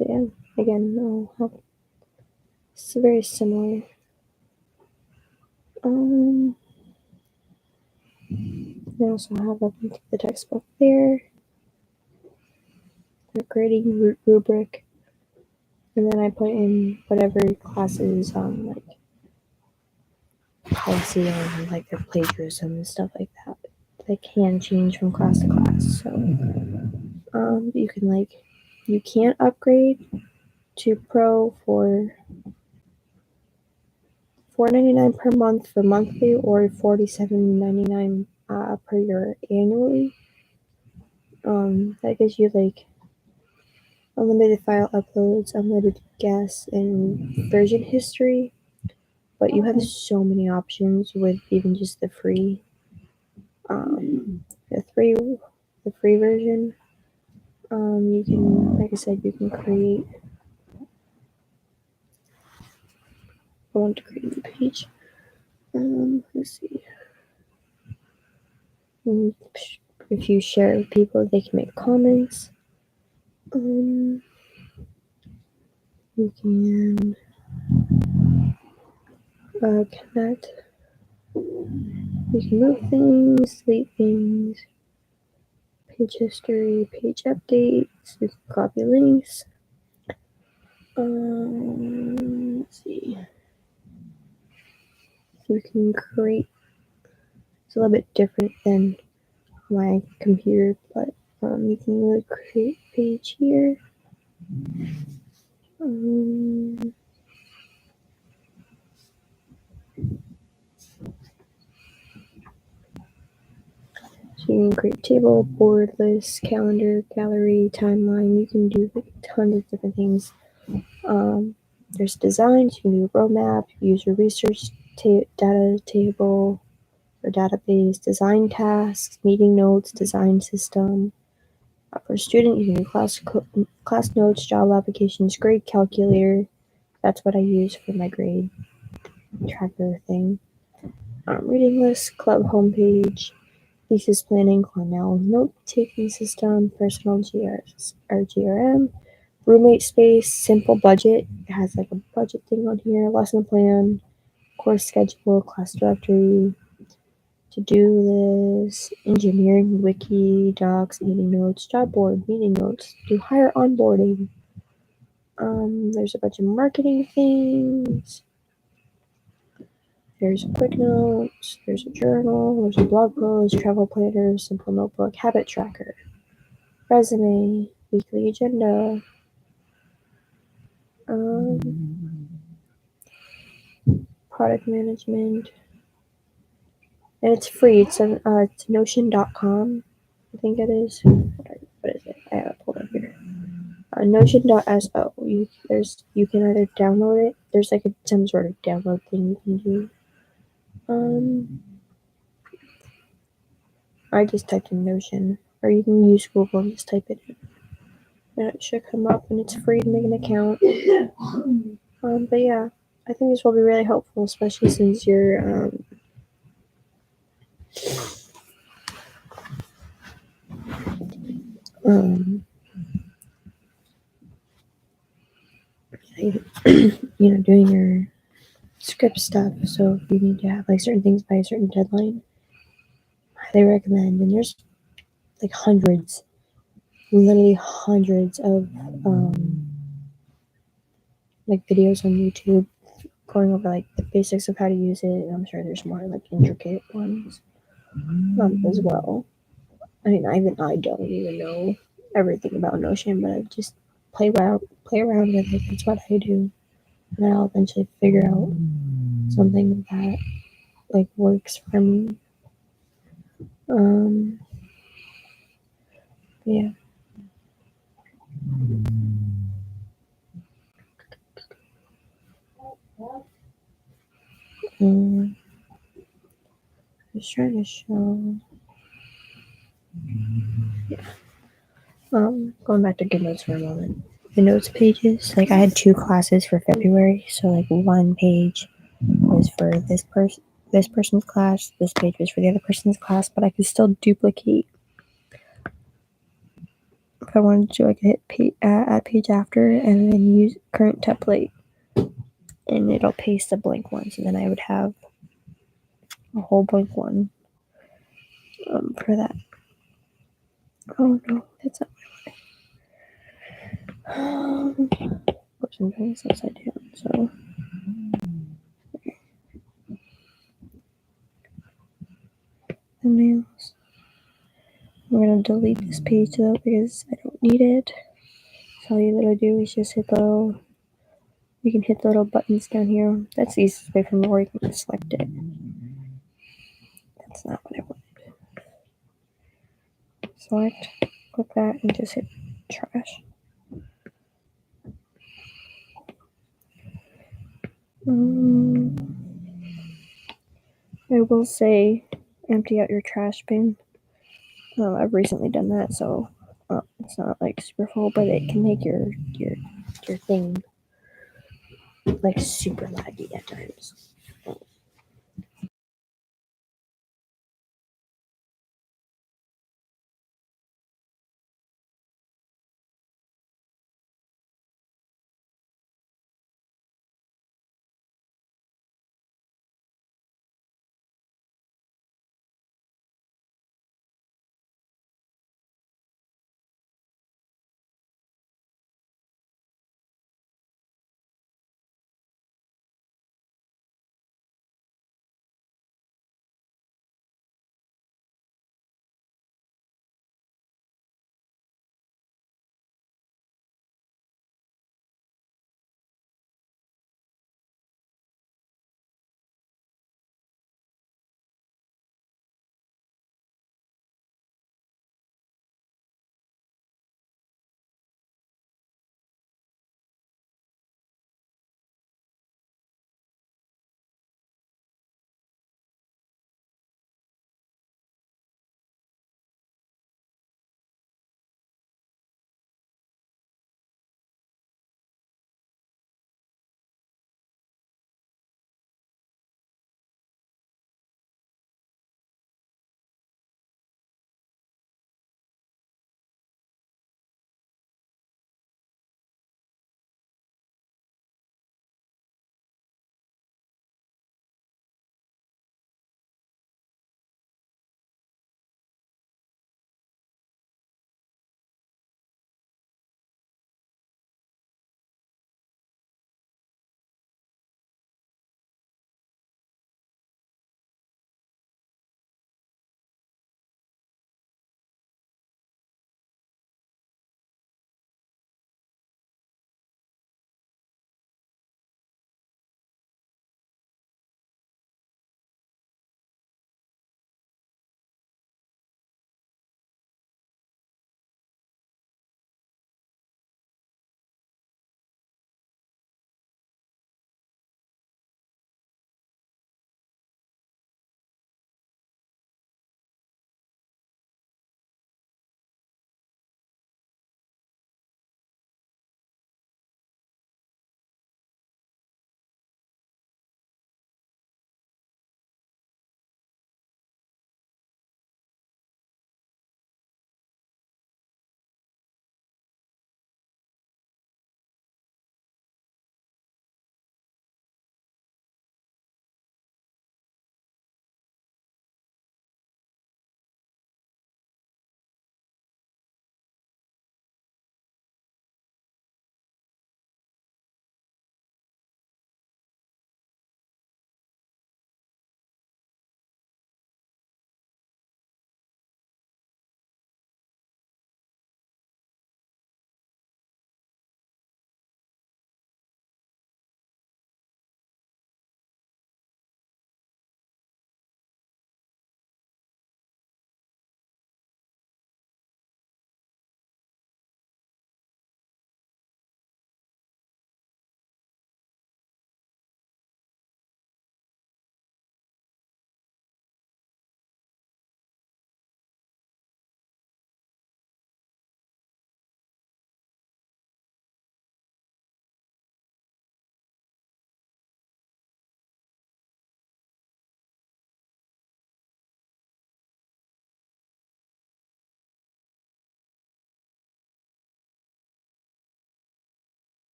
Speaker 1: yeah, again, I'll have it's very similar. I also have the textbook there, the grading rubric, and then I put in whatever classes like policy on like their plagiarism and stuff like that. They can change from class to class, so you can't upgrade to Pro for $4.99 per month for monthly or $47.99 per year annually. That gives you like unlimited file uploads, unlimited guests, and version history. but you have so many options with even just the free the free version. You can, like I said, you can create. I want to create a new page. Let's see. If you share it with people, they can make comments. You can connect. You can move things, delete things, page history, page updates. You can copy links. Let's see. You can create. It's a little bit different than my computer, but you can really create a page here. So you can create table, board, list, calendar, gallery, timeline. You can do tons of different things. There's designs. You can do roadmap, user research, data table or database, design tasks, meeting notes, design system. For a student, you can do class notes, job applications, grade calculator. That's what I use for my grade tracker thing. Reading list, club homepage, thesis planning, Cornell note-taking system, personal GRM, roommate space, simple budget. It has like a budget thing on here, lesson plan, course schedule, class directory, to-do list, engineering, wiki, docs, meeting notes, job board, meeting notes, do higher onboarding. There's a bunch of marketing things. There's a quick notes, there's a journal, there's a blog post, travel planner, simple notebook, habit tracker, resume, weekly agenda, product management, and it's free. It's Notion.com, I think it is. What is it? I have it pulled up here. Notion.so. You can either download it. There's like some sort of download thing you can do. I just typed in Notion, or you can use Google and just type it in. And it should come up, and it's free to make an account. But yeah, I think this will be really helpful, especially since you're doing your script stuff. So if you need to have like certain things by a certain deadline, I highly recommend. And there's like literally hundreds of like videos on YouTube going over like the basics of how to use it. And I'm sure there's more like intricate ones as well. I mean, I don't even know everything about Notion, but I just play around with it. That's what I do, and I'll eventually figure out something that like works for me. Yeah. I was trying to show. Yeah. Going back to Good Notes for a moment. The notes pages, like I had 2 classes for February, so like one page was for this person's class, this page was for the other person's class, but I could still duplicate. If I wanted to, I could hit add page after and then use current template, and it'll paste the blank ones, and then I would have a whole blank one for that. Oh no, that's not what I wanted. I'm doing this upside down, so. The nails. I'm gonna delete this page though because I don't need it. So all you literally do is just hit you can hit the little buttons down here. That's the easiest way from where you can select it. That's not what I wanted. Select, click that, and just hit trash. I will say, empty out your trash bin. I've recently done that, so it's not like super full, but it can make your thing like super laggy at times.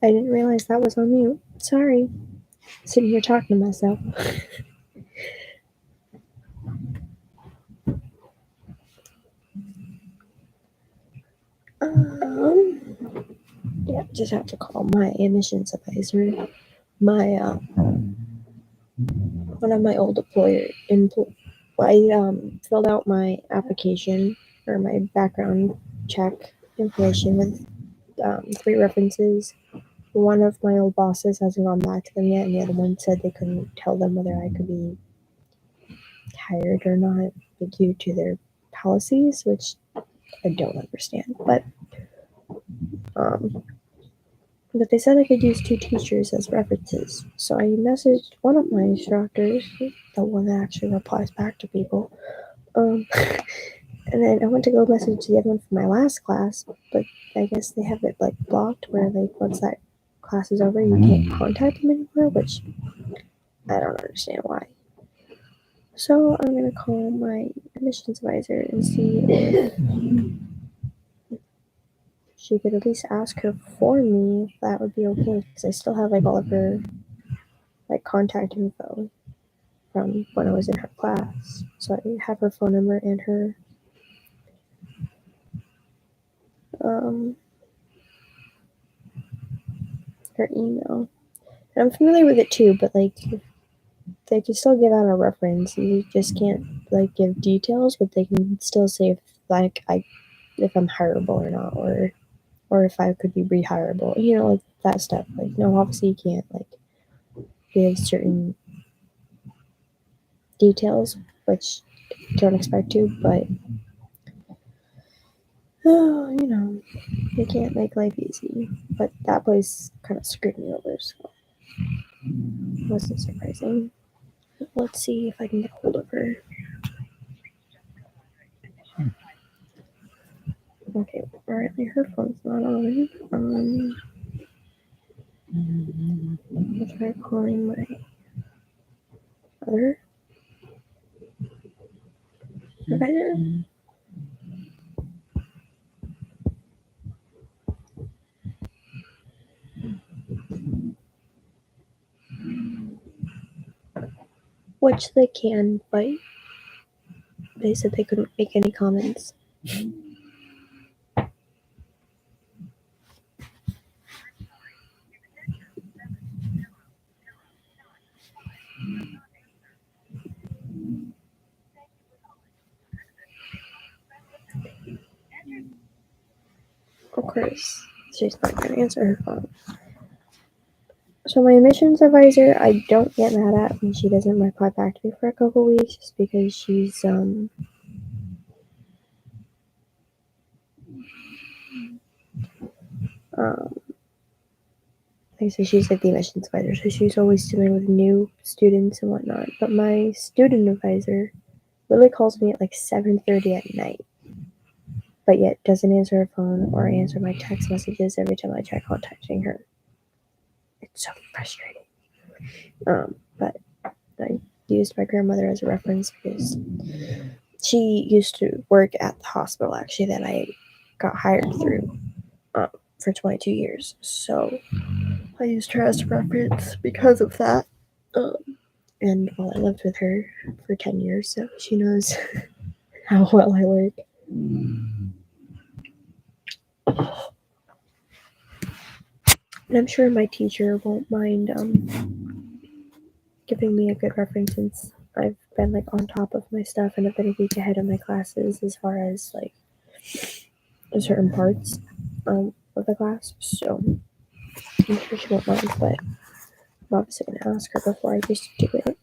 Speaker 1: I didn't realize that was on mute. Sorry. Sitting here talking to myself. Yeah, just have to call my admissions advisor. My one of my old I filled out my application or my background check information with 3 references. One of my old bosses hasn't gone back to them yet, and the other one said they couldn't tell them whether I could be hired or not due to their policies, which I don't understand. But they said I could use 2 teachers as references. So I messaged one of my instructors, the one that actually replies back to people. And then I went to go message the other one for my last class, but I guess they have it like blocked where like once that class is over, you can't contact them anymore, which I don't understand why. So I'm gonna call my admissions advisor and see if she could at least ask her for me if that would be okay, because I still have like all of her like contact info from when I was in her class. So I have her phone number and her her email. And I'm familiar with it too, but like they can still give out a reference. You just can't like give details, but they can still say if like if I'm hireable or not, or if I could be rehireable. You know, like that stuff. Like no, obviously you can't like give certain details, which don't expect to, but oh, you know, they can't make life easy. But that place kind of screwed me over, so it wasn't surprising. Let's see if I can get hold of her. Okay, apparently her phone's not on. I'll try calling my other provider. Which they can, but they said they couldn't make any comments. Of course, she's not going to answer her phone. So my admissions advisor, I don't get mad at when she doesn't reply back to me for a couple weeks, just because she's like I said, she's like the admissions advisor, so she's always dealing with new students and whatnot. But my student advisor literally calls me at like 7:30 at night, but yet doesn't answer her phone or answer my text messages every time I try contacting her. It's so frustrating. But I used my grandmother as a reference because she used to work at the hospital actually that I got hired through for 22 years. So I used her as a reference because of that. And well, I lived with her for 10 years, so she knows how well I work. And I'm sure my teacher won't mind giving me a good reference since I've been like on top of my stuff and I've been a week ahead of my classes as far as like certain parts of the class. So I'm sure she won't mind, but I'm obviously gonna ask her before I just do it.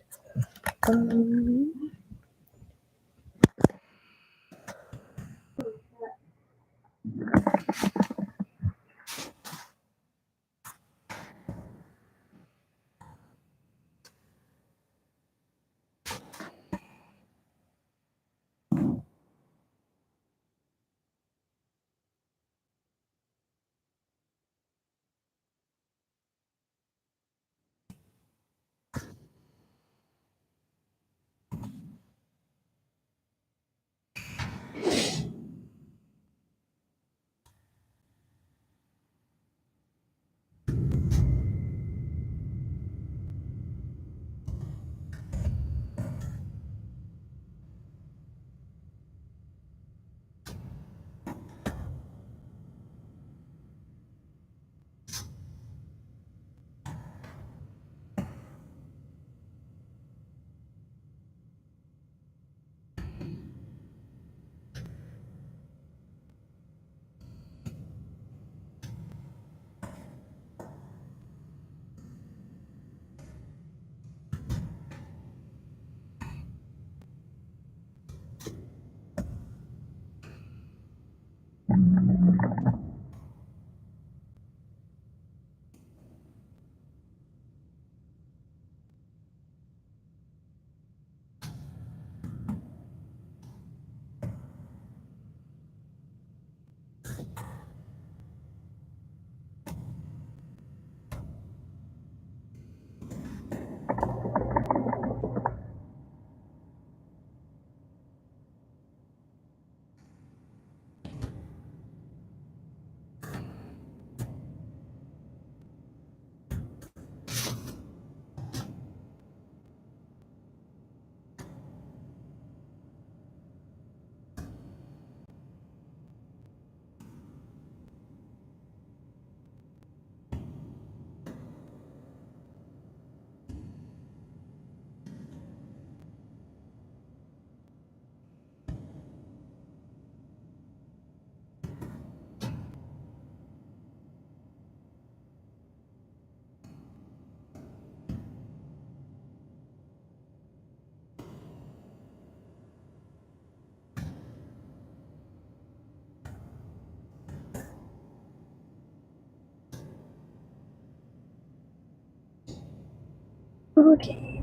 Speaker 1: Okay.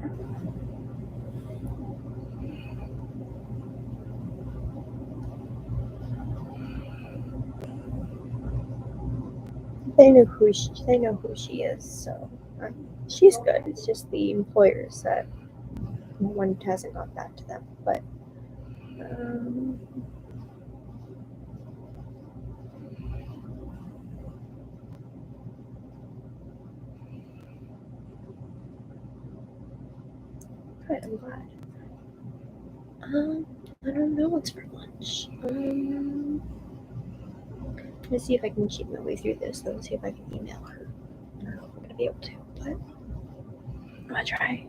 Speaker 1: They know who she is, so she's good. It's just the employers that one hasn't got back to them. But good, I'm glad. I don't know what's for lunch. Let's see if I can cheat my way through this, though. See if I can email her. I don't know if I'm gonna be able to, but I'm gonna try.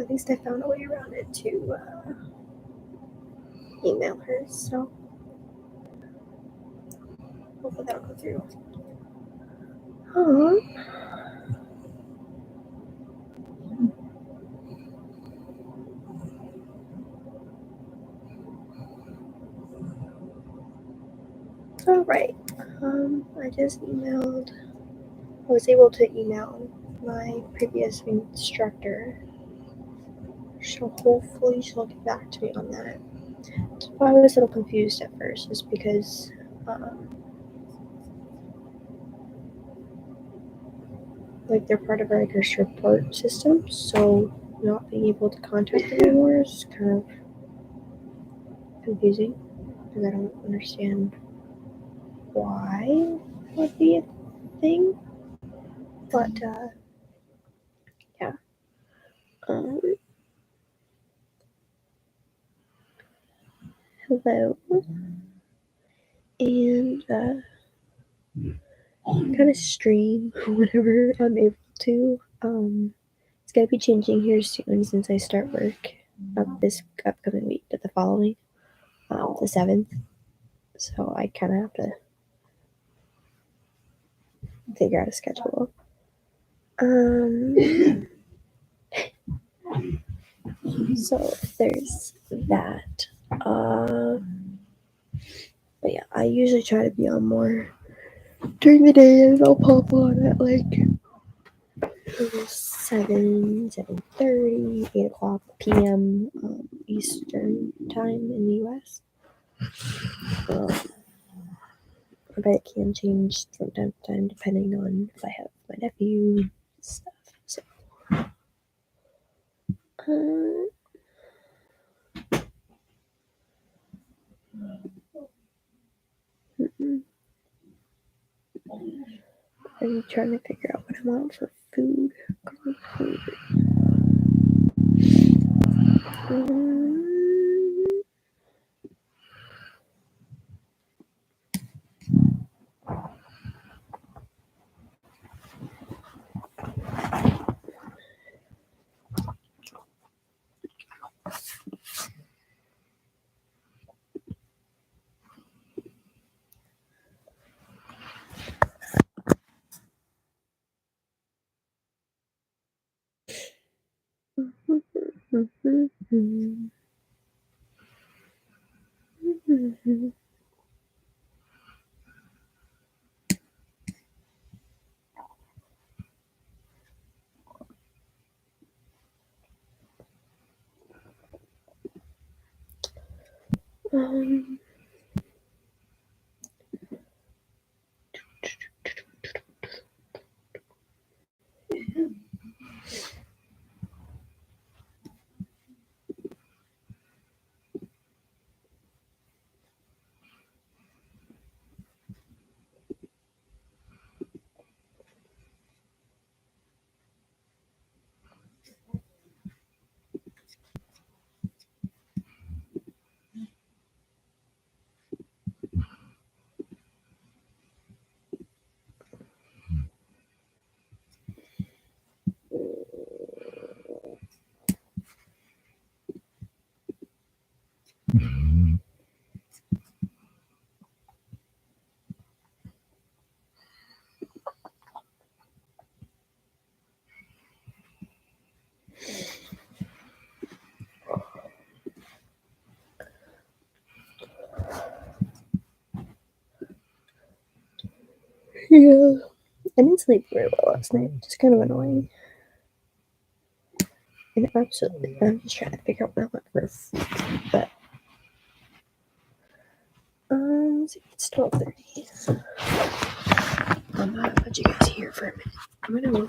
Speaker 1: at least I found a way around it to email her, so hopefully that'll go through. All right. I just emailed. I was able to email my previous instructor. So hopefully she'll get back to me on that. That's why I was a little confused at first, is because like they're part of our support system, so not being able to contact them anymore is kind of confusing because I don't understand why it would be a thing. But yeah. Hello. And kind of stream whenever I'm able to. It's gonna be changing here soon since I start work this upcoming week, but the following, the 7th. So I kind of have to figure out a schedule. So there's that. But yeah, I usually try to be on more during the day, and I'll pop on at like 7:30, 8 o'clock p.m. Eastern time in the U.S. But it can change from time to time depending on if I have my nephew stuff. So, I'm trying to figure out what I want for food. Yeah, I didn't sleep very well last night, which is kind of annoying. And absolutely, I'm just trying to figure out what I want for food. But it's 12:30. I'm gonna put you guys here for a minute. I'm gonna go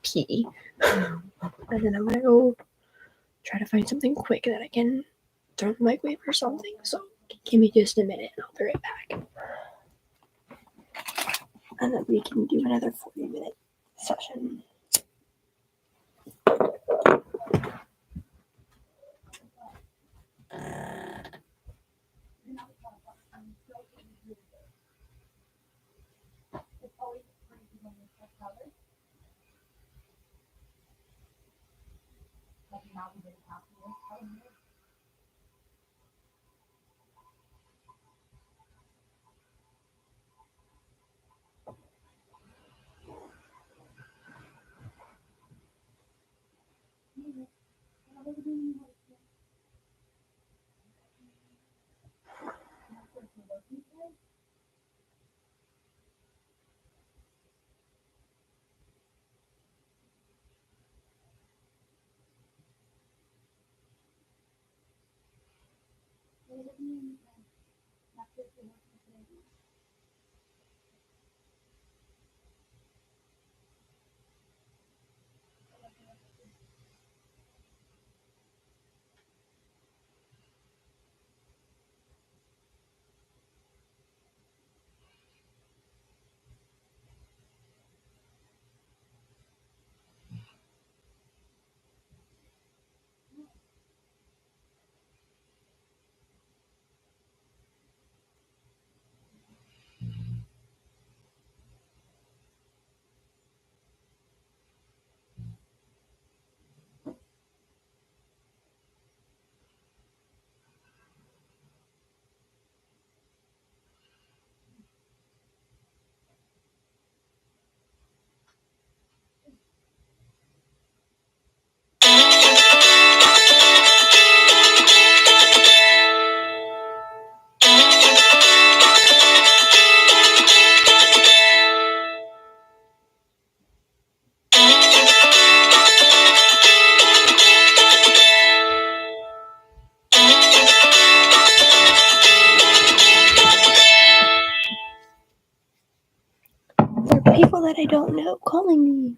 Speaker 1: pee, and then I'm gonna go try to find something quick that I can throw in the microwave or something. So give me just a minute, and I'll be right back. And then we can do another 40-minute session. There are people that I don't know calling me.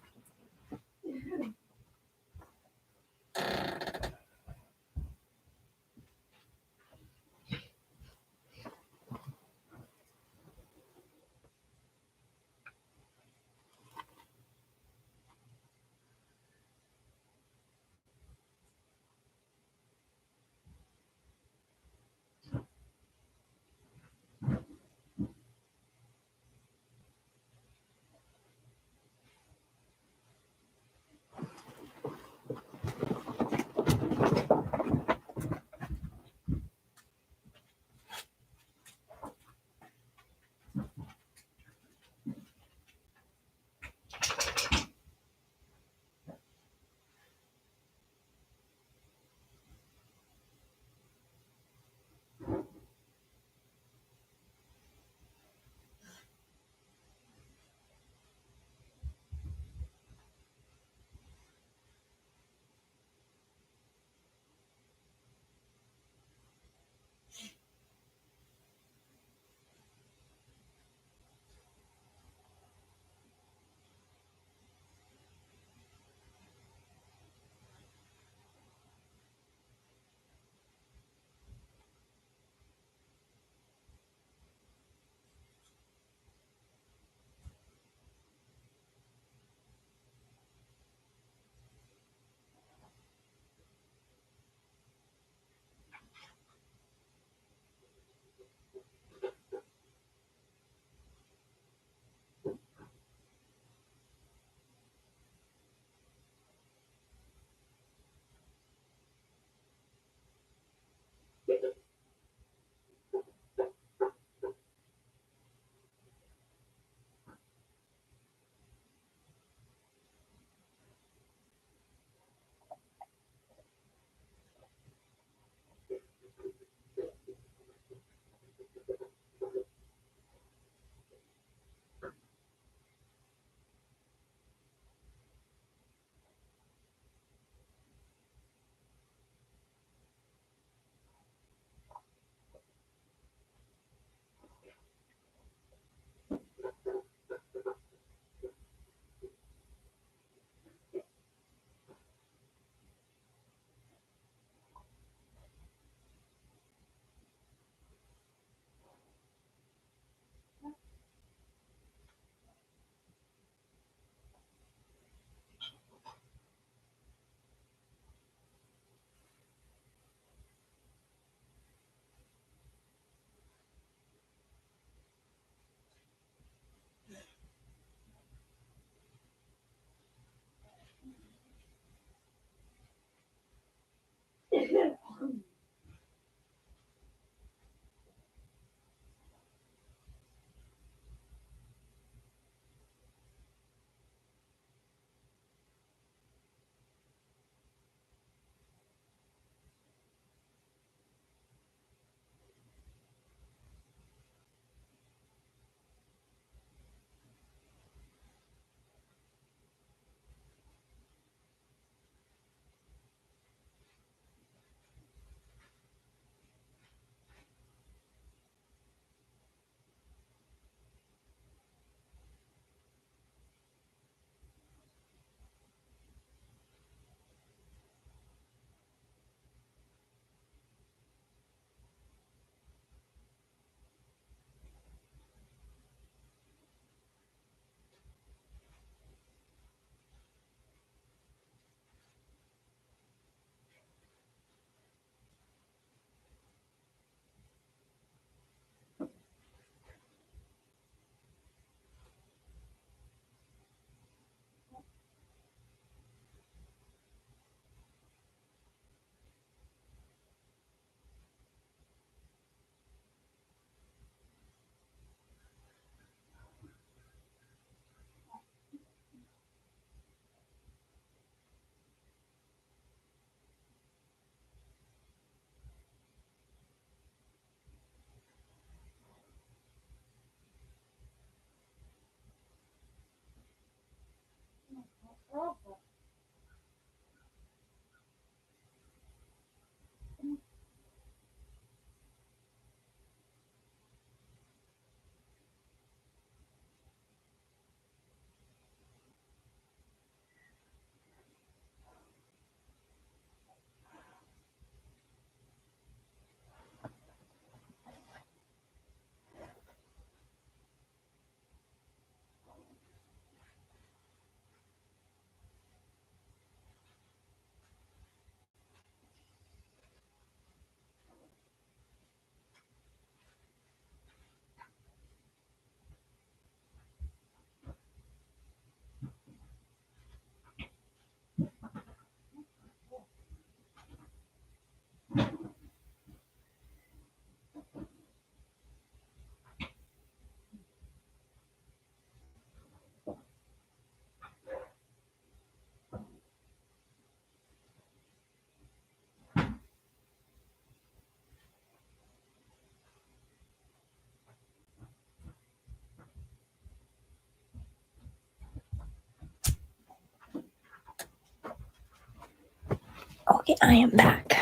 Speaker 1: Okay, I am back.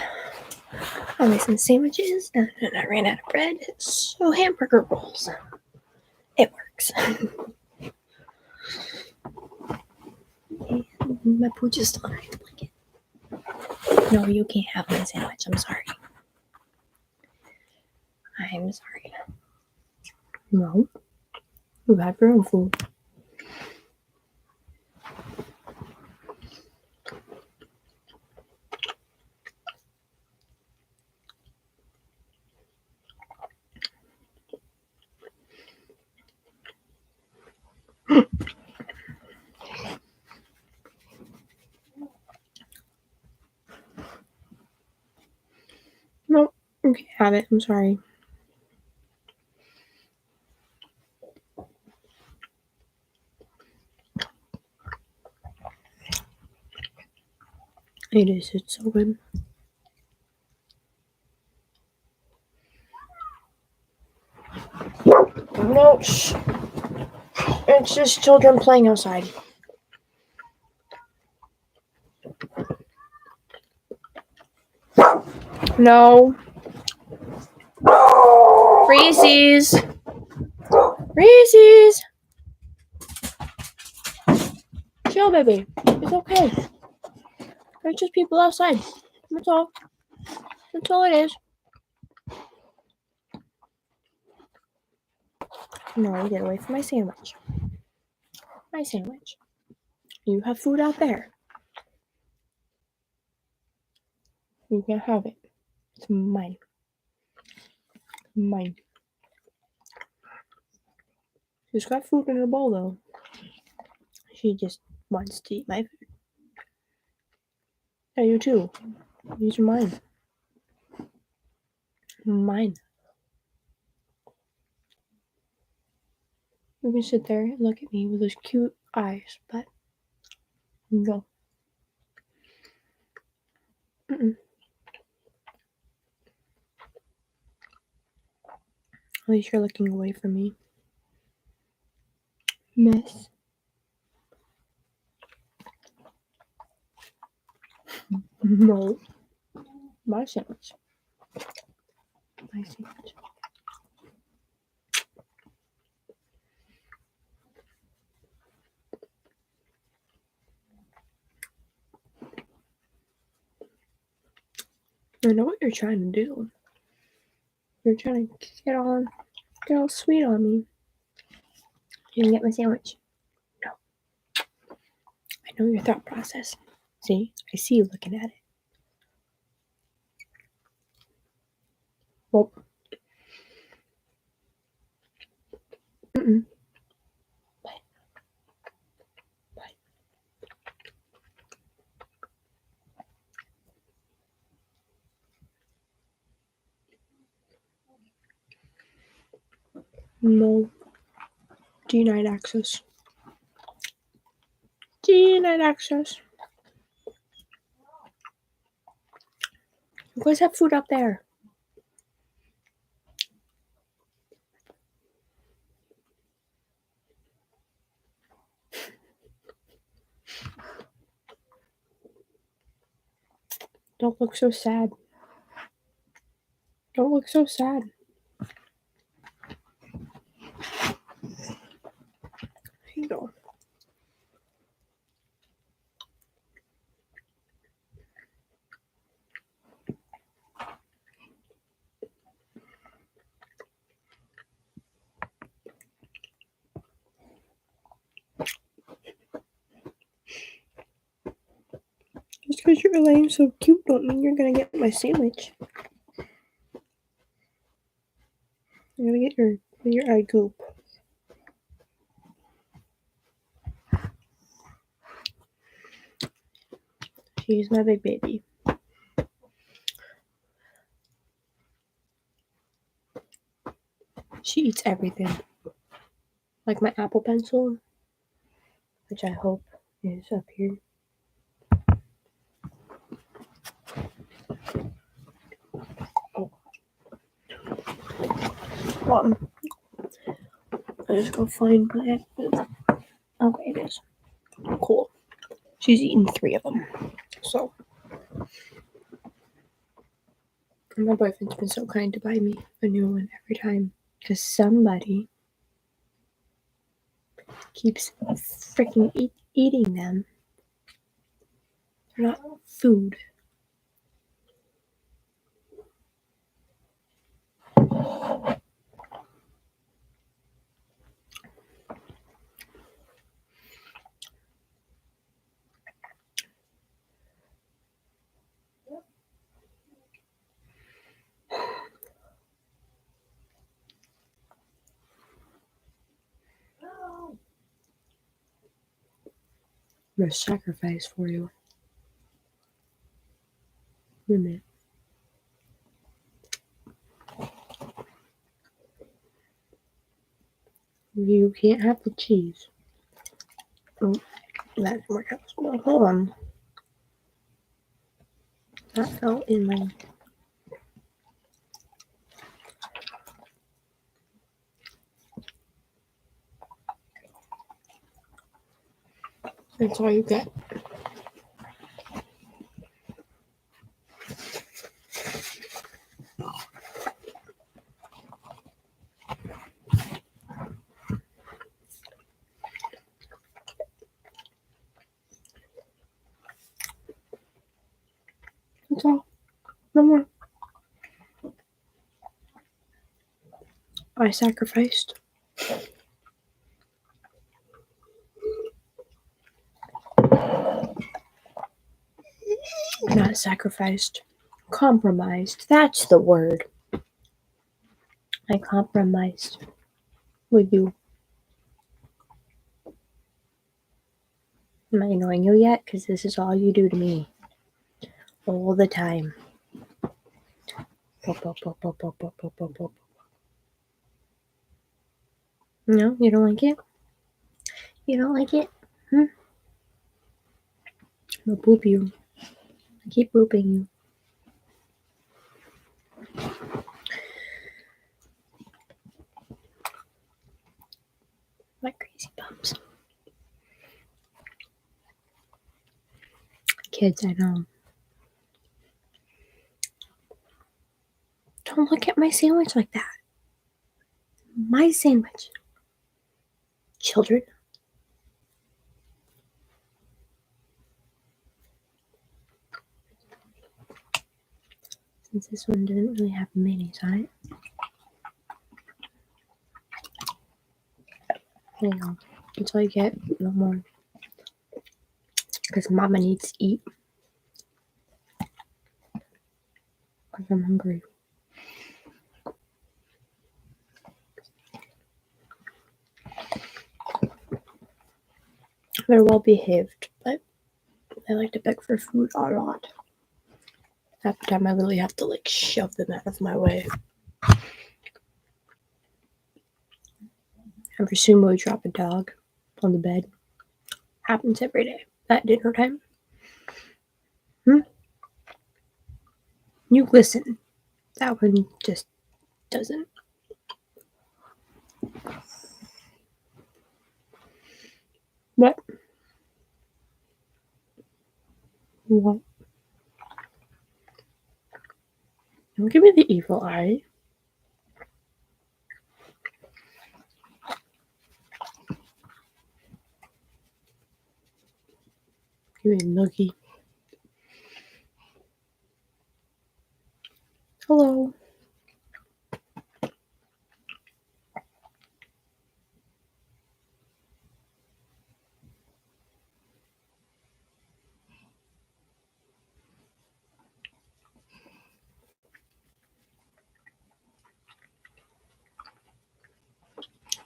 Speaker 1: I made some sandwiches and then I ran out of bread, so hamburger rolls. It works. My pooch is still underneath the blanket. No, you can't have my sandwich. I'm sorry. I'm sorry. No. You have your own food. No, you can't have it. I'm sorry. It is. It's so good. No, shh. It's just children playing outside. No. Reese's. Reese's. Chill, baby. It's okay. There's just people outside. That's all. That's all it is. No, get away from my sandwich. My sandwich. You have food out there. You can't have it. It's mine. Mine. She's got food in her bowl, though. She just wants to eat my food. Yeah, you too. These are mine. Mine. You can sit there and look at me with those cute eyes, but no. Mm-mm. At least you're looking away from me. Miss. No. My sandwich. My sandwich. I know what you're trying to do. You're trying to get all sweet on me. You can get my sandwich. No. I know your thought process. See? I see you looking at it. Well. Mm-mm. Bye. No. Denied access. Denied access. You guys have food up there. Don't look so sad. Don't look so sad. Here you go. Just because you're laying so cute don't mean you're gonna get my sandwich. You're gonna get your eye goop. She's my big baby. She eats everything. Like my Apple Pencil, which I hope is up here. Oh. I just go find my Apple. Okay, it is. Cool. She's eaten 3 of them. So, And my boyfriend's been so kind to buy me a new one every time. Because somebody keeps freaking eating them. They're not food. I'm gonna sacrifice for you. Wait a minute. You can't have the cheese. Oh, that didn't work out. Well, hold on. That fell in my. That's all you get. That's all. No more. I sacrificed. Not sacrificed. Compromised. That's the word. I compromised with you. Am I annoying you yet? Because this is all you do to me. All the time. No, you don't like it? You don't like it? I'm gonna boop you. I keep booping you. Like crazy bumps. Kids, I know. Don't look at my sandwich like that. My sandwich. Children. Since this one didn't really have mayonnaise on it. There you go. That's all you get. No more. Because Mama needs to eat. Because I'm hungry. They're well behaved, but they like to beg for food a lot. Half the time I literally have to like shove them out of my way. Ever seen we drop a dog on the bed? Happens every day. At dinner time. You listen. That one just doesn't. What? What? Don't give me the evil eye. Give me a noogie. Hello.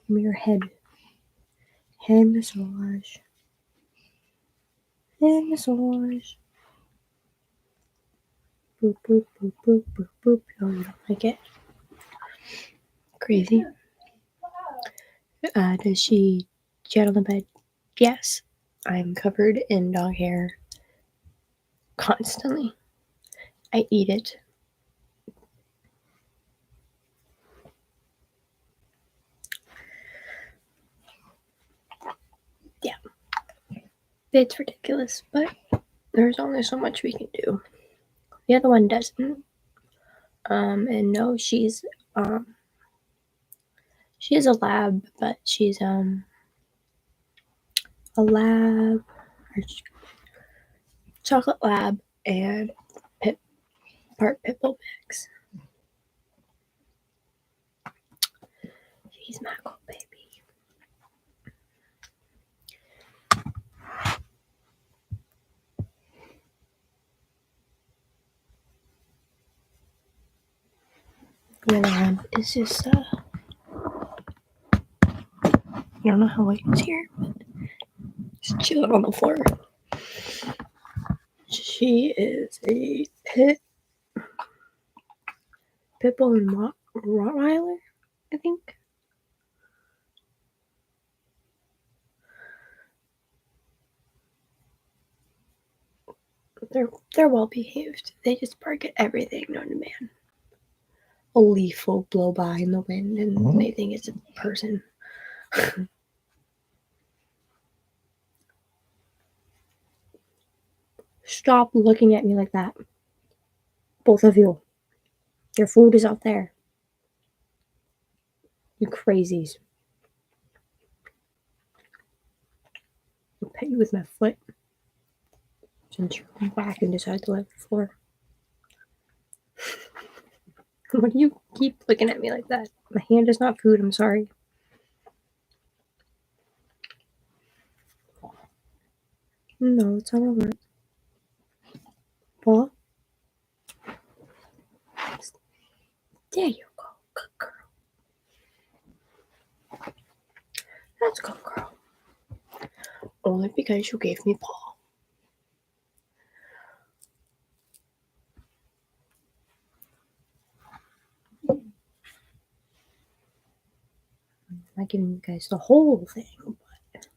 Speaker 1: Give me your head. Head massage. Head massage. Boop, boop, boop, boop, boop, boop. Oh, you don't like it? Crazy. Does she jet on the bed? Yes. I'm covered in dog hair constantly. I eat it. Yeah. It's ridiculous, but there's only so much we can do. The other one doesn't. And no, she's she is a lab, but she's a lab, chocolate lab, and part pit bull mix. She's my little baby. The lab is just I don't know how late it's here, but just chilling on the floor. She is a pit bull and Rottweiler, I think. They're well behaved. They just bark at everything known to man. A leaf will blow by in the wind, and they think it's a person. Stop looking at me like that. Both of you. Your food is out there. You crazies. I'll pet you with my foot. Since you're whack and decide to lay on the floor. Why do you keep looking at me like that? My hand is not food, I'm sorry. No, it's not over. Paul? There you go. Good girl. That's good girl. Only because you gave me Paul. I'm not giving you guys the whole thing, but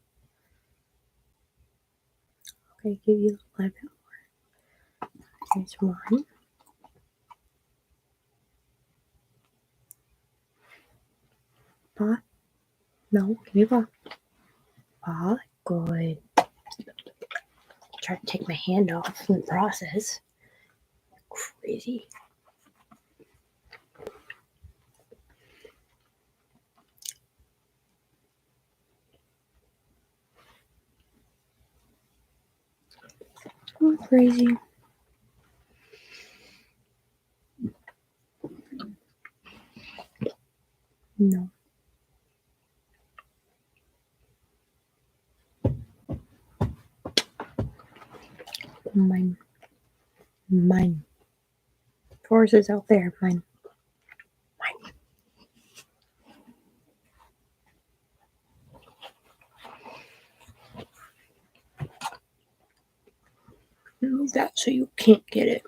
Speaker 1: okay, give you a little bit more. Here's one. Paw. No, give me Paw. Paw. Good. Try to take my hand off in the process. Crazy. I'm crazy. No. Mine. Mine. Forces out there. Mine. Mine. Move that so you can't get it.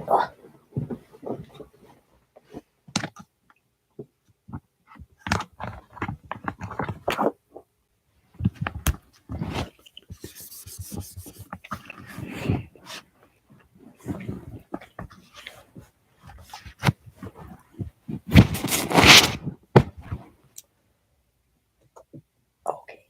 Speaker 1: Ugh. Okay.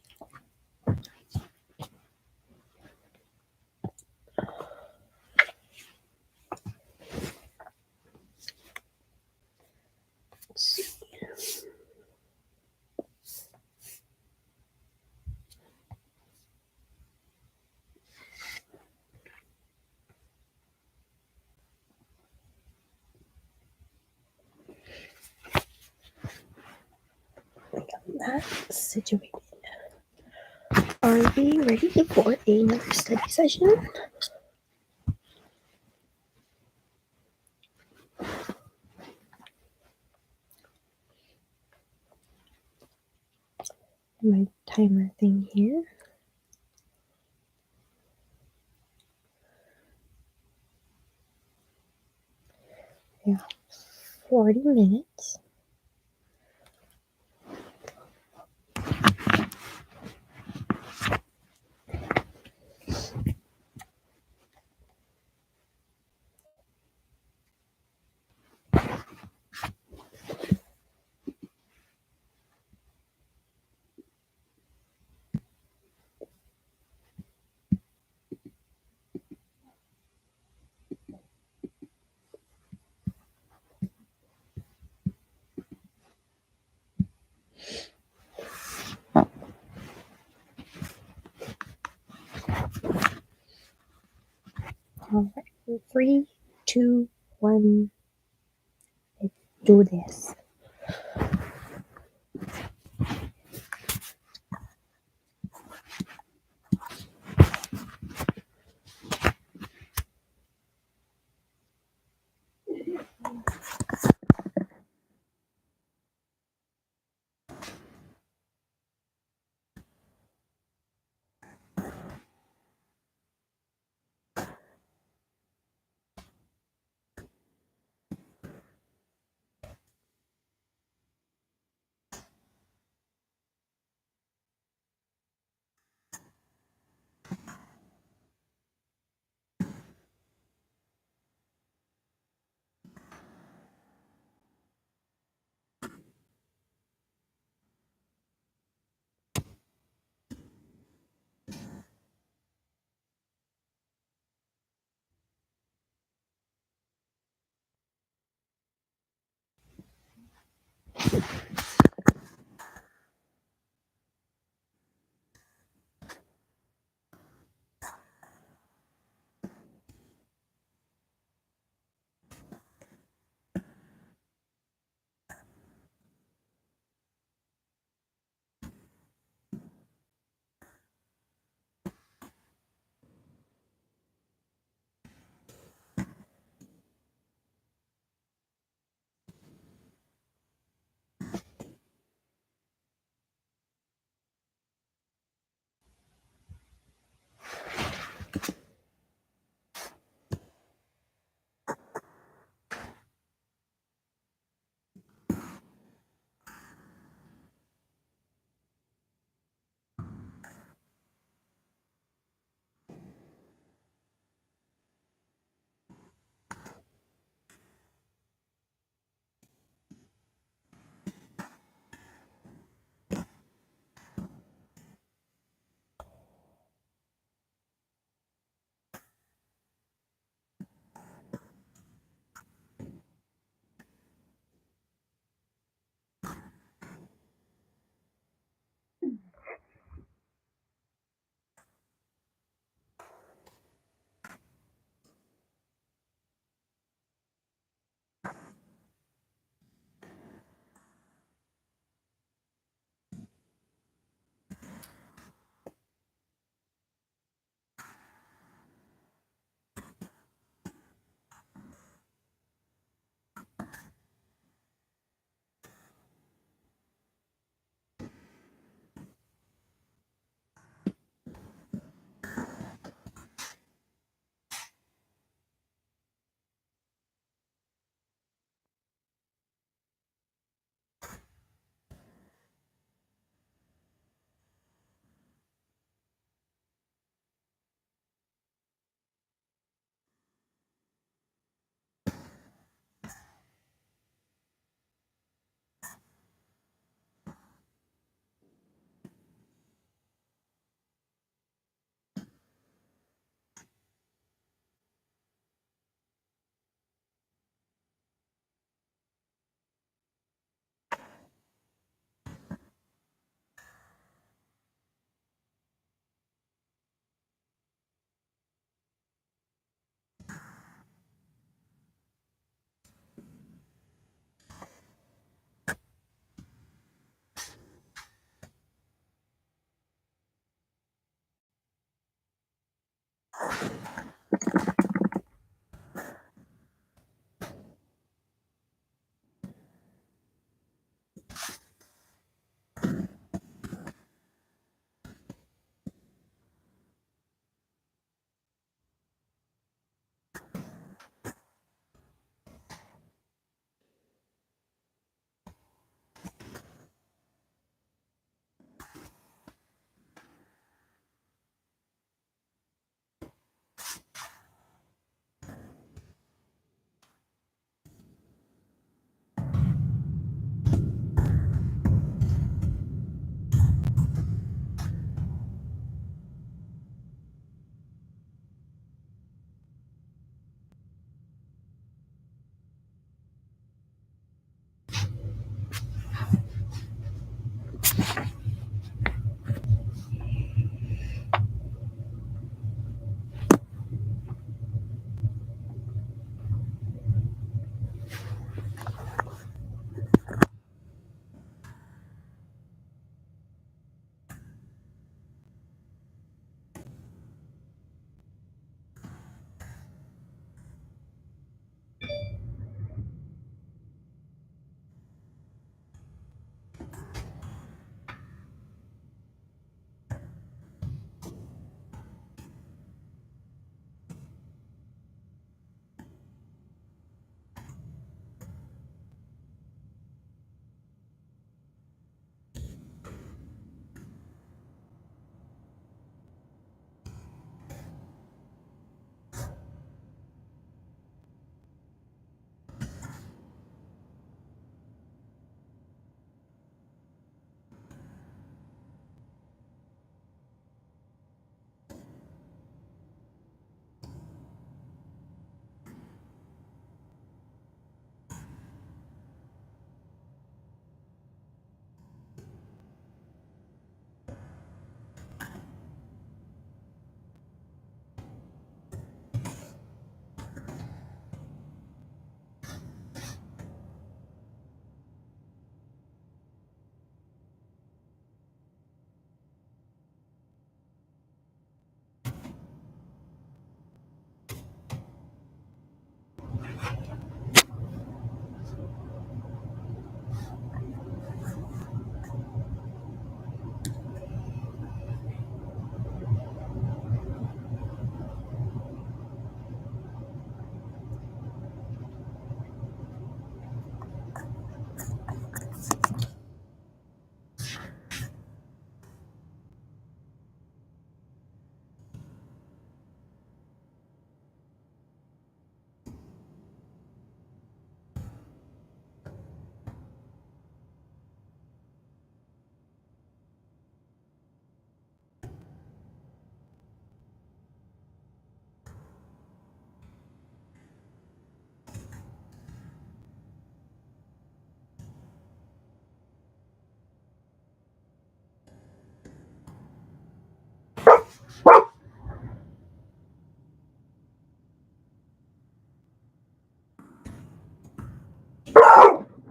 Speaker 1: Let's see. I got that situated. Are we ready for another study session? My timer thing here. Yeah, 40 minutes. All right. 3, 2, 1. Let's do this.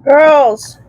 Speaker 1: Girls.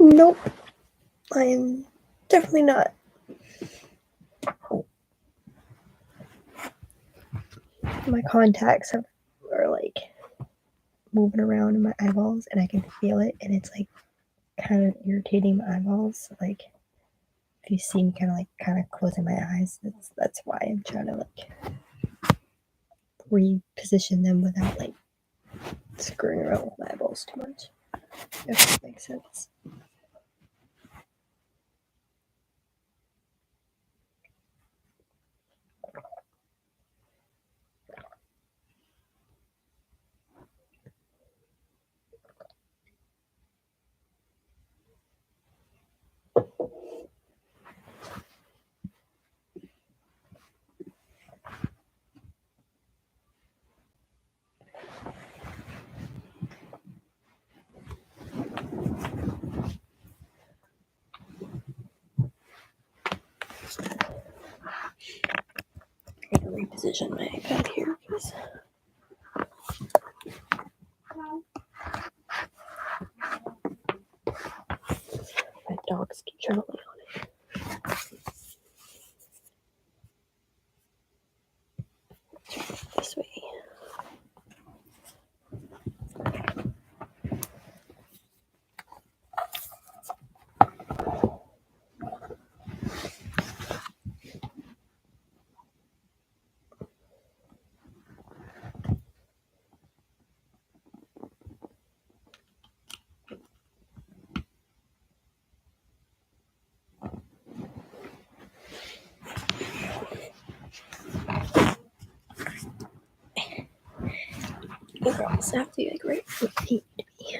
Speaker 1: Nope. I am definitely not. My contacts are like moving around in my eyeballs, and I can feel it, and it's like kind of irritating my eyeballs. Like if you see me kind of closing my eyes, that's why I'm trying to like reposition them without like screwing around with my eyeballs too much. If that makes sense. I'm gonna reposition my iPad here because my dogs keep trying to lay on it. This way. You girls have to be like right where you need to be.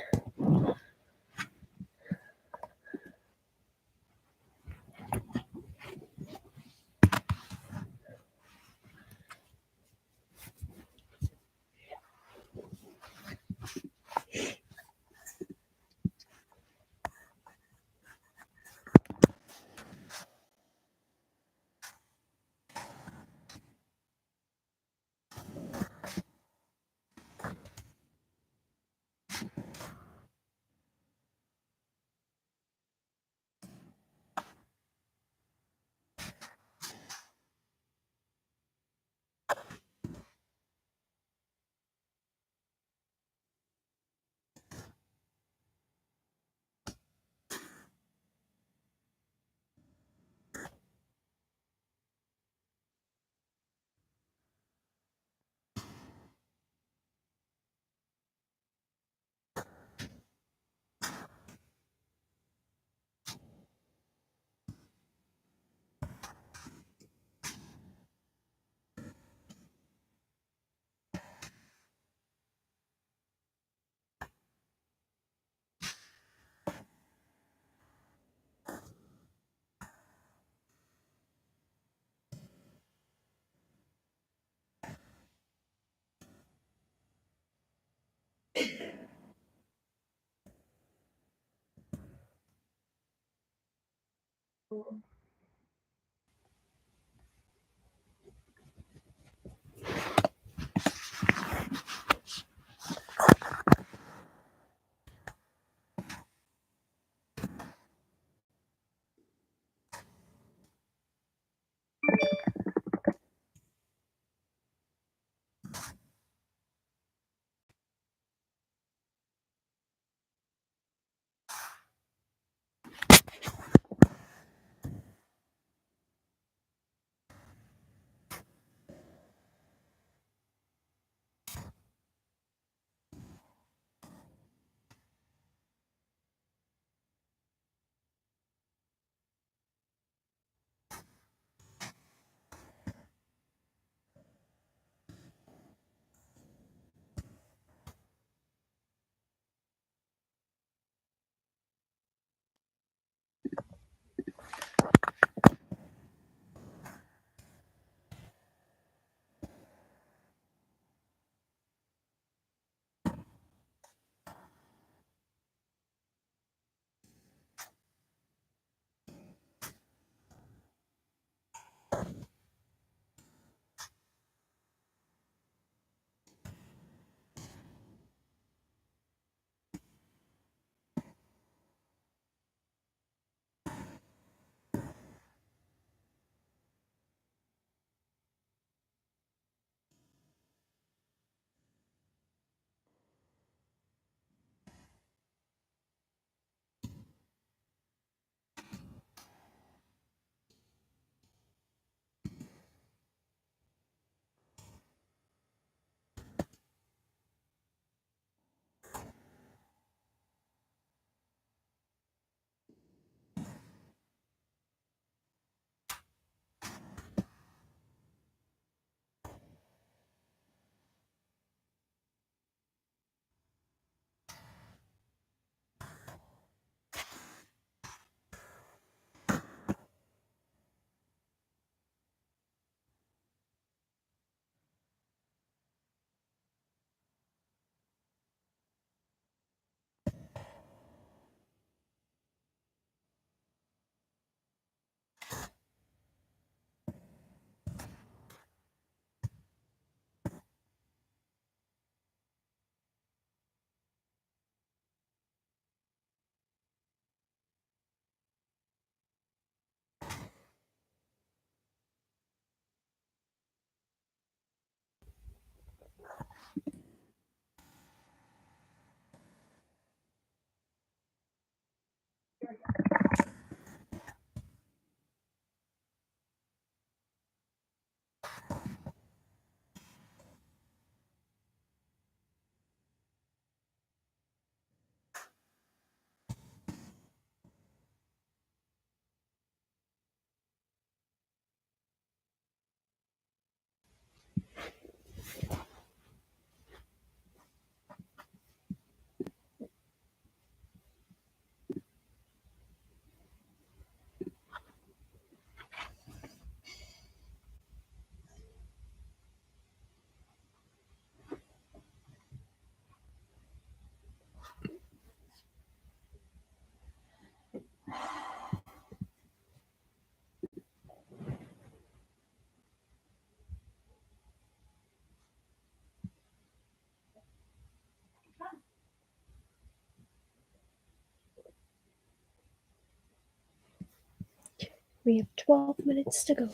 Speaker 1: We have 12 minutes to go.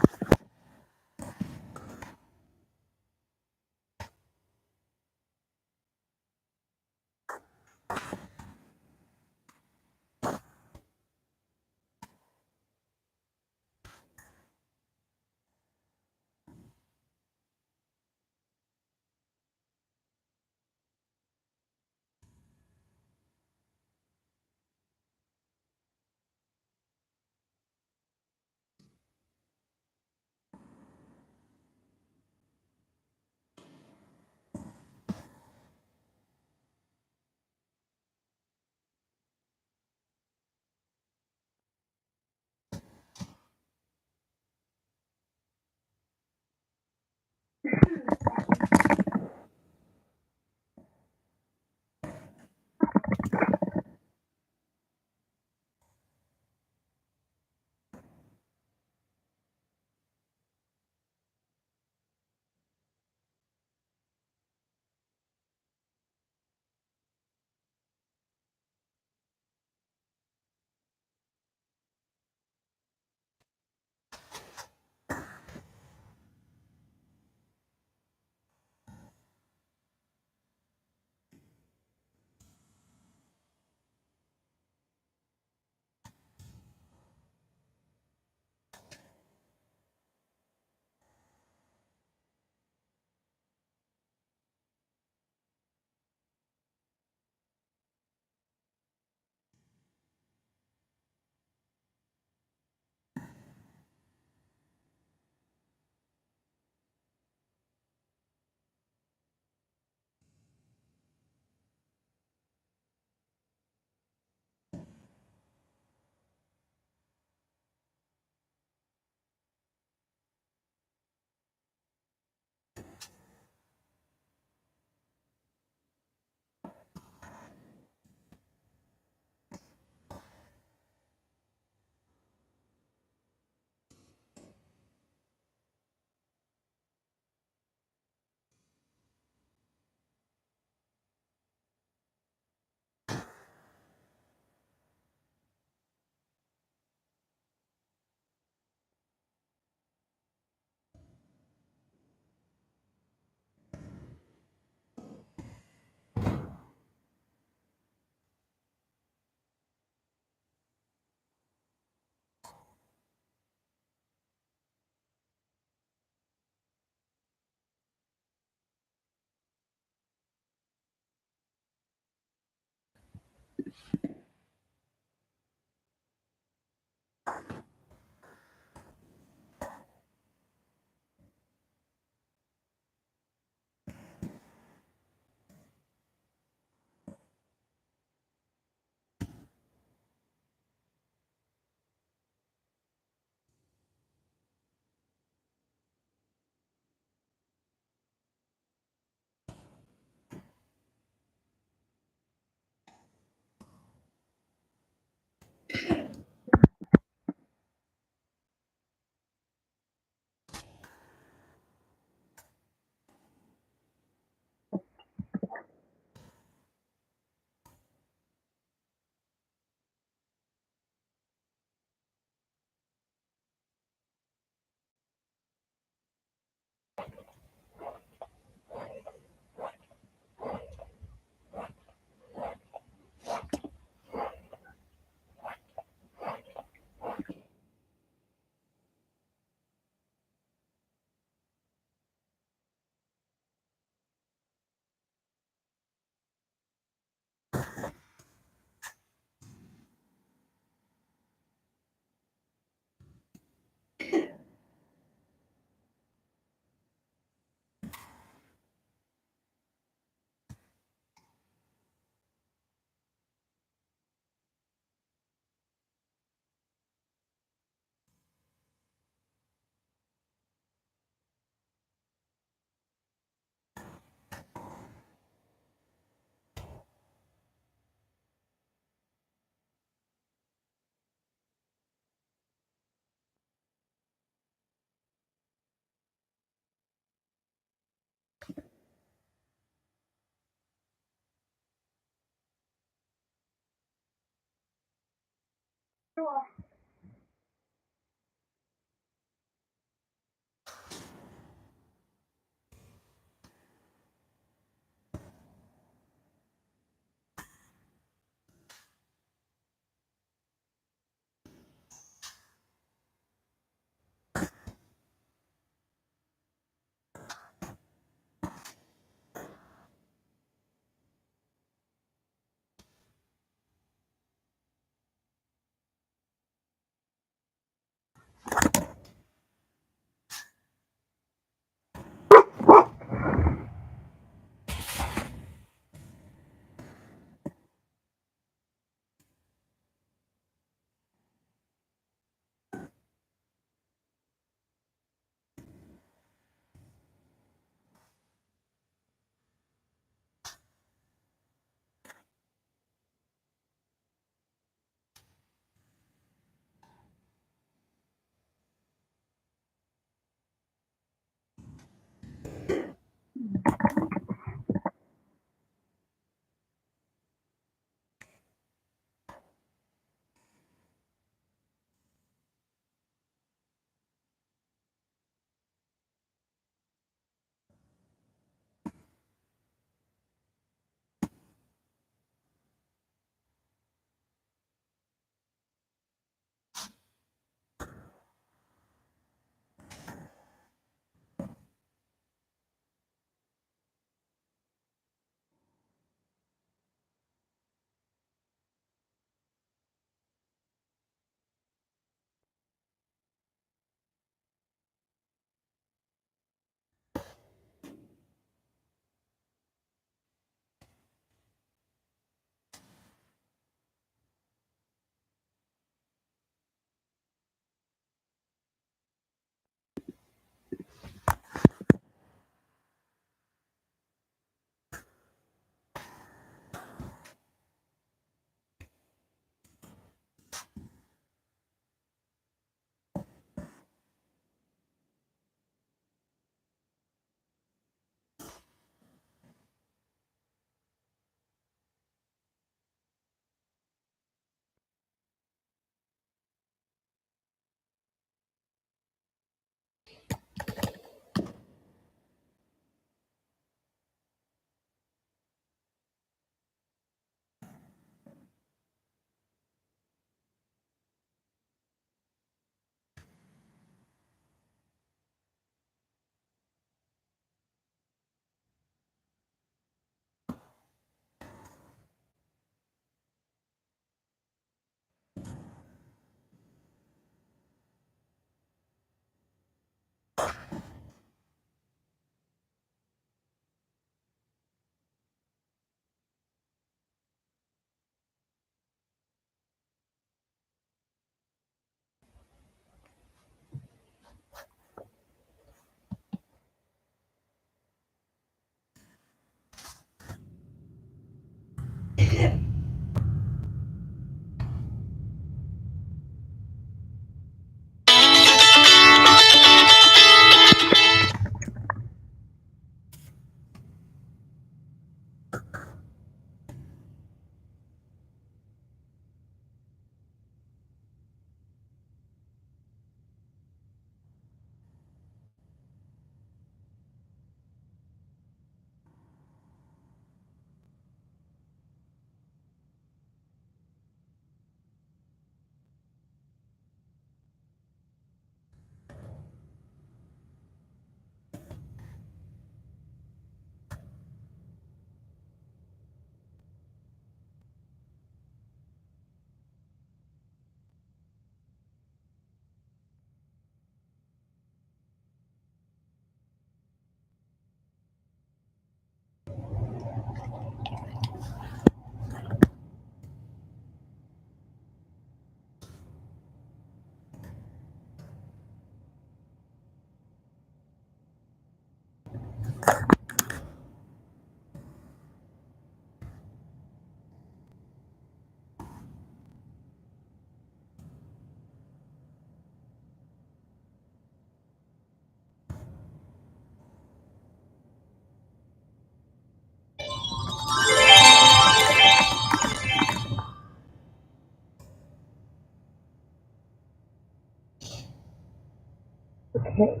Speaker 1: Okay.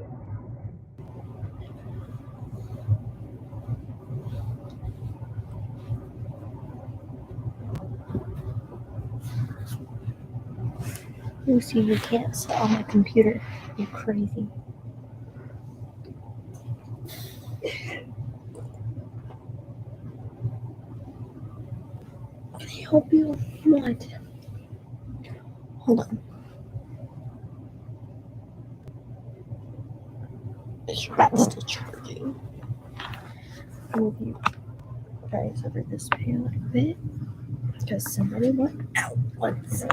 Speaker 1: Lucy, you can't sit on my computer. You're crazy. Can I help you? What? Hold on. Is your bat still charging? Move you guys over this way a little bit. Because somebody went out once.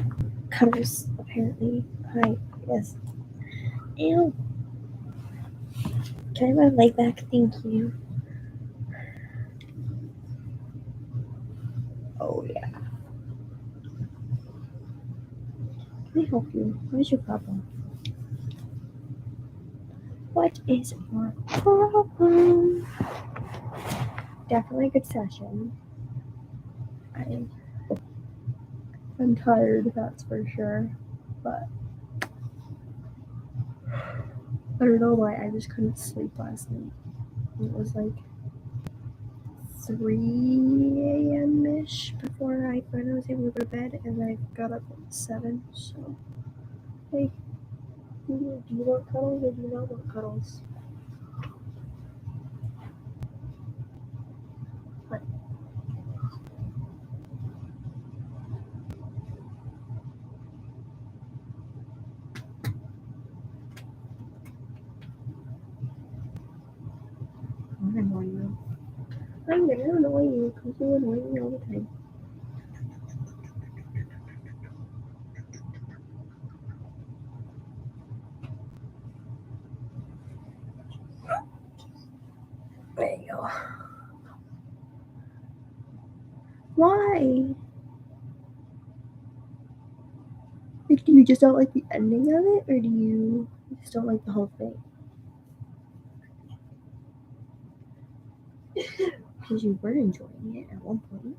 Speaker 1: Cuddles, apparently. Hi, yes. Ew. Can I have my leg back? Thank you. Oh, yeah. Can I help you? What is your problem? What is your problem? Definitely a good session. I'm tired, that's for sure. But I don't know why I just couldn't sleep last night. It was like 3 a.m.-ish before I finally was able to go to bed, and I got up at 7. So, hey, do you want cuddles or do you not want cuddles? What? I'm gonna annoy you. I'm gonna annoy you because you annoy me all the time. There you go. Why? Like, do you just don't like the ending of it, or do you just don't like the whole thing? Because you were enjoying it at one point.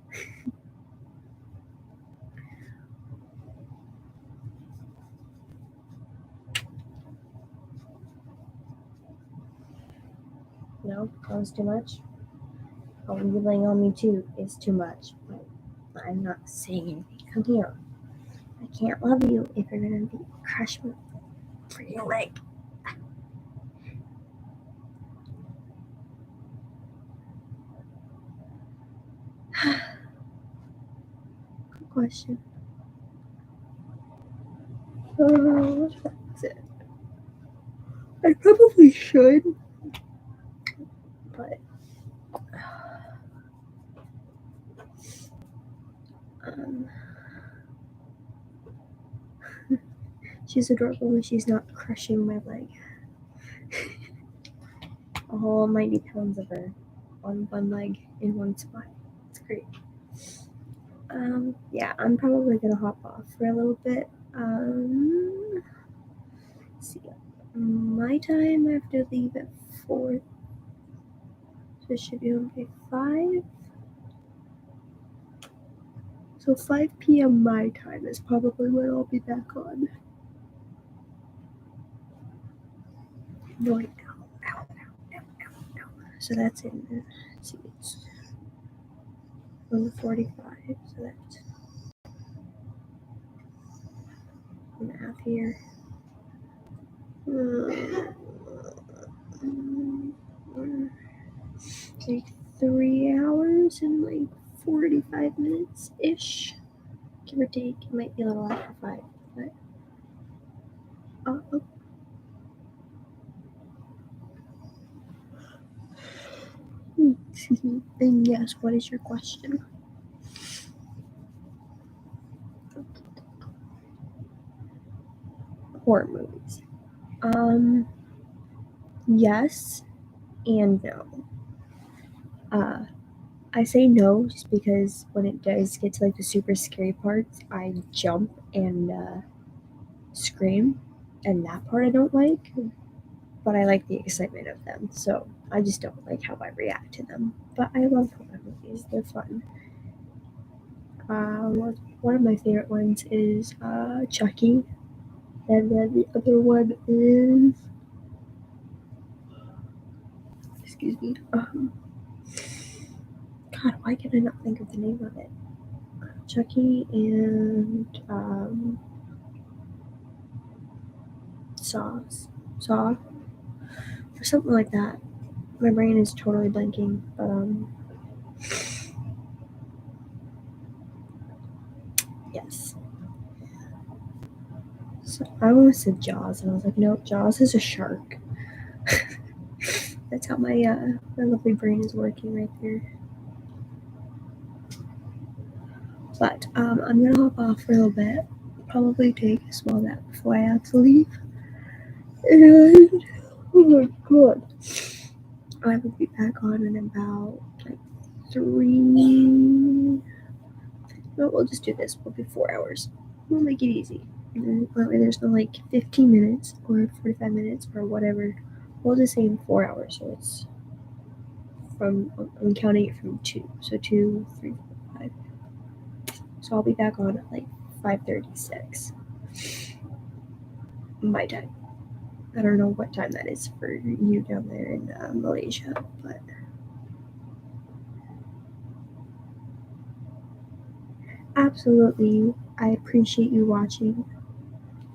Speaker 1: No, that was too much. Oh, you laying on me too is too much. But I'm not saying anything. Come here. I can't love you if you're gonna be crush me for your leg. Good question. That's it. I probably should, but she's adorable when she's not crushing my leg. All 90 pounds of her on one leg in one spot. It's great. Yeah, I'm probably gonna hop off for a little bit. Let's see. My time, I have to leave at 4. So I should be home by 5. So 5 p.m. my time is probably when I'll be back on. No, wait, ow. So that's in, let's see, it's 1:45, so that's 1.5 here. Like 3 hours and like 45 minutes ish, give or take. It might be a little after 5, but excuse me. And yes, what is your question? Horror movies. Yes and no. I say no just because when it does get to like the super scary parts, I jump and scream, and that part I don't like, but I like the excitement of them, so I just don't like how I react to them. But I love horror movies, they're fun. One of my favorite ones is Chucky, and then the other one is Excuse me. God, why can I not think of the name of it? Chucky and Saw, or something like that. My brain is totally blanking, but yes. So I almost said Jaws, and I was like, no, Jaws is a shark. That's how my lovely brain is working right there. But I'm gonna hop off for a little bit. Probably take a small nap before I have to leave. And oh my god, I will be back on in about like 3. No, we'll just do this. We'll be 4 hours. We'll make it easy. And then there's no like 15 minutes or 45 minutes or whatever. We'll just say in 4 hours. So it's from, I'm counting it from 2. So 2, 3, 4, 5. So I'll be back on at like 5:36 my time. I don't know what time that is for you down there in Malaysia, but absolutely, I appreciate you watching.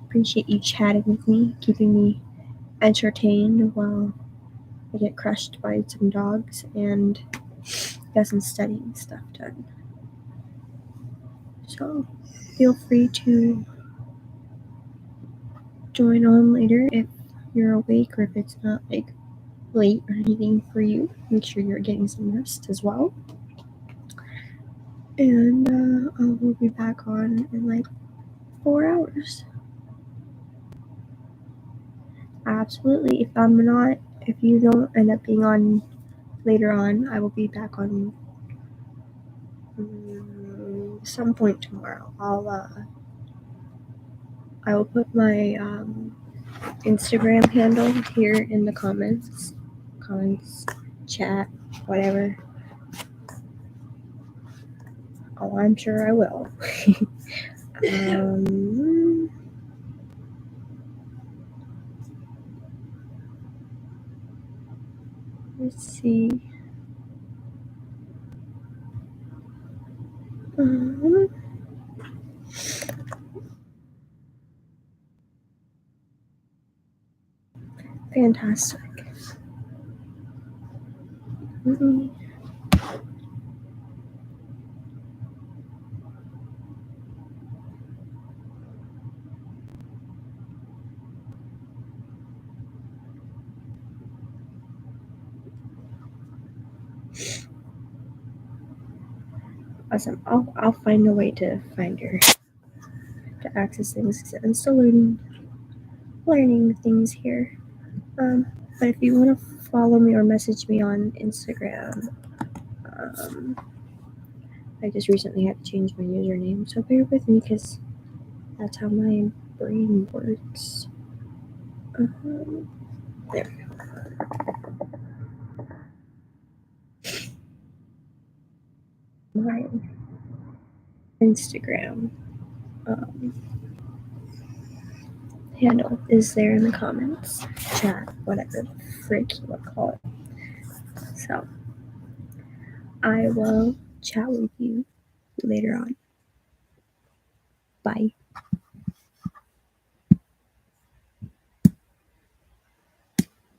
Speaker 1: Appreciate you chatting with me, keeping me entertained while I get crushed by some dogs and get some studying stuff done. So feel free to join on later if you're awake or if it's not like late or anything for you. Make sure you're getting some rest as well. And I will be back on in like 4 hours. Absolutely. If you don't end up being on later on, I will be back on some point tomorrow. I will put my Instagram handle here in the comments, chat, whatever. Oh, I'm sure I will. Let's see. Fantastic. Awesome. I'll find a way to find her to access things because I'm still learning things here. But if you want to follow me or message me on Instagram, I just recently had to change my username, so bear with me because that's how my brain works. There we go. My Instagram handle is there in the comments, chat, whatever the frick you want to call it. So I will chat with you later on. Bye.